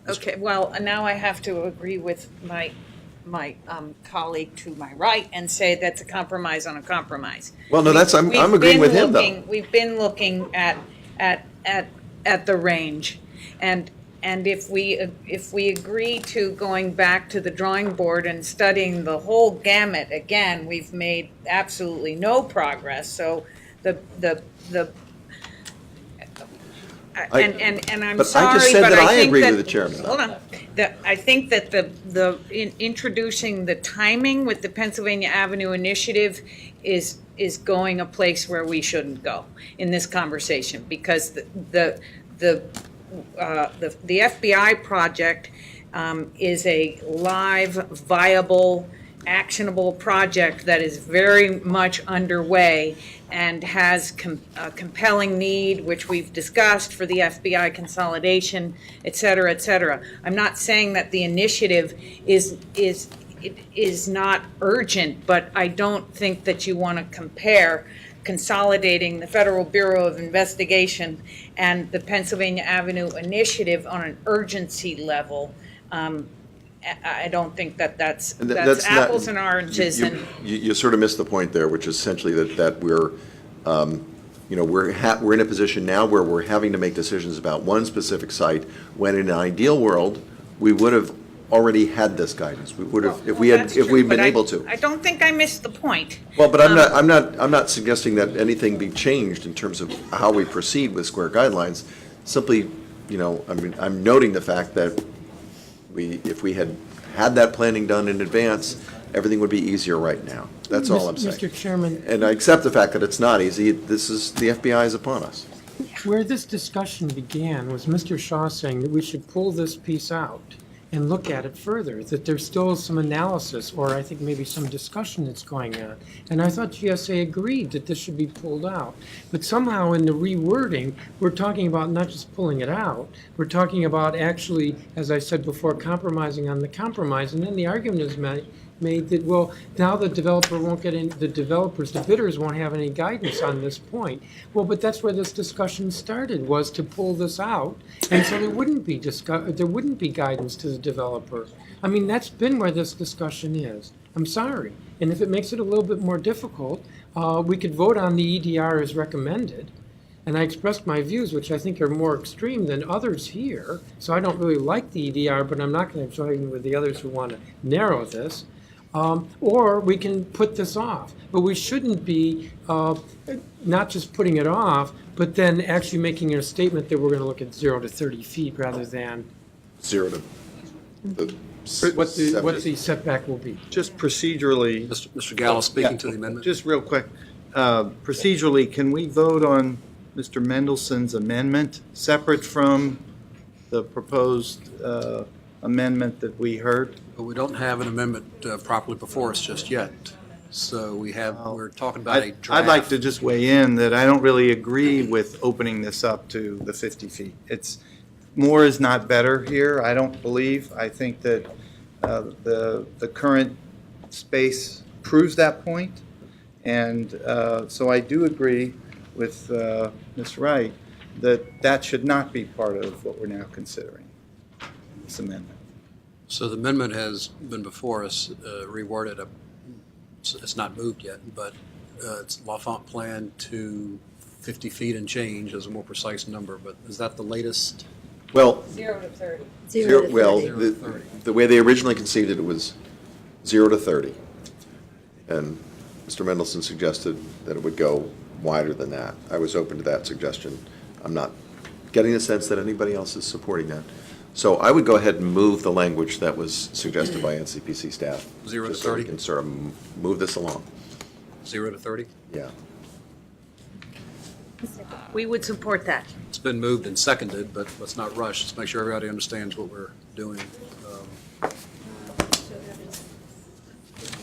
S15: okay, well, now I have to agree with my colleague to my right and say that's a compromise on a compromise.
S17: Well, no, that's, I'm agreeing with him, though.
S15: We've been looking at the range, and if we agree to going back to the drawing board and studying the whole gamut again, we've made absolutely no progress. So I'm
S17: But
S15: sorry,
S17: I just said
S15: but
S17: that I
S15: think
S17: agree
S15: that,
S17: with the chairman.
S15: hold on. I think that in introducing the timing with the Pennsylvania Avenue Initiative is going a place where we shouldn't go in this conversation, because the FBI project is a live, viable, actionable project that is very much underway and has a compelling need, which we've discussed, for the FBI consolidation, et cetera, et cetera. I'm not saying that the initiative is not urgent, but I don't think that you want to compare consolidating the Federal Bureau of Investigation and the Pennsylvania Avenue Initiative on an urgency level. I don't think that's
S17: not-
S15: apples and oranges.
S17: You sort of missed the point there, which is essentially that we're, we're in a position now where we're having to make decisions about one specific site, when in an ideal world, we would have already had this guidance. We would have, if we'd been able to.
S15: I don't think I missed the point.
S17: Well, but I'm not suggesting that anything be changed in terms of how we proceed with square guidelines. Simply, I'm noting the fact that if we had that planning done in advance, everything would be easier right now. That's all I'm saying.
S20: Mr. Chairman.
S17: And I accept the fact that it's not easy. The FBI is upon us.
S20: Where this discussion began was Mr. Shaw saying that we should pull this piece out and look at it further, that there's still some analysis, or I think maybe some discussion that's going on. And I thought GSA agreed that this should be pulled out. But somehow in the rewording, we're talking about not just pulling it out, we're talking about actually, as I said before, compromising on the compromise. And then the argument is made that, well, now the developer won't get in, the bidders won't have any guidance on this point. Well, but that's where this discussion started, was to pull this out, and so there wouldn't be guidance to the developer. I mean, that's been where this discussion is. I'm sorry. And if it makes it a little bit more difficult, we could vote on the EDR as recommended. And I expressed my views, which I think are more extreme than others here. So I don't really like the EDR, but I'm not going to join with the others who want to narrow this. Or we can put this off. But we shouldn't be not just putting it off, but then actually making a statement that we're going to look at 0 to 30 feet rather than
S17: 0 to
S20: what the setback will be.
S21: Just procedurally.
S1: Mr. Gallo speaking to the amendment.
S21: Just real quick, procedurally, can we vote on Mr. Mendelson's amendment separate from the proposed amendment that we heard?
S1: But we don't have an amendment properly before us just yet. So we're talking about a draft.
S21: I'd like to just weigh in that I don't really agree with opening this up to the 50 feet. More is not better here, I don't believe. I think that the current space proves that point. And so I do agree with Ms. Wright that should not be part of what we're now considering, this amendment.
S1: So the amendment has been before us, reworded. It's not moved yet, but it's L'Enfant plan to 50 feet and change as a more precise number. But is that the latest?
S17: Well,
S15: 0 to 30.
S17: The way they originally conceived it was 0 to 30. And Mr. Mendelson suggested that it would go wider than that. I was open to that suggestion. I'm not getting the sense that anybody else is supporting that. So I would go ahead and move the language that was suggested by NCPC staff.
S1: 0 to
S17: just so we
S1: 30?
S17: can sort of move this along.
S1: 0 to 30?
S17: Yeah.
S15: We would support that.
S1: It's been moved and seconded, but let's not rush. Let's make sure everybody understands what we're doing.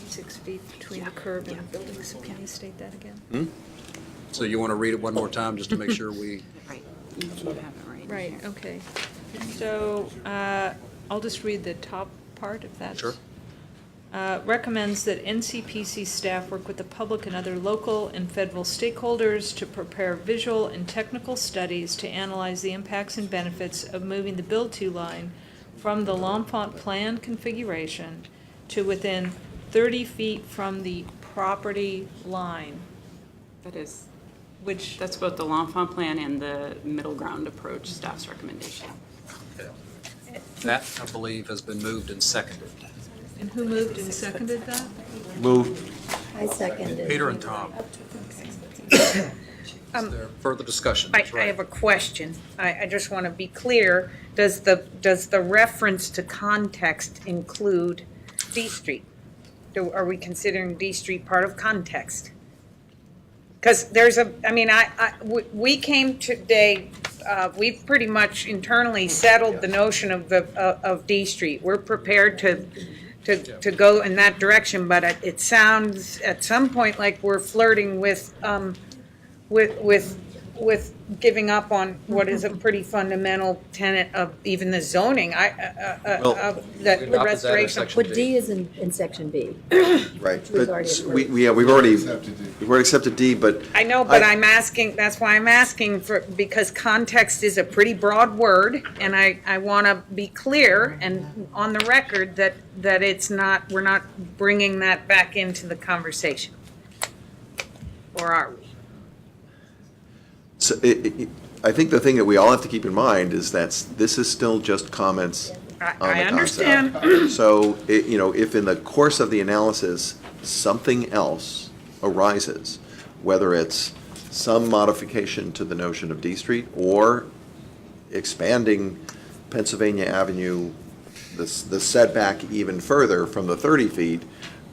S6: 6 feet between the curb and the buildings. Can you state that again?
S1: So you want to read it one more time just to make sure we...
S5: Right. You have it right.
S6: Right, okay. So I'll just read the top part if that's...
S1: Sure.
S6: recommends that NCPC staff work with the public and other local and federal stakeholders to prepare visual and technical studies to analyze the impacts and benefits of moving the build-to line from the L'Enfant plan configuration to within 30 feet from the property line.
S5: That is,
S6: Which,
S5: that's both the L'Enfant plan and the middle ground approach staff's recommendation.
S1: That, I believe, has been moved and seconded.
S6: and who moved and seconded that?
S17: Move.
S16: I seconded.
S1: Peter and Tom. Is there further discussion?
S15: I
S1: That's right.
S15: have a question. I just want to be clear. Does the reference to context include D Street? Are we considering D Street part of context? Because we came today, we've pretty much internally settled the notion of D Street. We're prepared to go in that direction, but it sounds at some point like we're flirting with giving up on what is a pretty fundamental tenet of even the zoning, of the restoration.
S16: But D is in section B.
S17: Right,
S16: We've
S17: but
S16: already
S17: we've already accepted D, but.
S15: I know, but I'm asking, that's why I'm asking for, because context is a pretty broad word, and I want to be clear and on the record that it's not, we're not bringing that back into the conversation. Or are we?
S17: So I think the thing that we all have to keep in mind is that this is still just comments on the
S15: I
S17: concept.
S15: understand.
S17: So, if in the course of the analysis, something else arises, whether it's some modification to the notion of D Street or expanding Pennsylvania Avenue, the setback even further from the 30 feet,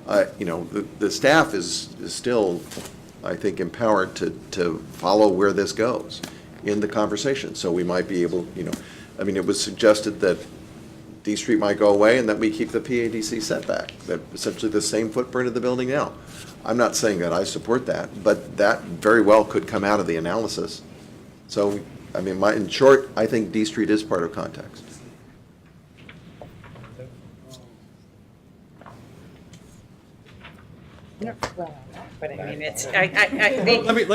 S17: the staff is still, I think, empowered to follow where this goes in the conversation. So we might be able, it was suggested that D Street might go away and that we keep the PADC setback, that essentially the same footprint of the building now. I'm not saying that I support that, but that very well could come out of the analysis. So, in short, I think D Street is part of context.
S15: But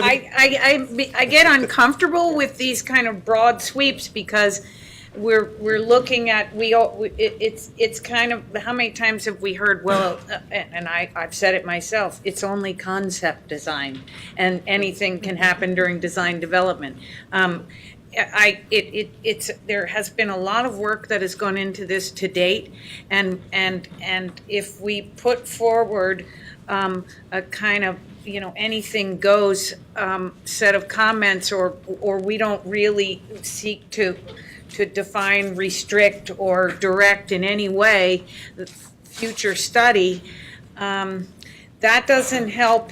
S15: I get uncomfortable with these kind of broad sweeps because we're looking at, it's kind of, how many times have we heard, and I've said it myself, it's only concept design and anything can happen during design development. There has been a lot of work that has gone into this to date, and if we put forward a kind of, anything goes set of comments, or we don't really seek to define, restrict, or direct in any way the future study, that doesn't help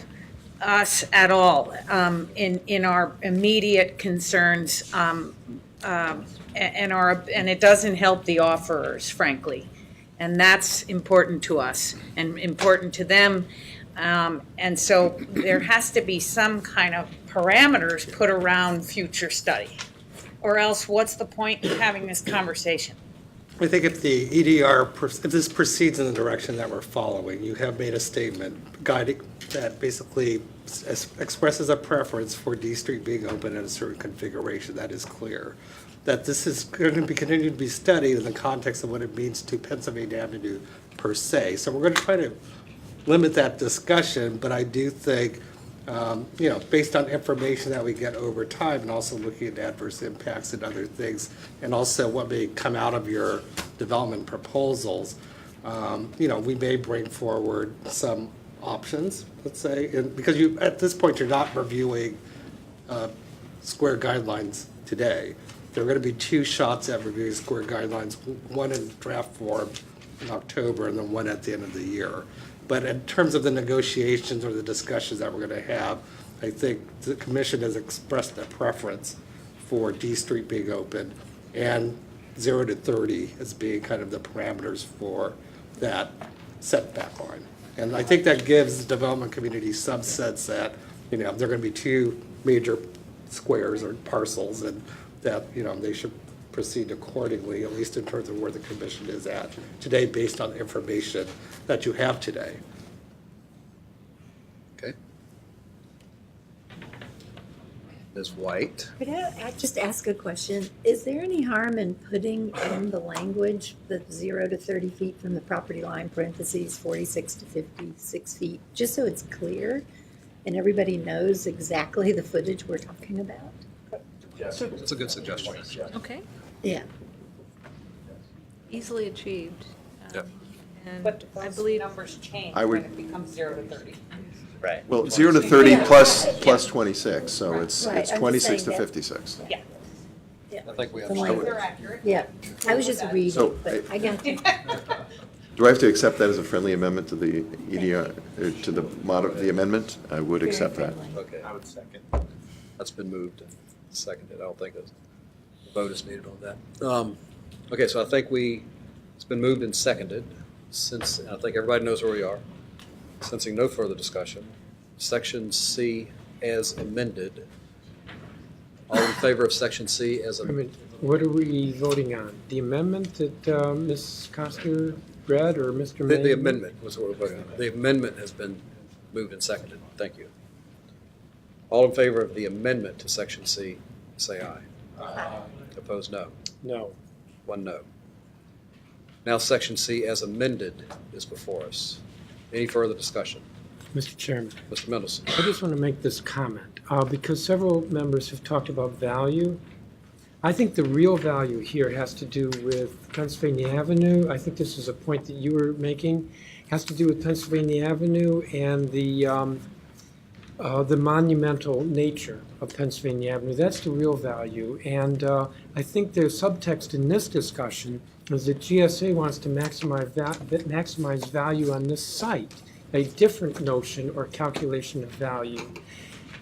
S15: us at all in our immediate concerns, and it doesn't help the offerers, frankly. And that's important to us and important to them. And so there has to be some kind of parameters put around future study. Or else what's the point in having this conversation?
S3: I think if the EDR, if this proceeds in the direction that we're following, you have made a statement guiding that basically expresses a preference for D Street being open in a certain configuration. That is clear. That this is going to be continued to be studied in the context of what it means to Pennsylvania Avenue per se. So we're going to try to limit that discussion, but I do think, based on information that we get over time and also looking at adverse impacts and other things, and also what may come out of your development proposals, we may bring forward some options, let's say, because at this point, you're not reviewing square guidelines today. There are going to be two shots at reviewing square guidelines, one in draft form in October and then one at the end of the year. But in terms of the negotiations or the discussions that we're going to have, I think the commission has expressed a preference for D Street being open and 0 to 30 as being kind of the parameters for that setback line. And I think that gives the development community some sense that, there are going to be two major squares or parcels, and that, they should proceed accordingly, at least in terms of where the commission is at today, based on the information that you have today.
S1: Okay. Ms. White?
S16: Could I just ask a question? Is there any harm in putting in the language, the 0 to 30 feet from the property line, parentheses, 46 to 56 feet, just so it's clear and everybody knows exactly the footage we're talking about?
S1: That's a good suggestion.
S6: Okay,
S16: Yeah.
S6: easily achieved.
S1: Yep.
S6: And
S15: But
S6: I
S15: those
S6: believe
S15: numbers change
S17: I would-
S15: when it becomes 0 to 30.
S14: Right.
S17: Well, 0 to 30 plus 26, so
S16: Right,
S17: it's
S16: I'm just
S17: 26 to
S16: saying that-
S17: 56.
S15: Yeah.
S1: I think we
S16: The
S1: understood.
S16: language.
S15: They're accurate.
S16: Yeah, I was just
S17: So,
S16: reading, but I got you.
S17: Do I have to accept that as a friendly amendment to the EDI, to the amendment? I would
S16: Very
S17: accept that.
S16: friendly.
S1: Okay,
S21: I would second.
S1: that's been moved and seconded. I don't think a vote is needed on that. Okay, so I think it's been moved and seconded. Since, I think everybody knows where we are. Sensing no further discussion, Section C as amended. All in favor of Section C as
S20: I
S1: amended?
S20: mean, what are we voting on? The amendment that Ms. Coster read, or Mr. May?
S1: The amendment was what we're voting on. The amendment has been moved and seconded. Thank you. All in favor of the amendment to Section C, say aye. Aye. Opposed, no.
S20: No.
S1: One no. Now Section C as amended is before us. Any further discussion?
S20: Mr. Chairman,
S1: Mr. Mendelson?
S20: I just want to make this comment, because several members have talked about value. I think the real value here has to do with Pennsylvania Avenue. I think this is a point that you were making. Has to do with Pennsylvania Avenue and the monumental nature of Pennsylvania Avenue. That's the real value. And I think the subtext in this discussion is that GSA wants to maximize value on this site, a different notion or calculation of value.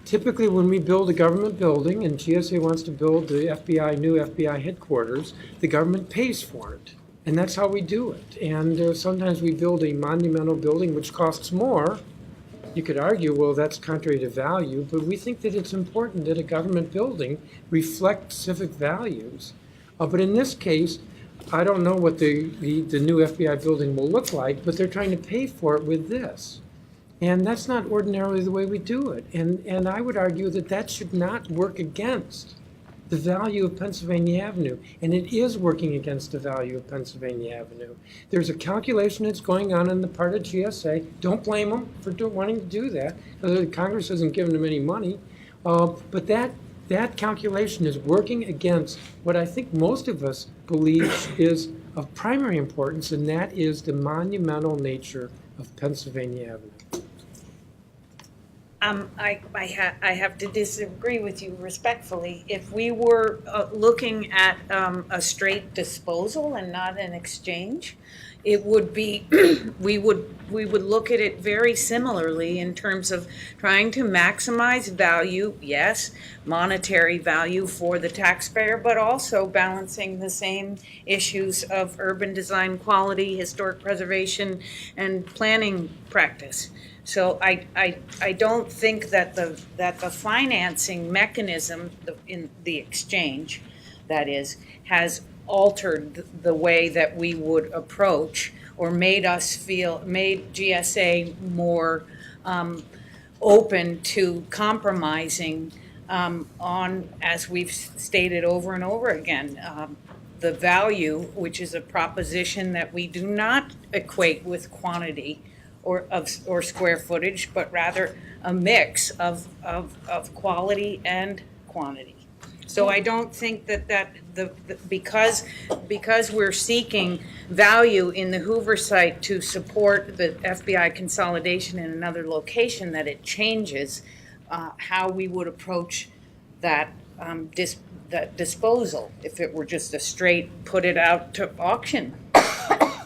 S20: Typically, when we build a government building and GSA wants to build the new FBI headquarters, the government pays for it. And that's how we do it. And sometimes we build a monumental building which costs more. You could argue, well, that's contrary to value, but we think that it's important that a government building reflect civic values. But in this case, I don't know what the new FBI building will look like, but they're trying to pay for it with this. And that's not ordinarily the way we do it. And I would argue that that should not work against the value of Pennsylvania Avenue. And it is working against the value of Pennsylvania Avenue. There's a calculation that's going on the part of GSA. Don't blame them for wanting to do that. Congress hasn't given them any money. But that calculation is working against what I think most of us believe is of primary importance, and that is the monumental nature of Pennsylvania Avenue.
S15: I have to disagree with you respectfully. If we were looking at a straight disposal and not an exchange, it would be, we would look at it very similarly in terms of trying to maximize value, yes, monetary value for the taxpayer, but also balancing the same issues of urban design quality, historic preservation, and planning practice. So I don't think that the financing mechanism in the exchange, that is, has altered the way that we would approach or made GSA more open to compromising on, as we've stated over and over again, the value, which is a proposition that we do not equate with quantity or square footage, but rather a mix of quality and quantity. So I don't think because we're seeking value in the Hoover site to support the FBI consolidation in another location, that it changes how we would approach that disposal if it were just a straight put it out to auction.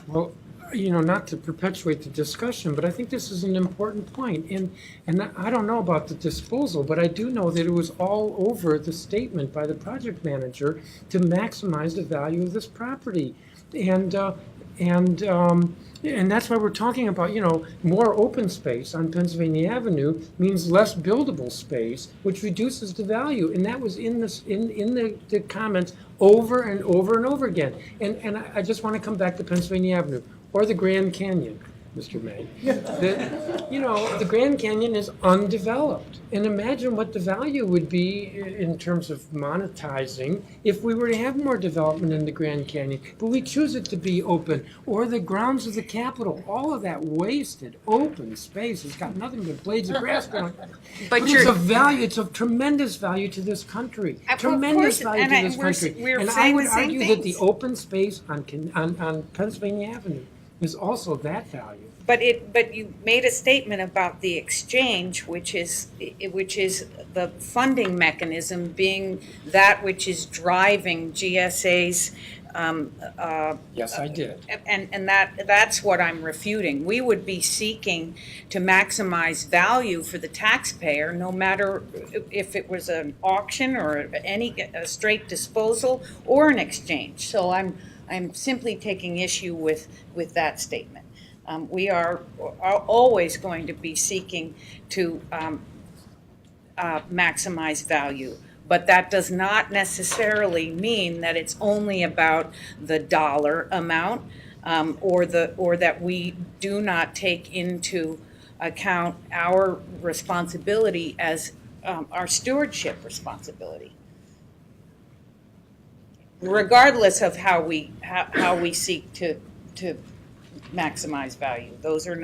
S20: Well, not to perpetuate the discussion, but I think this is an important point. And I don't know about the disposal, but I do know that it was all over the statement by the project manager to maximize the value of this property. And And that's why we're talking about, more open space on Pennsylvania Avenue means less buildable space, which reduces the value. And that was in the comments over and over and over again. And I just want to come back to Pennsylvania Avenue or the Grand Canyon, Mr. May. The Grand Canyon is undeveloped. And imagine what the value would be in terms of monetizing if we were to have more development in the Grand Canyon. But we choose it to be open. Or the grounds of the Capitol, all of that wasted open space has got nothing but blades of grass growing. But it's a value, it's of tremendous value to this country. Tremendous value to this country. And I would argue that the open space on Pennsylvania Avenue is also that value.
S15: But you made a statement about the exchange, which is the funding mechanism being that which is driving GSA's.
S20: Yes, I did.
S15: And that's what I'm refuting. We would be seeking to maximize value for the taxpayer, no matter if it was an auction or a straight disposal or an exchange. So I'm simply taking issue with that statement. We are always going to be seeking to maximize value, but that does not necessarily mean that it's only about the dollar amount, or that we do not take into account our responsibility as our stewardship responsibility, regardless of how we seek to maximize value. Those are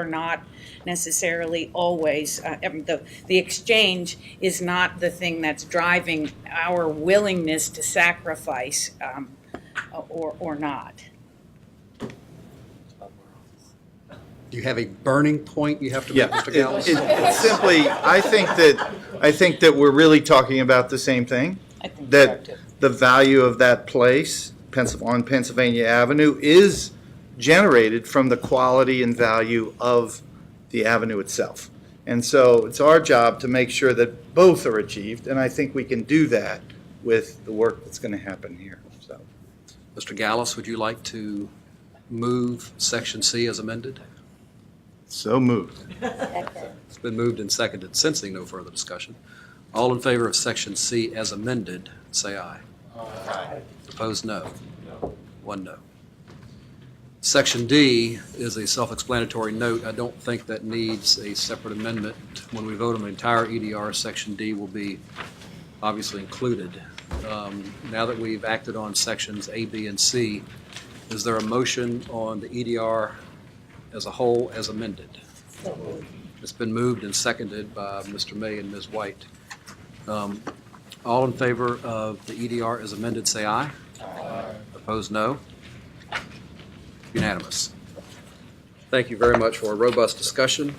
S15: not necessarily always the exchange is not the thing that's driving our willingness to sacrifice or not.
S1: Do you have a burning point you have to make, Mr. Gallus?
S21: It's simply, I think that we're really talking about the same thing.
S15: I think
S21: that the value of that place on Pennsylvania Avenue is generated from the quality and value of the avenue itself. And so it's our job to make sure that both are achieved, and I think we can do that with the work that's going to happen here. So,
S1: Mr. Gallus, would you like to move Section C as amended?
S21: So moved.
S1: It's been moved and seconded, sensing no further discussion. All in favor of Section C as amended, say aye. Aye. Opposed, no. No. One no. Section D is a self-explanatory note. I don't think that needs a separate amendment. When we vote on the entire EDR, Section D will be obviously included. Now that we've acted on Sections A, B, and C, is there a motion on the EDR as a whole as amended? It's been moved and seconded by Mr. May and Ms. White. All in favor of the EDR as amended, say aye. Aye. Opposed, no. Unanimous. Thank you very much for a robust discussion.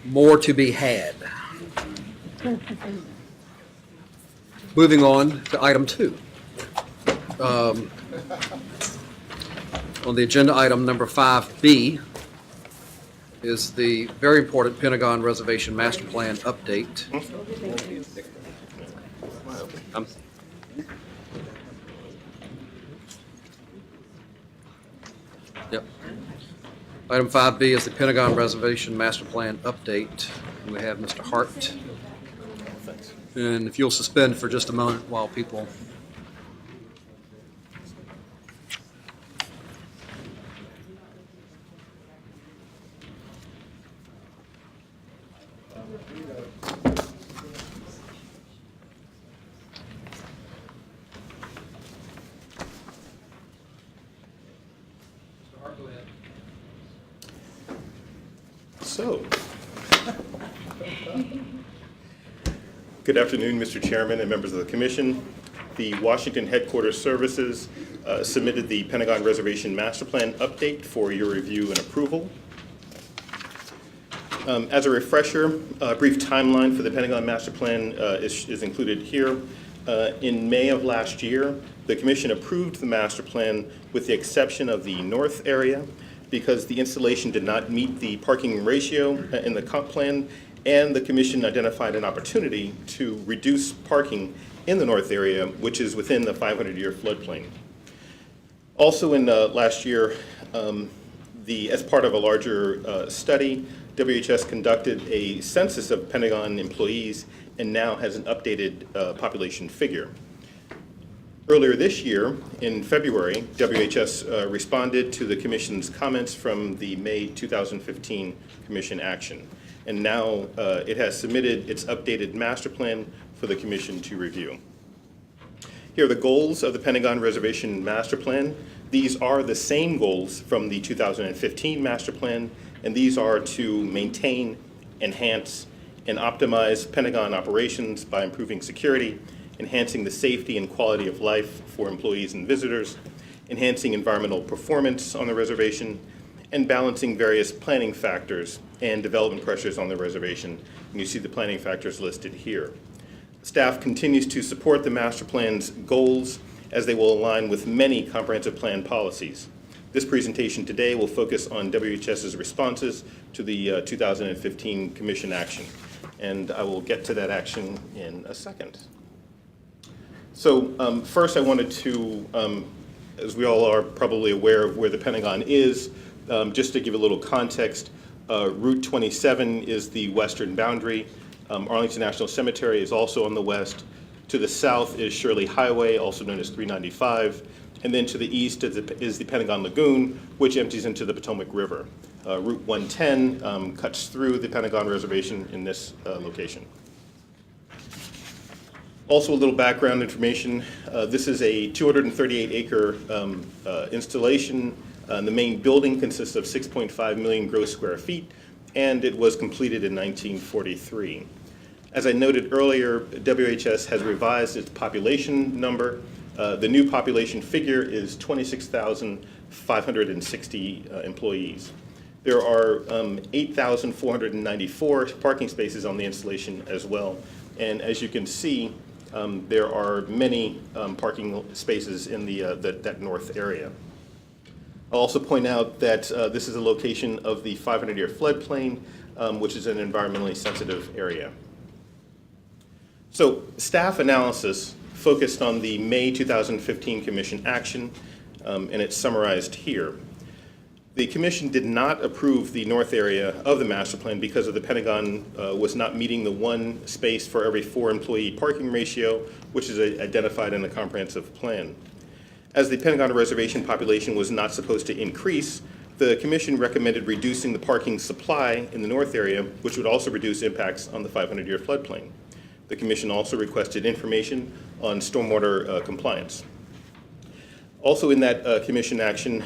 S1: More to be had. Moving on to item 2. On the agenda, item number 5B is the very important Pentagon Reservation Master Plan update. Yep. Item 5B is the Pentagon Reservation Master Plan update. We have Mr. Hart. And if you'll suspend for just a moment while people
S2: Good afternoon, Mr. Chairman and members of the Commission. The Washington Headquarters Services submitted the Pentagon Reservation Master Plan update for your review and approval. As a refresher, a brief timeline for the Pentagon Master Plan is included here. In May of last year, the Commission approved the Master Plan with the exception of the north area because the installation did not meet the parking ratio in the comp plan, and the Commission identified an opportunity to reduce parking in the north area, which is within the 500-year floodplain. Also in last year, As part of a larger study, WHS conducted a census of Pentagon employees and now has an updated population figure. Earlier this year, in February, WHS responded to the Commission's comments from the May 2015 Commission action. And now it has submitted its updated master plan for the Commission to review. Here are the goals of the Pentagon Reservation Master Plan. These are the same goals from the 2015 Master Plan, and these are to maintain, enhance, and optimize Pentagon operations by improving security, enhancing the safety and quality of life for employees and visitors, enhancing environmental performance on the reservation, and balancing various planning factors and development pressures on the reservation. And you see the planning factors listed here. Staff continues to support the master plan's goals as they will align with many comprehensive plan policies. This presentation today will focus on WHS's responses to the 2015 Commission action, and I will get to that action in a second. So first I wanted to, as we all are probably aware of where the Pentagon is, just to give a little context, Route 27 is the western boundary. Arlington National Cemetery is also on the west. To the south is Shirley Highway, also known as 395. And then to the east is the Pentagon Lagoon, which empties into the Potomac River. Route 110 cuts through the Pentagon Reservation in this location. Also a little background information. This is a 238-acre installation. The main building consists of 6.5 million gross square feet, and it was completed in 1943. As I noted earlier, WHS has revised its population number. The new population figure is 26,560 employees. There are 8,494 parking spaces on the installation as well. And as you can see, there are many parking spaces in that north area. I'll also point out that this is a location of the 500-year floodplain, which is an environmentally sensitive area. So staff analysis focused on the May 2015 Commission action, and it's summarized here. The Commission did not approve the north area of the master plan because of the Pentagon was not meeting the 1 space for every 4 employee parking ratio, which is identified in the comprehensive plan. As the Pentagon reservation population was not supposed to increase, the Commission recommended reducing the parking supply in the north area, which would also reduce impacts on the 500-year floodplain. The Commission also requested information on stormwater compliance. Also in that Commission action,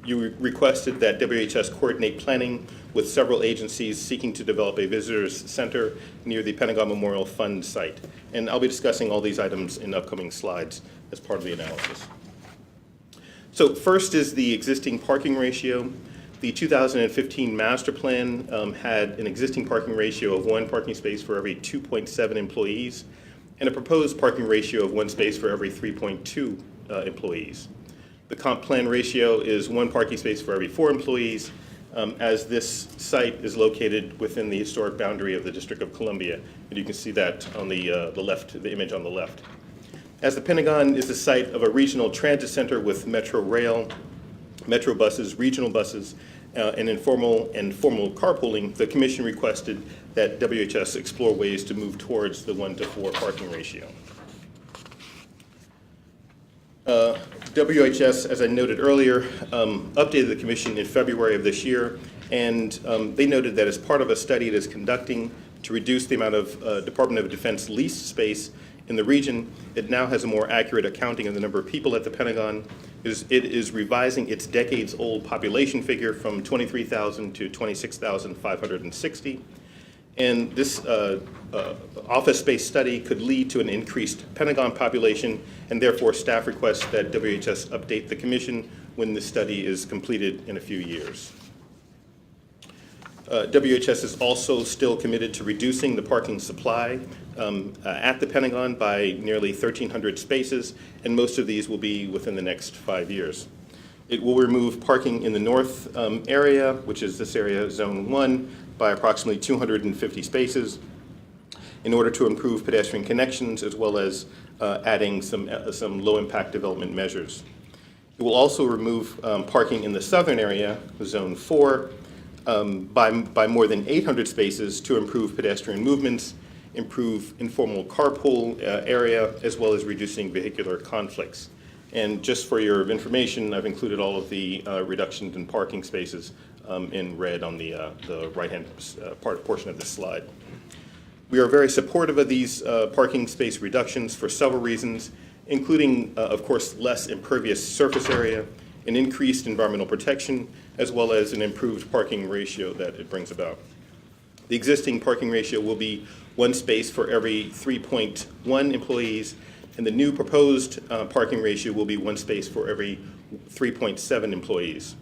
S2: you requested that WHS coordinate planning with several agencies seeking to develop a visitors center near the Pentagon Memorial Fund site. And I'll be discussing all these items in upcoming slides as part of the analysis. So first is the existing parking ratio. The 2015 master plan had an existing parking ratio of 1 parking space for every 2.7 employees and a proposed parking ratio of 1 space for every 3.2 employees. The comp plan ratio is 1 parking space for every 4 employees, as this site is located within the historic boundary of the District of Columbia. And you can see that on the left, the image on the left. As the Pentagon is the site of a regional transit center with Metro Rail, Metro buses, regional buses, and informal and formal carpooling, the Commission requested that WHS explore ways to move towards the 1-to-4 parking ratio. WHS, as I noted earlier, updated the Commission in February of this year, and they noted that as part of a study it is conducting to reduce the amount of Department of Defense leased space in the region, it now has a more accurate accounting of the number of people at the Pentagon. It is revising its decades-old population figure from 23,000 to 26,560. And this office space study could lead to an increased Pentagon population, and therefore staff requests that WHS update the Commission when the study is completed in a few years. WHS is also still committed to reducing the parking supply at the Pentagon by nearly 1,300 spaces, and most of these will be within the next 5 years. It will remove parking in the north area, which is this area, Zone 1, by approximately 250 spaces in order to improve pedestrian connections as well as adding some low-impact development measures. It will also remove parking in the southern area, Zone 4, by more than 800 spaces to improve pedestrian movements, improve informal carpool area, as well as reducing vehicular conflicts. And just for your information, I've included all of the reductions in parking spaces in red on the right-hand portion of this slide. We are very supportive of these parking space reductions for several reasons, including, of course, less impervious surface area, an increased environmental protection, as well as an improved parking ratio that it brings about. The existing parking ratio will be 1 space for every 3.1 employees, and the new proposed parking ratio will be 1 space for every 3.7 employees.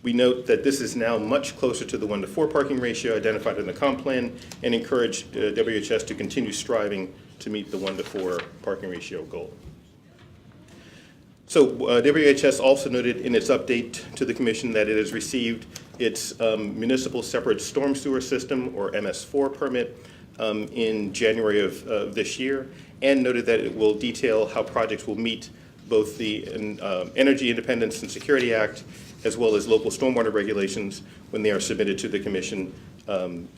S2: We note that this is now much closer to the 1-to-4 parking ratio identified in the comp plan and encourage WHS to continue striving to meet the 1-to-4 parking ratio goal. So WHS also noted in its update to the Commission that it has received its municipal separate storm sewer system, or MS4 permit, in January of this year, and noted that it will detail how projects will meet both the Energy Independence and Security Act as well as local stormwater regulations when they are submitted to the Commission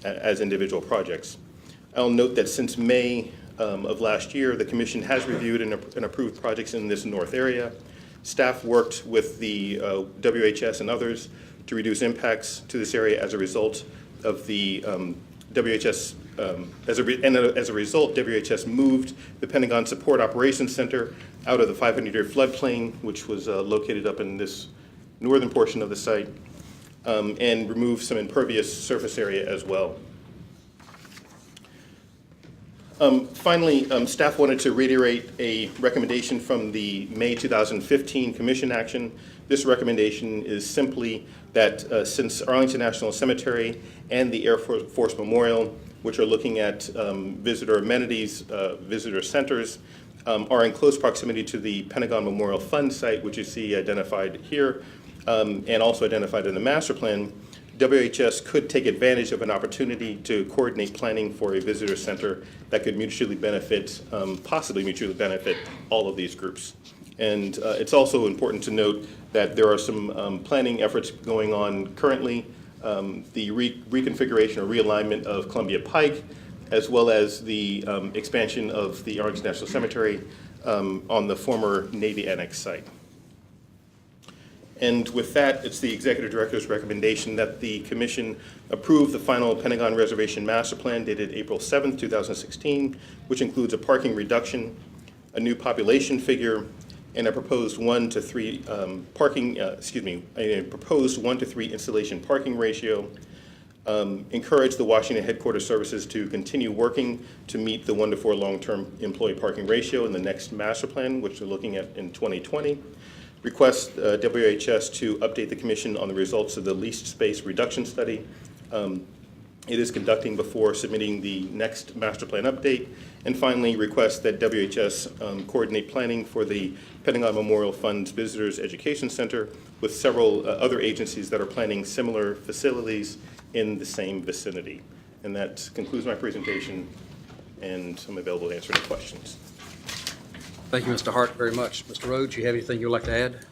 S2: as individual projects. I'll note that since May of last year, the Commission has reviewed and approved projects in this north area. Staff worked with the WHS and others to reduce impacts to this area as a result of the WHS. As a result, WHS moved the Pentagon Support Operations Center out of the 500-year floodplain, which was located up in this northern portion of the site, and removed some impervious surface area as well. Finally, staff wanted to reiterate a recommendation from the May 2015 Commission action. This recommendation is simply that since Arlington National Cemetery and the Air Force Memorial, which are looking at visitor amenities, visitor centers, are in close proximity to the Pentagon Memorial Fund site, which you see identified here, and also identified in the master plan, WHS could take advantage of an opportunity to coordinate planning for a visitor center that could mutually benefit, possibly mutually benefit all of these groups. And it's also important to note that there are some planning efforts going on currently, the reconfiguration or realignment of Columbia Pike, as well as the expansion of the Arlington National Cemetery on the former Navy Annex site. And with that, it's the Executive Director's recommendation that the Commission approve the final Pentagon Reservation Master Plan dated April 7th, 2016, which includes a parking reduction, a new population figure, and a proposed 1 to 3 a proposed 1 to 3 installation parking ratio. Encourage the Washington headquarters services to continue working to meet the 1 to 4 long-term employee parking ratio in the next master plan, which we're looking at in 2020. Request WHS to update the Commission on the results of the leased space reduction study. It is conducting before submitting the next master plan update. And finally, request that WHS coordinate planning for the Pentagon Memorial Fund's Visitors Education Center with several other agencies that are planning similar facilities in the same vicinity. And that concludes my presentation, and I'm available to answer any questions.
S1: Thank you, Mr. Hart, very much. Mr. Rhodes, you have anything you'd like to add?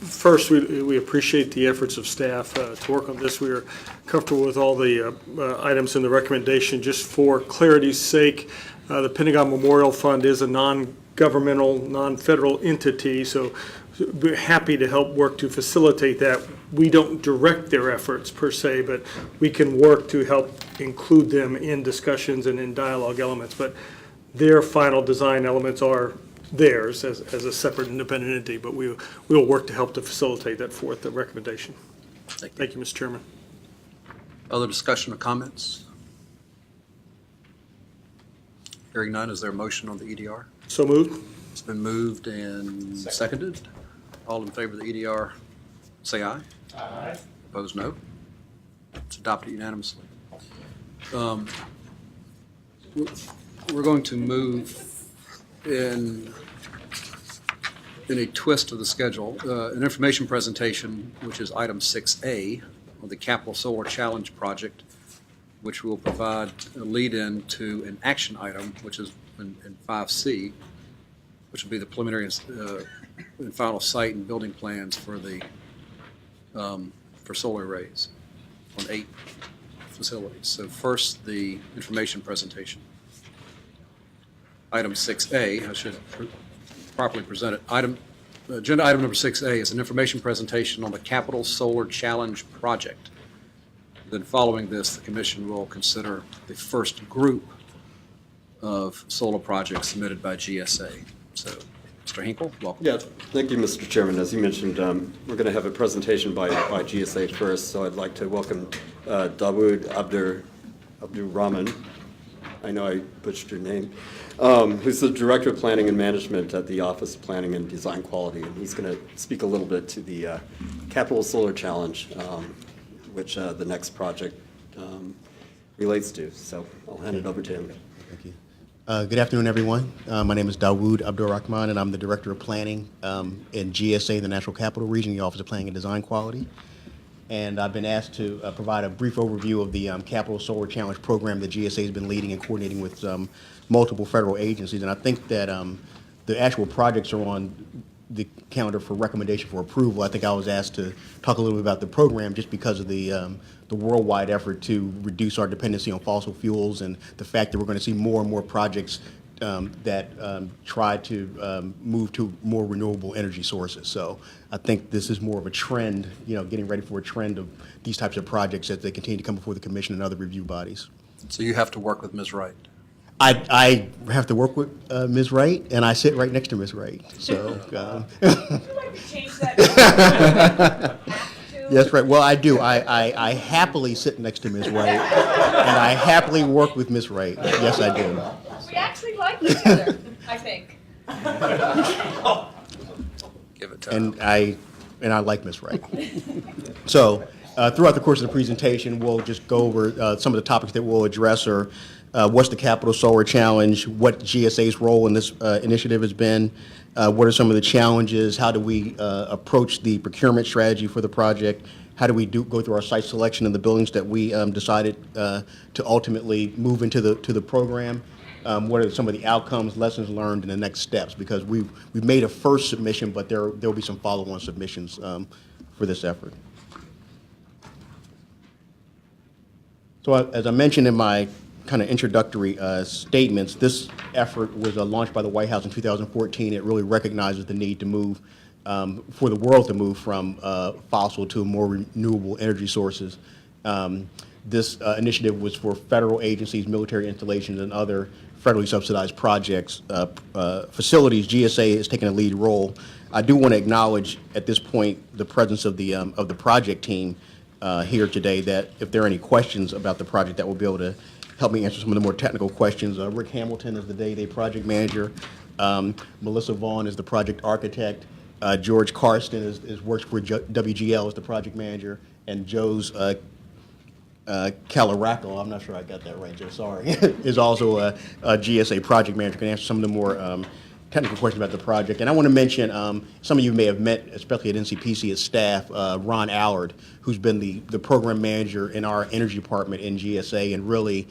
S8: First, we appreciate the efforts of staff to work on this. We are comfortable with all the items in the recommendation. Just for clarity's sake, the Pentagon Memorial Fund is a non-governmental, non-federal entity, so we're happy to help work to facilitate that. We don't direct their efforts per se, but we can work to help include them in discussions and in dialogue elements. But their final design elements are theirs as a separate independent entity, but we will work to help to facilitate that for the recommendation. Thank you, Mr. Chairman.
S1: Other discussion or comments? Hearing none, is there a motion on the EDR?
S8: So moved.
S1: It's been moved and seconded. All in favor of the EDR, say aye.
S8: Aye.
S1: Opposed, no. It's adopted unanimously. We're going to move in a twist of the schedule, an information presentation, which is item 6A on the Capital Solar Challenge project, which will provide a lead-in to an action item, which is in 5C, which will be the preliminary and final site and building plans for the, for solar arrays on 8 facilities. So first, the information presentation. Item 6A, I should properly present it. Agenda item number 6A is an information presentation on the Capital Solar Challenge project. Then following this, the commission will consider the first group of solar projects submitted by GSA. So, Mr. Hinkle, welcome.
S10: Yeah, thank you, Mr. Chairman. As you mentioned, we're going to have a presentation by GSA first, so I'd like to welcome Dawood Abdurrahman. I know I butchered your name. Who's the Director of Planning and Management at the Office of Planning and Design Quality, and he's going to speak a little bit to the Capital Solar Challenge, which the next project relates to. So I'll hand it over to him.
S22: Thank you. Good afternoon, everyone. My name is Dawood Abdurrahman, and I'm the Director of Planning in GSA, the National Capital Region, the Office of Planning and Design Quality. And I've been asked to provide a brief overview of the Capital Solar Challenge program that GSA has been leading and coordinating with multiple federal agencies. And I think that the actual projects are on the calendar for recommendation for approval. I think I was asked to talk a little bit about the program just because of the worldwide effort to reduce our dependency on fossil fuels and the fact that we're going to see more and more projects that try to move to more renewable energy sources. So I think this is more of a trend, getting ready for a trend of these types of projects as they continue to come before the commission and other review bodies.
S1: So you have to work with Ms. Wright.
S22: I have to work with Ms. Wright, and I sit right next to Ms. Wright. So,
S6: Would you like to change that?
S22: yes, right. Well, I do. I happily sit next to Ms. Wright, and I happily work with Ms. Wright. Yes, I do.
S6: We actually like each other, I think.
S1: Give it time.
S22: And I like Ms. Wright. So throughout the course of the presentation, we'll just go over some of the topics that we'll address are what's the Capital Solar Challenge, what GSA's role in this initiative has been, what are some of the challenges, how do we approach the procurement strategy for the project, how do we go through our site selection and the buildings that we decided to ultimately move into the program, what are some of the outcomes, lessons learned, and the next steps, because we've made a first submission, but there will be some follow-on submissions for this effort. So as I mentioned in my kind of introductory statements, this effort was launched by the White House in 2014. It really recognizes the need to move, for the world to move from fossil to more renewable energy sources. This initiative was for federal agencies, military installations, and other federally subsidized projects, facilities. GSA is taking a lead role. I do want to acknowledge at this point the presence of the project team here today, that if there are any questions about the project that will be able to help me answer some of the more technical questions. Rick Hamilton is the day-to-day project manager. Melissa Vaughn is the project architect. George Karsten works for WGL as the project manager. And Joe's Calaraco, I'm not sure I got that right, Joe, sorry, is also a GSA project manager, can answer some of the more technical questions about the project. And I want to mention, some of you may have met, especially at NCPC as staff, Ron Allard, who's been the program manager in our energy department in GSA and really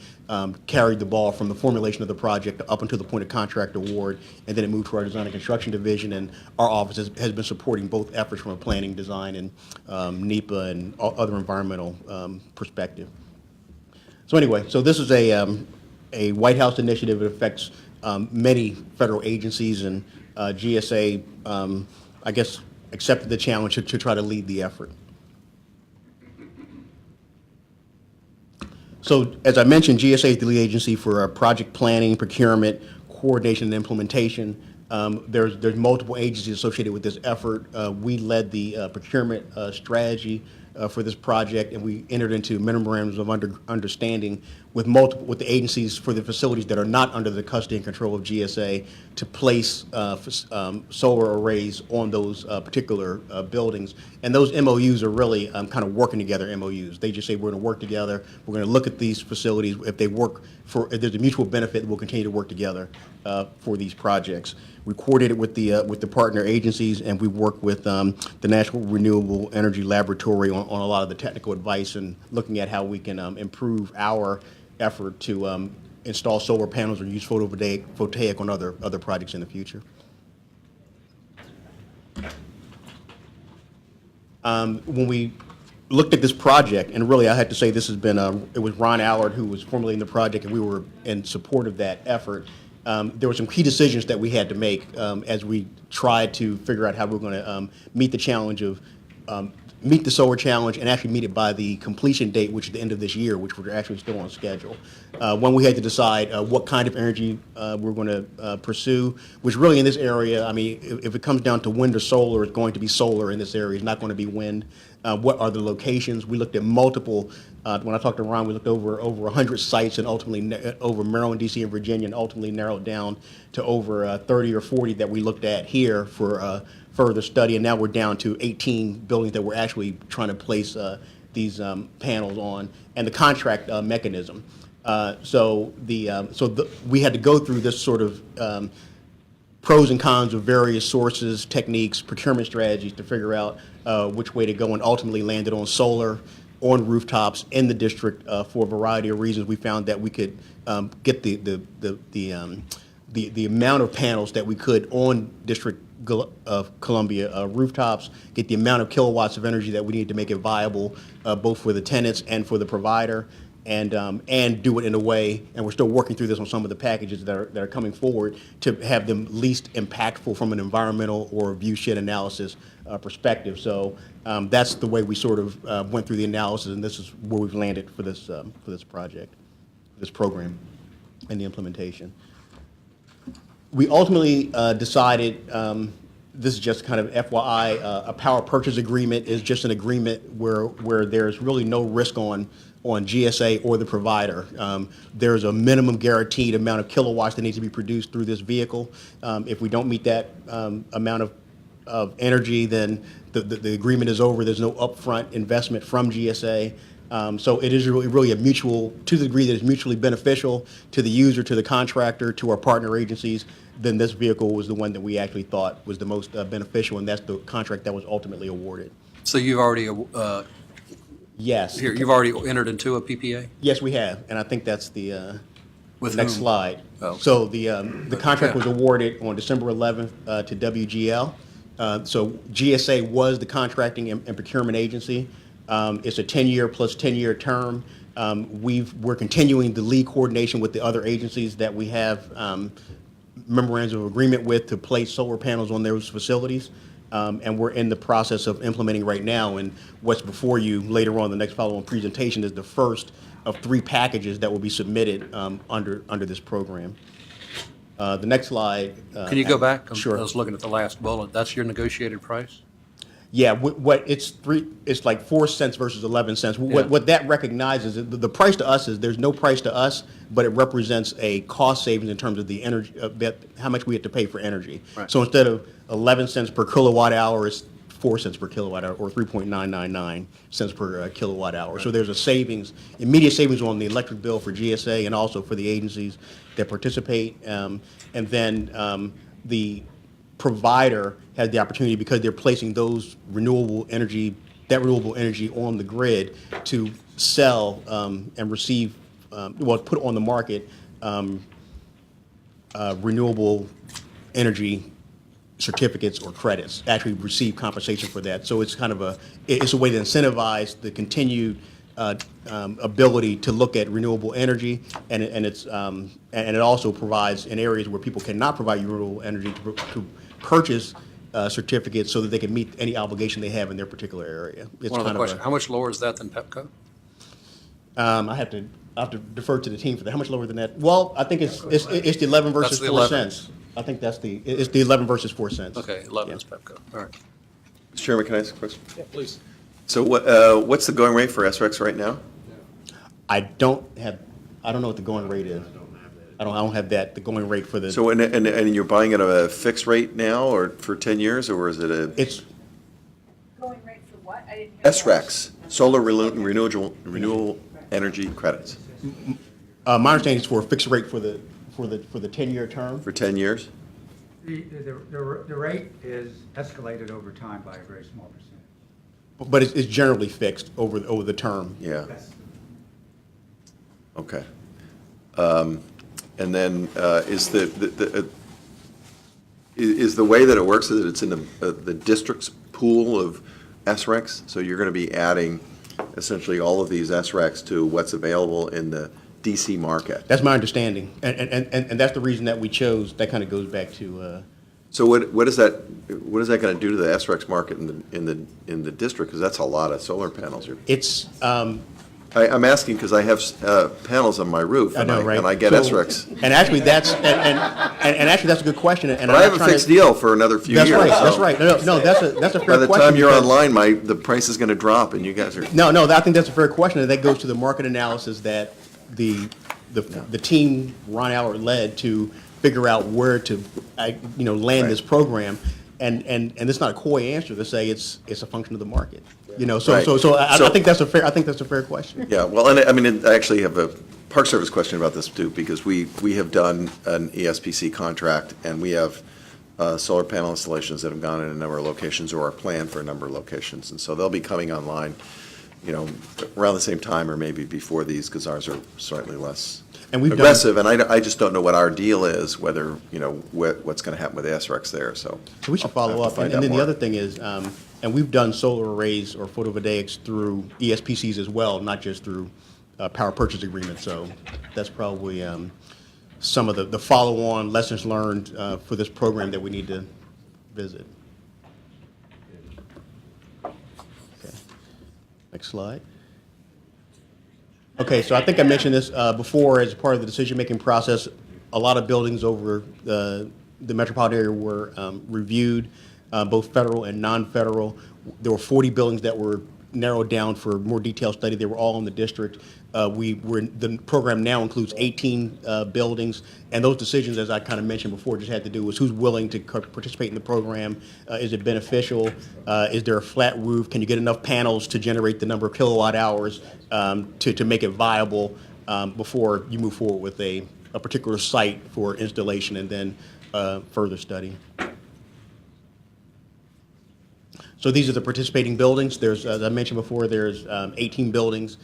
S22: carried the ball from the formulation of the project up until the point of contract award, and then it moved to our design and construction division, and our office has been supporting both efforts from a planning, design, and NEPA and other environmental perspective. So anyway, so this is a White House initiative. It affects many federal agencies, and GSA, I guess, accepted the challenge to try to lead the effort. So, as I mentioned, GSA is the lead agency for project planning, procurement, coordination, and implementation. There's multiple agencies associated with this effort. We led the procurement strategy for this project, and we entered into memorandums of understanding with the agencies for the facilities that are not under the custody and control of GSA to place solar arrays on those particular buildings. And those MOUs are really kind of working together MOUs. They just say we're going to work together. We're going to look at these facilities. If there's a mutual benefit, we'll continue to work together for these projects. We coordinated with the partner agencies, and we work with the National Renewable Energy Laboratory on a lot of the technical advice and looking at how we can improve our effort to install solar panels or use photovoltaic on other projects in the future. When we looked at this project, and really I had to say this has been, it was Ron Allard who was formulating the project, and we were in support of that effort. There were some key decisions that we had to make as we tried to figure out how we were going to meet the challenge of meet the solar challenge and actually meet it by the completion date, which is the end of this year, which we're actually still on schedule. When we had to decide what kind of energy we're going to pursue, which really in this area, I mean, if it comes down to wind or solar, it's going to be solar in this area. It's not going to be wind. What are the locations? We looked at multiple. When I talked to Ron, we looked over 100 sites and ultimately over Maryland, D.C., and Virginia, and ultimately narrowed down to over 30 or 40 that we looked at here for further study. And now we're down to 18 buildings that we're actually trying to place these panels on, and the contract mechanism. We had to go through this sort of pros and cons of various sources, techniques, procurement strategies to figure out which way to go, and ultimately landed on solar, on rooftops in the district for a variety of reasons. We found that we could get the amount of panels that we could on District of Columbia rooftops, get the amount of kilowatts of energy that we need to make it viable, both for the tenants and for the provider, and do it in a way, and we're still working through this on some of the packages that are coming forward, to have them least impactful from an environmental or viewshed analysis perspective. So that's the way we sort of went through the analysis, and this is where we've landed for this project, this program, and the implementation. We ultimately decided, this is just kind of FYI, a power purchase agreement is just an agreement where there's really no risk on GSA or the provider. There's a minimum guaranteed amount of kilowatts that needs to be produced through this vehicle. If we don't meet that amount of energy, then the agreement is over. There's no upfront investment from GSA. So it is really a mutual, to the degree that it's mutually beneficial to the user, to the contractor, to our partner agencies. Then this vehicle was the one that we actually thought was the most beneficial, and that's the contract that was ultimately awarded.
S1: So you've already,
S22: yes.
S1: Here, you've already entered into a PPA?
S22: Yes, we have, and I think that's the
S1: With
S22: next
S1: whom?
S22: slide.
S1: Oh.
S22: So the contract was awarded on December 11th to WGL. So GSA was the contracting and procurement agency. It's a 10-year plus 10-year term. We're continuing the lead coordination with the other agencies that we have memorandums of agreement with to place solar panels on those facilities. And we're in the process of implementing right now. And what's before you later on, the next following presentation, is the first of 3 packages that will be submitted under this program. The next slide.
S1: Can you go back?
S22: Sure.
S1: I was looking at the last bullet. That's your negotiated price?
S22: Yeah, it's like 4 cents versus 11 cents. What that recognizes, the price to us is, there's no price to us, but it represents a cost savings in terms of the energy, how much we have to pay for energy.
S1: Right.
S22: So instead of 11 cents per kilowatt hour, it's 4 cents per kilowatt hour, or 3.999 cents per kilowatt hour. Right. So there's a savings, immediate savings on the electric bill for GSA and also for the agencies that participate. And then the provider has the opportunity, because they're placing those renewable energy on the grid, to sell and receive, put on the market renewable energy certificates or credits, actually receive compensation for that. So it's kind of it's a way to incentivize the continued ability to look at renewable energy, and it also provides, in areas where people cannot provide renewable energy, to purchase certificates so that they can meet any obligation they have in their particular area. It's
S1: One other
S22: kind
S1: question. How much lower is that than PEPCO?
S22: I have to defer to the team for that. How much lower than that? Well, I think it's the 11 versus
S1: That's the
S22: 4
S1: 11.
S22: cents. I think it's the 11 versus 4 cents.
S1: Okay, 11 is PEPCO. All right.
S17: Mr. Chairman, can I ask a question?
S1: Yeah, please.
S17: So what's the going rate for SREX right now?
S22: I don't know what the going rate is. I don't have that, the going rate for the.
S17: So and you're buying at a fixed rate now, or for 10 years, or is it
S22: It's
S15: Going rate for what? I didn't hear that.
S17: SREX, solar renewable energy credits,
S22: my understanding is for a fixed rate for the 10-year term.
S17: for 10 years?
S9: The rate is escalated over time by a very small percentage.
S22: But it's generally fixed over the term.
S17: Yeah. Okay. And then is the way that it works, is that it's in the district's pool of SRECs? So you're going to be adding essentially all of these SRECs to what's available in the DC market?
S22: That's my understanding, and that's the reason that we chose, that kind of goes back to,
S17: So what is that going to do to the SRECs market in the district? Because that's a lot of solar panels.
S22: it's,
S17: I'm asking because I have panels on my roof.
S22: I know, right?
S17: And I get
S22: So-
S17: SRECs.
S22: And actually, that's, and actually, that's a good question. And
S17: But
S22: I'm
S17: I have
S22: not
S17: a
S22: trying
S17: fixed
S22: to-
S17: deal for another few years.
S22: That's
S17: so
S22: right. No, that's a fair question.
S17: By the time you're
S22: because-
S17: online, the price is going to drop, and you guys are.
S22: No, I think that's a fair question, and that goes to the market analysis that the team Ron Allard led to figure out where to, land this program, and it's not a coy answer to say it's a function of the market, So
S17: Right.
S22: I think that's a fair question.
S17: Yeah, well, and I mean, I actually have a Park Service question about this too, because we have done an ESPC contract, and we have solar panel installations that have gone in a number of locations or are planned for a number of locations, and so they'll be coming online, around the same time or maybe before these, because ours are slightly less
S22: And we've done-
S17: aggressive, and I just don't know what our deal is, whether, what's going to happen with the SRECs there, so.
S22: So we should follow up. And then the other thing is, and we've done solar arrays or photovoltaics through ESPCs as well, not just through power purchase agreements. So that's probably some of the follow-on lessons learned for this program that we need to visit. Okay. Next slide. Okay, so I think I mentioned this before as part of the decision-making process. A lot of buildings over the metropolitan area were reviewed, both federal and non-federal. There were 40 buildings that were narrowed down for more detailed study. They were all in the district. The program now includes 18 buildings, and those decisions, as I kind of mentioned before, just had to do with who's willing to participate in the program. Is it beneficial? Is there a flat roof? Can you get enough panels to generate the number of kilowatt hours to make it viable before you move forward with a particular site for installation and then further study? So these are the participating buildings. There's, as I mentioned before, there's 18 buildings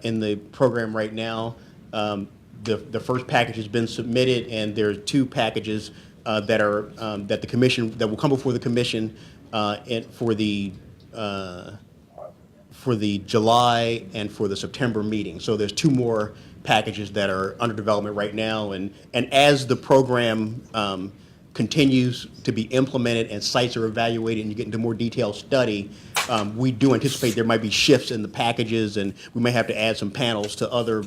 S22: in the program right now. The first package has been submitted, and there's 2 packages that are that the commission that will come before the commission for the July and for the September meeting. So there's 2 more packages that are under development right now, and as the program continues to be implemented and sites are evaluated and you get into more detailed study, we do anticipate there might be shifts in the packages, and we may have to add some panels to other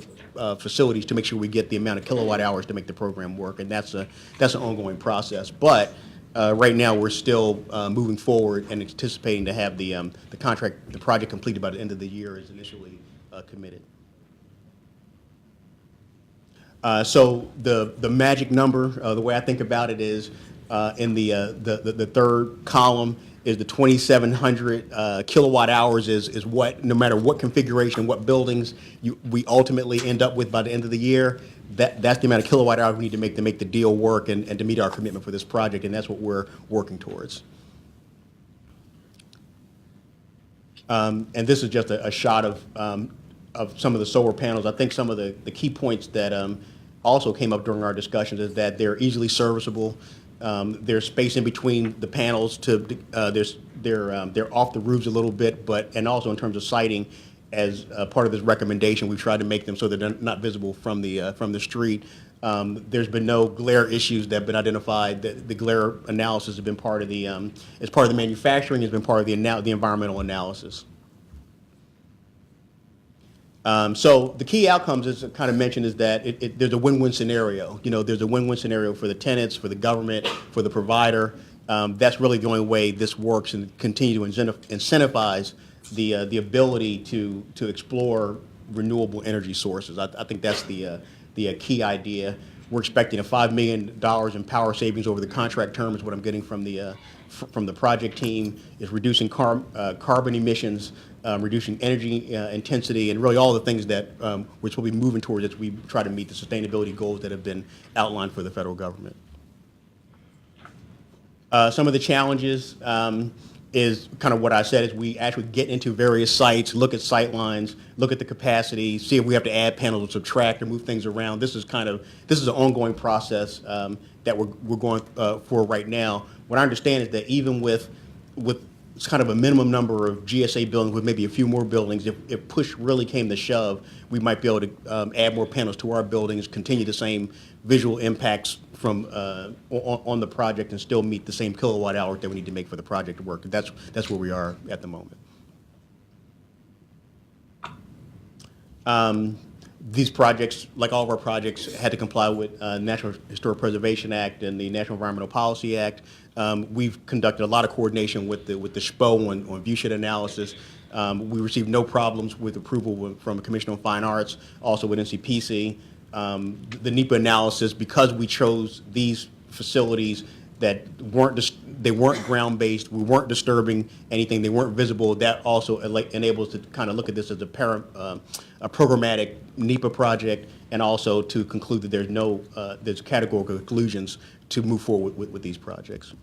S22: facilities to make sure we get the amount of kilowatt hours to make the program work, and that's an ongoing process. But right now, we're still moving forward and anticipating to have the project completed by the end of the year as initially committed. So the magic number, the way I think about it is, in the third column is the 2,700 kilowatt hours is what, no matter what configuration, what buildings we ultimately end up with by the end of the year, that's the amount of kilowatt hours we need to make the deal work and to meet our commitment for this project, and that's what we're working towards. And this is just a shot of some of the solar panels. I think some of the key points that also came up during our discussions is that they're easily serviceable. There's space in between the panels they're off the roofs a little bit, and also in terms of sighting, as part of this recommendation, we've tried to make them so that they're not visible from the street. There's been no glare issues that have been identified. The glare analysis has been part of the as part of the manufacturing, has been part of the environmental analysis. So the key outcomes, as I kind of mentioned, is that there's a win-win scenario. There's a win-win scenario for the tenants, for the government, for the provider. That's really the only way this works, and continue to incentivize the ability to explore renewable energy sources. I think that's the key idea. We're expecting $5 million in power savings over the contract term is what I'm getting from the project team. Is reducing carbon emissions, reducing energy intensity, and really all the things that which we'll be moving towards as we try to meet the sustainability goals that have been outlined for the federal government. Some of the challenges is kind of what I said, is we actually get into various sites, look at sight lines, look at the capacity, see if we have to add panels or subtract or move things around. This is an ongoing process that we're going for right now. What I understand is that even with it's kind of a minimum number of GSA buildings with maybe a few more buildings. If push really came to shove, we might be able to add more panels to our buildings, continue the same visual impacts from on the project, and still meet the same kilowatt hours that we need to make for the project to work. That's where we are at the moment. These projects, like all of our projects, had to comply with National Historic Preservation Act and the National Environmental Policy Act. We've conducted a lot of coordination with the SPO on viewshed analysis. We received no problems with approval from the Commission on Fine Arts, also with NCPC. The NEPA analysis, because we chose these facilities that they weren't ground-based, we weren't disturbing anything, they weren't visible, that also enables to kind of look at this as a programmatic NEPA project, and also to conclude that there's categorical conclusions to move forward with these projects.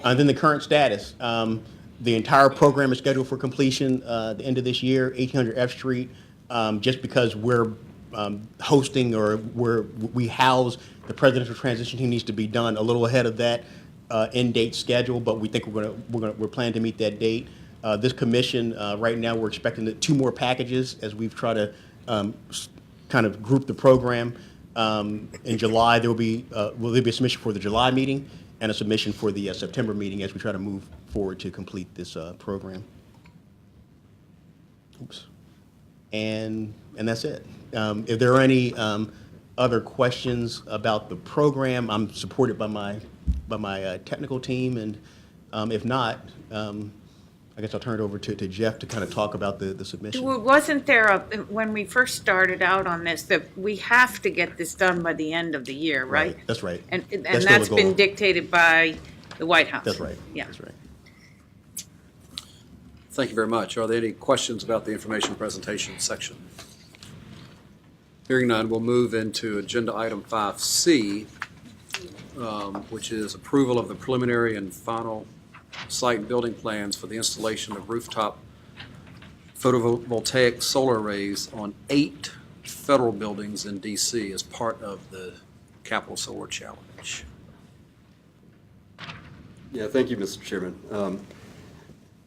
S22: And then the current status. The entire program is scheduled for completion the end of this year, 1800 F Street. Just because we're hosting or we house the presidential transition team needs to be done a little ahead of that end date schedule, but we think we're planning to meet that date. This commission right now we're expecting 2 more packages as we've tried to kind of group the program. In July there'll be a submission for the July meeting and a submission for the September meeting as we try to move forward to complete this program. Oops. And that's it. If there are any other questions about the program, I'm supported by my technical team, and if not, I guess I'll turn it over to Jeff to kind of talk about the submission.
S15: Wasn't there when we first started out on this, that we have to get this done by the end of the year, right?
S22: That's right.
S15: And
S22: That's
S15: that's
S22: still the
S15: been
S22: goal.
S15: dictated by the White House?
S22: That's right.
S15: Yeah.
S22: That's right.
S1: Thank you very much. Are there any questions about the information presentation section? Hearing none, we'll move into agenda item 5C, which is approval of the preliminary and final site and building plans for the installation of rooftop photovoltaic solar arrays on 8 federal buildings in D.C. as part of the Capital Solar Challenge.
S10: Yeah, thank you, Mr. Chairman.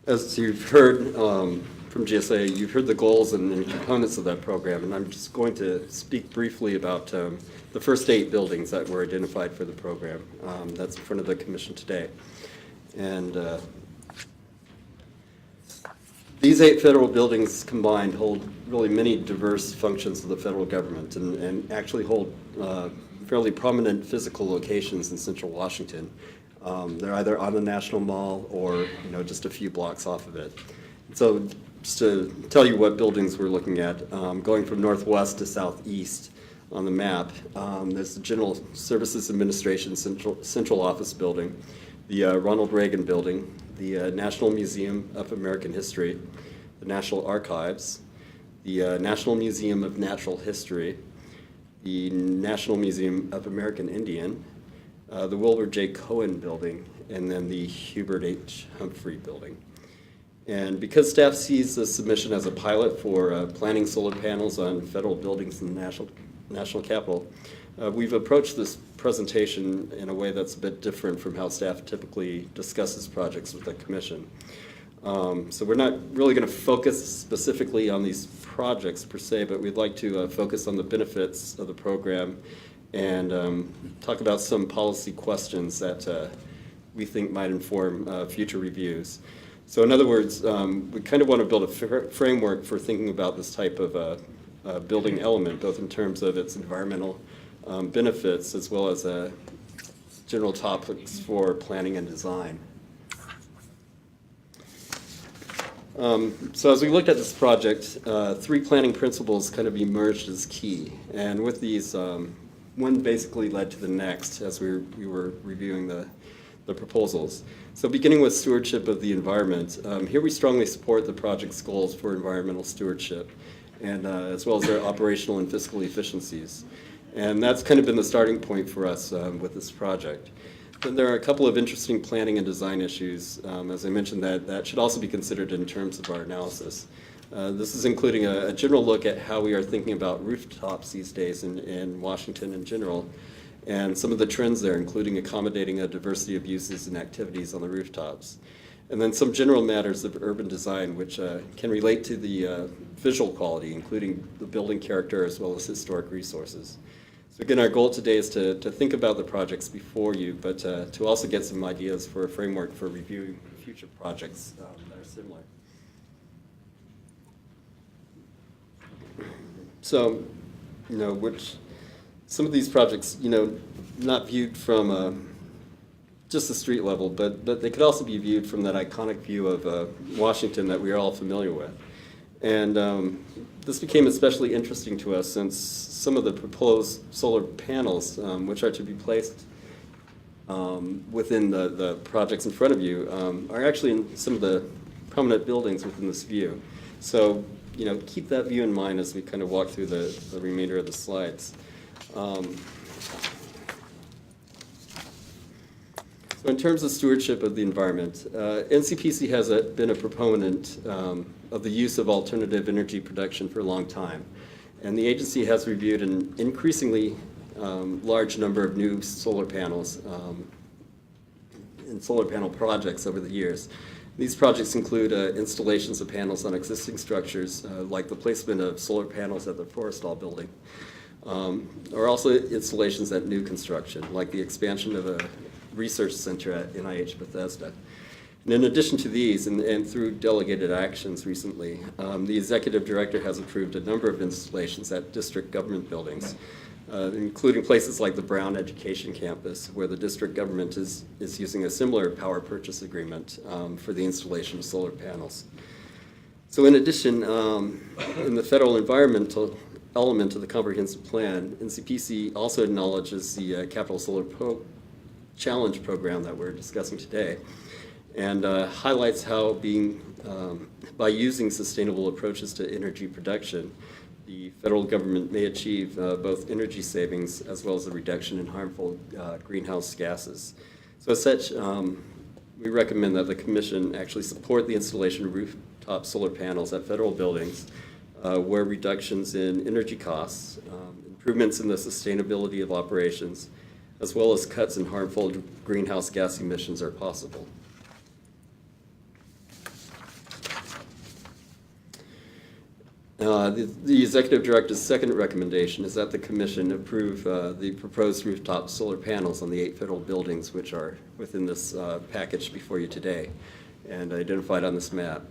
S10: As you've heard from GSA, you've heard the goals and components of that program, and I'm just going to speak briefly about the first 8 buildings that were identified for the program. That's in front of the commission today. And these 8 federal buildings combined hold really many diverse functions of the federal government and actually hold fairly prominent physical locations in central Washington. They're either on the National Mall or just a few blocks off of it. So just to tell you what buildings we're looking at, going from northwest to southeast on the map, there's the General Services Administration Central Office Building, the Ronald Reagan Building, the National Museum of American History, the National Archives, the National Museum of Natural History, the National Museum of American Indian, the Wilbur J. Cohen Building, and then the Hubert H. Humphrey Building. And because staff sees this submission as a pilot for planning solar panels on federal buildings in the national capital, we've approached this presentation in a way that's a bit different from how staff typically discusses projects with the commission. So we're not really going to focus specifically on these projects per se, but we'd like to focus on the benefits of the program and talk about some policy questions that we think might inform future reviews. So in other words, we kind of want to build a framework for thinking about this type of building element, both in terms of its environmental benefits as well as general topics for planning and design. So as we looked at this project, 3 planning principles kind of emerged as key. And with these, one basically led to the next as we were reviewing the proposals. So beginning with stewardship of the environment, here we strongly support the project's goals for environmental stewardship, and as well as their operational and fiscal efficiencies. And that's kind of been the starting point for us with this project. Then there are a couple of interesting planning and design issues, as I mentioned, that should also be considered in terms of our analysis. This is including a general look at how we are thinking about rooftops these days in Washington in general, and some of the trends there, including accommodating a diversity of uses and activities on the rooftops. And then some general matters of urban design, which can relate to the visual quality, including the building character as well as historic resources. So again, our goal today is to think about the projects before you, but to also get some ideas for a framework for reviewing future projects that are similar. So, some of these projects, not viewed from just the street level, but they could also be viewed from that iconic view of Washington that we are all familiar with. And this became especially interesting to us since some of the proposed solar panels, which are to be placed within the projects in front of you, are actually in some of the prominent buildings within this view. So, keep that view in mind as we kind of walk through the remainder of the slides. So in terms of stewardship of the environment, NCPC has been a proponent of the use of alternative energy production for a long time. And the agency has reviewed an increasingly large number of new solar panels and solar panel projects over the years. These projects include installations of panels on existing structures, like the placement of solar panels at the Forrestal building, or also installations at new construction, like the expansion of a research center at NIH Bethesda. And in addition to these, and through delegated actions recently, the executive director has approved a number of installations at district government buildings, including places like the Brown Education Campus, where the district government is using a similar power purchase agreement for the installation of solar panels. So in addition, in the federal environmental element of the comprehensive plan, NCPC also acknowledges the Capital Solar Challenge program that we're discussing today, and highlights how by using sustainable approaches to energy production, the federal government may achieve both energy savings as well as a reduction in harmful greenhouse gases. So as such, we recommend that the Commission actually support the installation of rooftop solar panels at federal buildings where reductions in energy costs, improvements in the sustainability of operations, as well as cuts in harmful greenhouse gas emissions are possible. The Executive Director's second recommendation is that the Commission approve the proposed rooftop solar panels on the 8 federal buildings which are within this package before you today and identified on this map.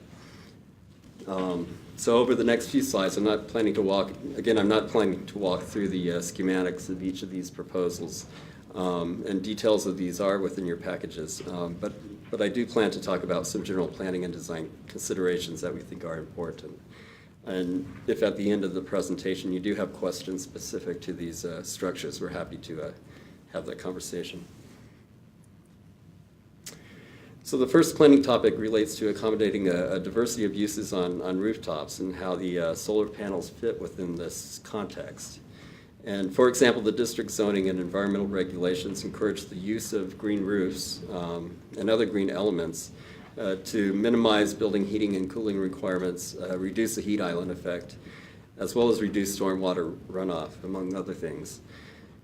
S10: So over the next few slides, I'm not planning to walk through the schematics of each of these proposals, and details of these are within your packages, but I do plan to talk about some general planning and design considerations that we think are important. And if at the end of the presentation you do have questions specific to these structures, we're happy to have that conversation. So the first planning topic relates to accommodating a diversity of uses on rooftops and how the solar panels fit within this context. And for example, the district zoning and environmental regulations encourage the use of green roofs and other green elements to minimize building heating and cooling requirements, reduce the heat island effect, as well as reduce stormwater runoff, among other things.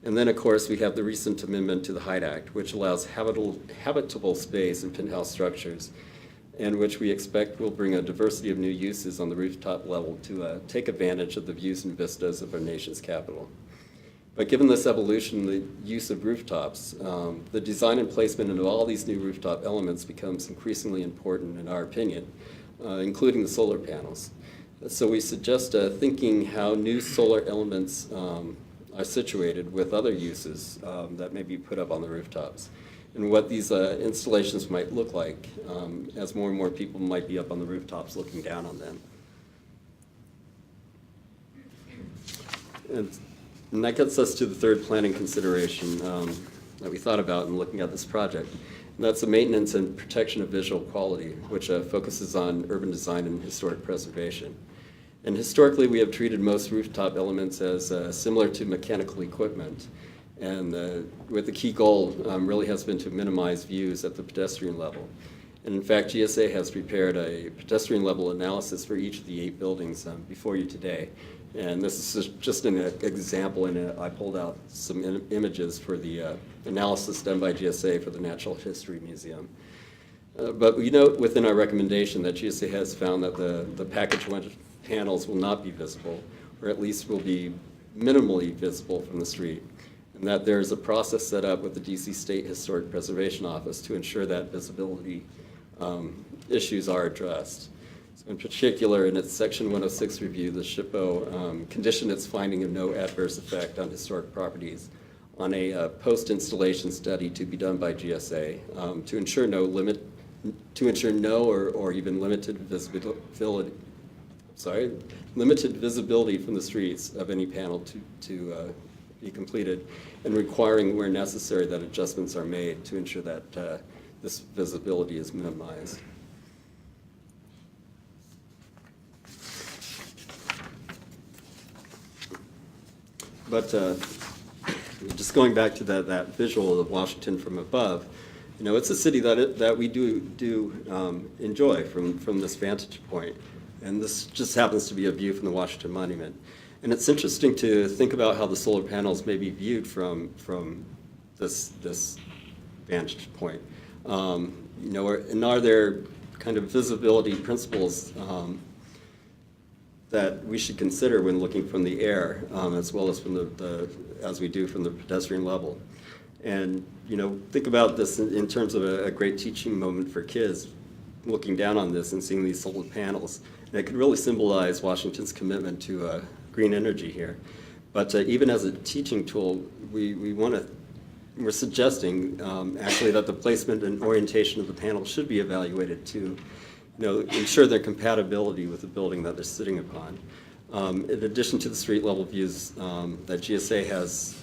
S10: And then, of course, we have the recent amendment to the HIDE Act, which allows habitable space in penthouse structures, and which we expect will bring a diversity of new uses on the rooftop level to take advantage of the views and vistas of our nation's capital. But given this evolution, the use of rooftops, the design and placement of all these new rooftop elements becomes increasingly important in our opinion, including the solar panels. So we suggest thinking how new solar elements are situated with other uses that may be put up on the rooftops, and what these installations might look like as more and more people might be up on the rooftops looking down on them. And that gets us to the third planning consideration that we thought about in looking at this project. And that's the maintenance and protection of visual quality, which focuses on urban design and historic preservation. And historically, we have treated most rooftop elements as similar to mechanical equipment. And with the key goal really has been to minimize views at the pedestrian level. And in fact, GSA has prepared a pedestrian level analysis for each of the 8 buildings before you today. And this is just an example, and I pulled out some images for the analysis done by GSA for the Natural History Museum. But we note within our recommendation that GSA has found that the package lunch panels will not be visible, or at least will be minimally visible from the street, and that there is a process set up with the DC State Historic Preservation Office to ensure that visibility issues are addressed. So in particular, in its Section 106 review, the SHPO conditioned its finding of no adverse effect on historic properties on a post-installation study to be done by GSA to ensure no or even limited visibility from the streets of any panel to be completed, and requiring where necessary that adjustments are made to ensure that this visibility is minimized. But just going back to that visual of Washington from above, you know, it's a city that we do enjoy from this vantage point. And this just happens to be a view from the Washington Monument. And it's interesting to think about how the solar panels may be viewed from this vantage point. You know, and are there kind of visibility principles that we should consider when looking from the air, as well as from as we do from the pedestrian level? And, you know, think about this in terms of a great teaching moment for kids, looking down on this and seeing these solar panels. And it could really symbolize Washington's commitment to green energy here. But even as a teaching tool, we're suggesting actually that the placement and orientation of the panels should be evaluated to, you know, ensure their compatibility with the building that they're sitting upon. In addition to the street level views that GSA has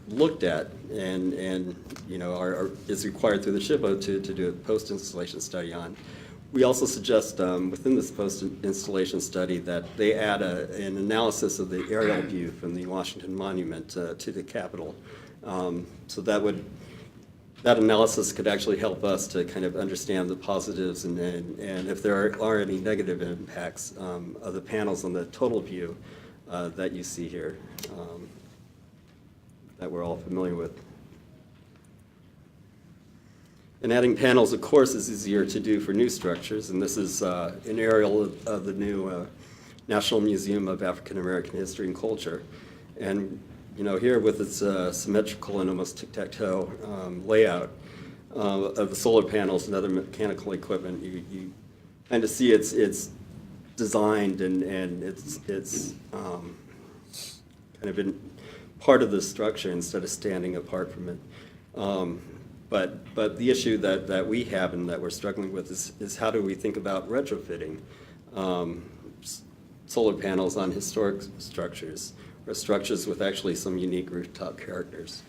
S10: looked at and you know is required through the SHPO to do a post-installation study on. We also suggest within this post-installation study that they add an analysis of the aerial view from the Washington Monument to the Capitol. So that analysis could actually help us to kind of understand the positives and if there are any negative impacts of the panels on the total view that you see here. That we're all familiar with. And adding panels, of course, is easier to do for new structures, and this is an aerial of the new National Museum of African American History and Culture. And, you know, here with its symmetrical and almost tic-tac-toe layout of the solar panels and other mechanical equipment, you kind of see it's designed and it's kind of been part of the structure instead of standing apart from it. But the issue that we have and that we're struggling with is how do we think about retrofitting solar panels on historic structures or structures with actually some unique rooftop characters.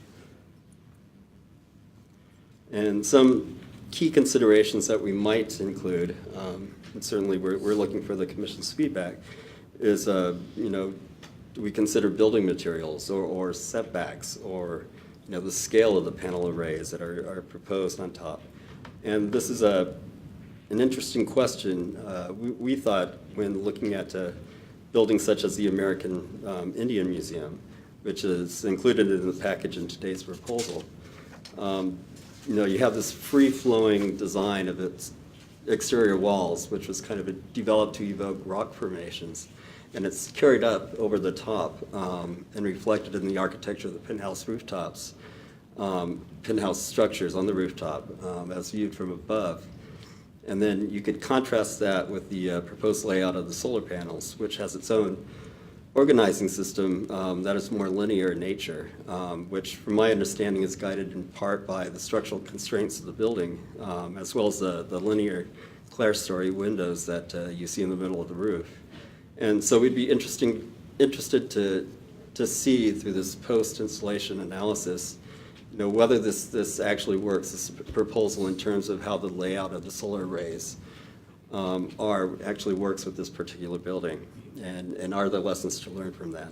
S10: And some key considerations that we might include, and certainly we're looking for the Commission's feedback, is you know, do we consider building materials or setbacks or, you know, the scale of the panel arrays that are proposed on top? And this is an interesting question. We thought when looking at buildings such as the American Indian Museum, which is included in the package in today's proposal, you know, you have this free-flowing design of its exterior walls, which was kind of developed to evoke rock formations. And it's carried up over the top and reflected in the architecture of the penthouse rooftops, penthouse structures on the rooftop as viewed from above. And then you could contrast that with the proposed layout of the solar panels, which has its own organizing system that is more linear in nature, which from my understanding is guided in part by the structural constraints of the building, as well as the linear clerestory windows that you see in the middle of the roof. And so we'd be interested to see through this post-installation analysis, you know, whether this actually works, this proposal in terms of how the layout of the solar arrays actually works with this particular building, and are there lessons to learn from that?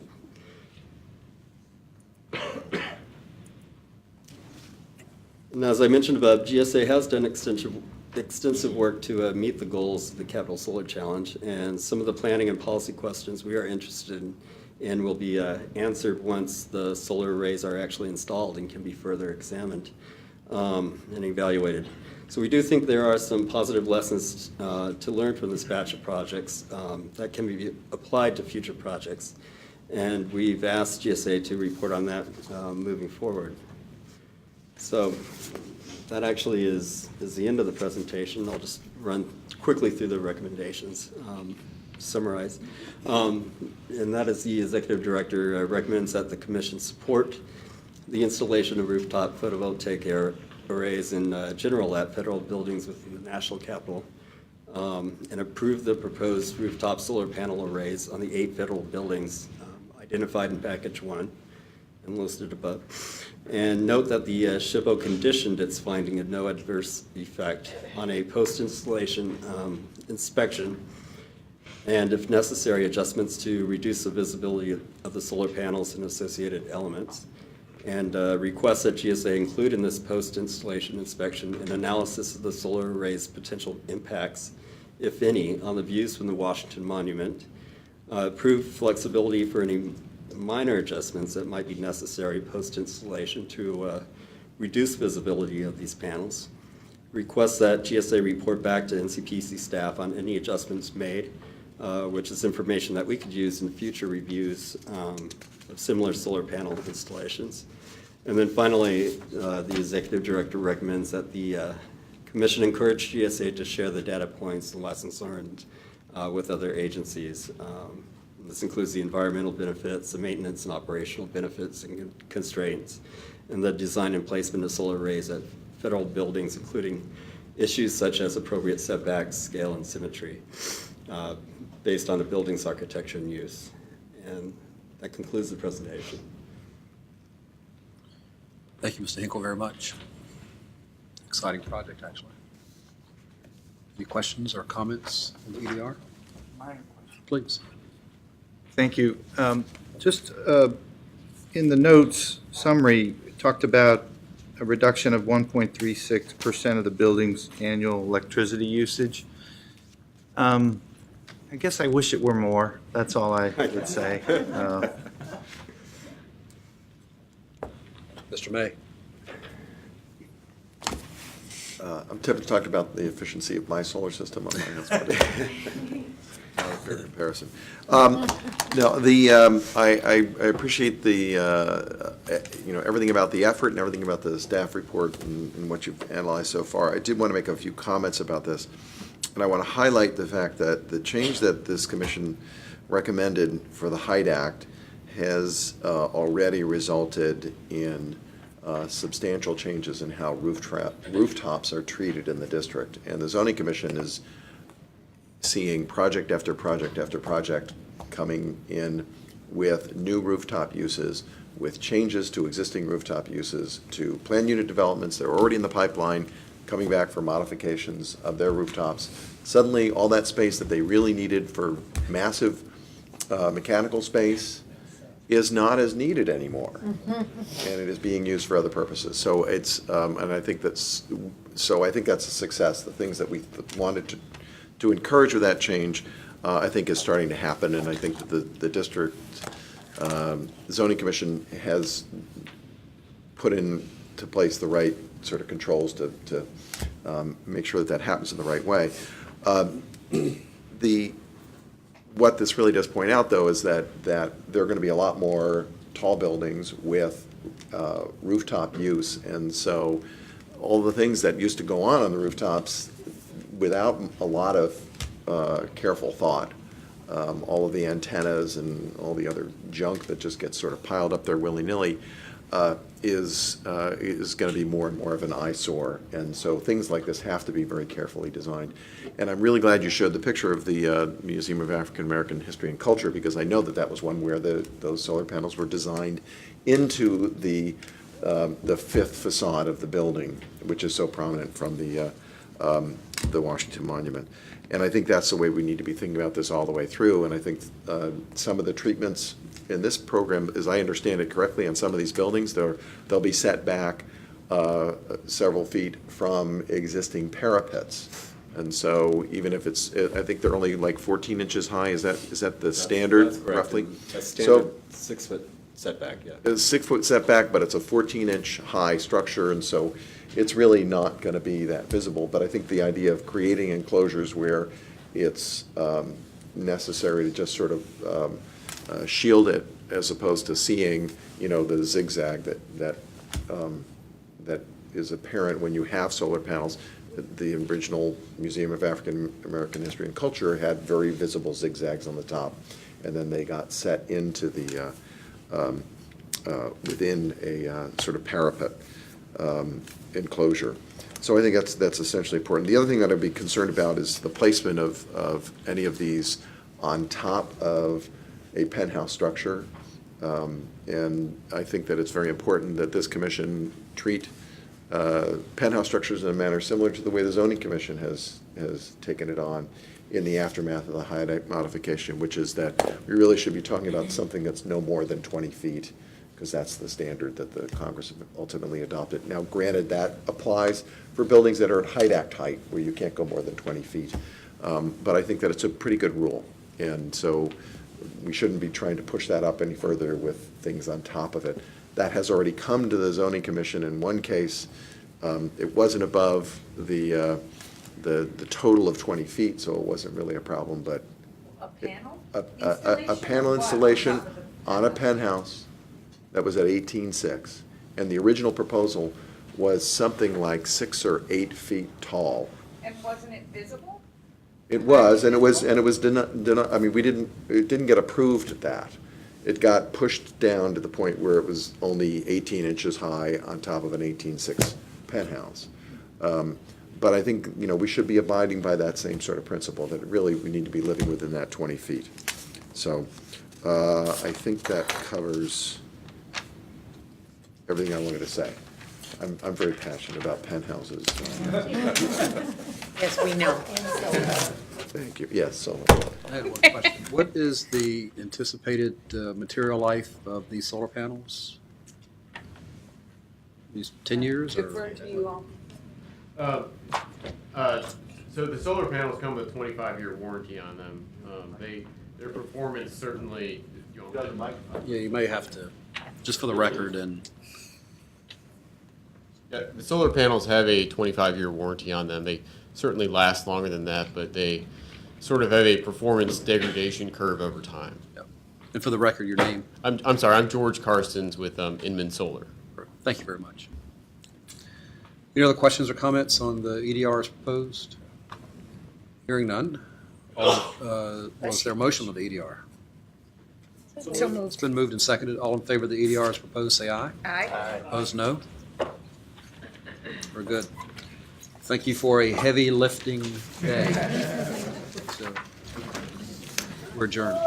S10: And as I mentioned above, GSA has done extensive extensive work to meet the goals of the Capital Solar Challenge, and some of the planning and policy questions we are interested in will be answered once the solar arrays are actually installed and can be further examined and evaluated. So we do think there are some positive lessons to learn from this batch of projects that can be applied to future projects. And we've asked GSA to report on that moving forward. So that actually is the end of the presentation. I'll just run quickly through the recommendations, summarize. And that is the Executive Director recommends that the Commission support the installation of rooftop photovoltaic arrays in general at federal buildings within the national capital, and approve the proposed rooftop solar panel arrays on the 8 federal buildings identified in Package 1 and listed above. And note that the SHPO conditioned its finding of no adverse effect on a post-installation inspection, and if necessary, adjustments to reduce the visibility of the solar panels and associated elements. And request that GSA include in this post-installation inspection an analysis of the solar array's potential impacts, if any, on the views from the Washington Monument. Approve flexibility for any minor adjustments that might be necessary post-installation to reduce visibility of these panels. Request that GSA report back to NCPC staff on any adjustments made, which is information that we could use in future reviews of similar solar panel installations. And then finally, the Executive Director recommends that the Commission encourage GSA to share the data points and lessons learned with other agencies. This includes the environmental benefits, the maintenance and operational benefits and constraints, and the design and placement of solar arrays at federal buildings, including issues such as appropriate setbacks, scale, and symmetry, based on the building's architecture and use. And that concludes the presentation.
S1: Thank you, Mr. Hinkle, very much. Exciting project, actually. Any questions or comments on the EDR? Please.
S21: Thank you. Just in the notes summary, it talked about a reduction of 1.36% of the building's annual electricity usage. I guess I wish it were more. That's all I would say.
S1: Mr. May.
S17: I'm tempted to talk about the efficiency of my solar system on my house, but not a fair comparison. No, I appreciate the, everything about the effort and everything about the staff report and what you've analyzed so far. I did want to make a few comments about this, and I want to highlight the fact that the change that this commission recommended for the HIDE Act has already resulted in substantial changes in how rooftops are treated in the district. And the zoning commission is seeing project after project after project coming in with new rooftop uses, with changes to existing rooftop uses, to planned unit developments that are already in the pipeline, coming back for modifications of their rooftops. Suddenly, all that space that they really needed for massive mechanical space is not as needed anymore, and it is being used for other purposes. So it's, and I think that's a success. The things that we wanted to encourage with that change, I think is starting to happen, and I think that the district zoning commission has put into place the right sort of controls to make sure that happens in the right way. What this really does point out, though, is that there are going to be a lot more tall buildings with rooftop use, and so all the things that used to go on the rooftops without a lot of careful thought, all of the antennas and all the other junk that just gets sort of piled up there willy-nilly, is going to be more and more of an eyesore. And so things like this have to be very carefully designed. And I'm really glad you showed the picture of the Museum of African American History and Culture, because I know that was one where those solar panels were designed into the fifth facade of the building, which is so prominent from the Washington Monument. And I think that's the way we need to be thinking about this all the way through. And I think some of the treatments in this program, as I understand it correctly, on some of these buildings, they'll be set back several feet from existing parapets. And so even if it's, I think they're only like 14 inches high, is that the standard
S10: That's correct.
S17: roughly?
S10: A
S17: So
S10: standard 6-foot setback, yeah.
S17: it's a 6-foot setback, but it's a 14-inch high structure, and so it's really not going to be that visible. But I think the idea of creating enclosures where it's necessary to just sort of shield it, as opposed to seeing, the zigzag that is apparent when you have solar panels. The original Museum of African American History and Culture had very visible zigzags on the top, and then they got set into the within a sort of parapet enclosure. So I think that's essentially important. The other thing that I'd be concerned about is the placement of any of these on top of a penthouse structure. And I think that it's very important that this commission treat penthouse structures in a manner similar to the way the zoning commission has taken it on in the aftermath of the Hyde modification, which is that we really should be talking about something that's no more than 20 feet, because that's the standard that the Congress ultimately adopted. Now, granted, that applies for buildings that are at Hyde Act height, where you can't go more than 20 feet. But I think that it's a pretty good rule. And so we shouldn't be trying to push that up any further with things on top of it. That has already come to the zoning commission in one case. It wasn't above the total of 20 feet, so it wasn't really a problem, but
S6: A panel?
S17: a panel installation on a penthouse that was at 18.6, and the original proposal was something like 6 or 8 feet tall.
S6: And wasn't it visible?
S17: It was, and it was I mean, it didn't get approved at that. It got pushed down to the point where it was only 18 inches high on top of an 18.6 penthouse. But I think, we should be abiding by that same sort of principle, that really we need to be living within that 20 feet. So I think that covers everything I wanted to say. I'm very passionate about penthouses.
S15: Yes, we know.
S17: Thank you. Yes, so.
S1: I had one question. What is the anticipated material life of these solar panels? These 10 years or?
S6: Defer to you all.
S11: So the solar panels come with a 25-year warranty on them. Their performance certainly.
S1: Yeah, you may have to, just for the record, and.
S11: Yeah, the solar panels have a 25-year warranty on them. They certainly last longer than that, but they sort of have a performance degradation curve over time.
S1: Yep. And for the record, your name?
S11: I'm sorry, I'm George Karstens with Inman Solar.
S1: Thank you very much. Any other questions or comments on the EDR as proposed? Hearing none. Was there a motion on the EDR?
S6: So moved.
S1: It's been moved and seconded. All in favor of the EDR as proposed, say aye.
S6: Aye.
S1: Opposed, no. We're good. Thank you for a heavy lifting day. So, we're adjourned.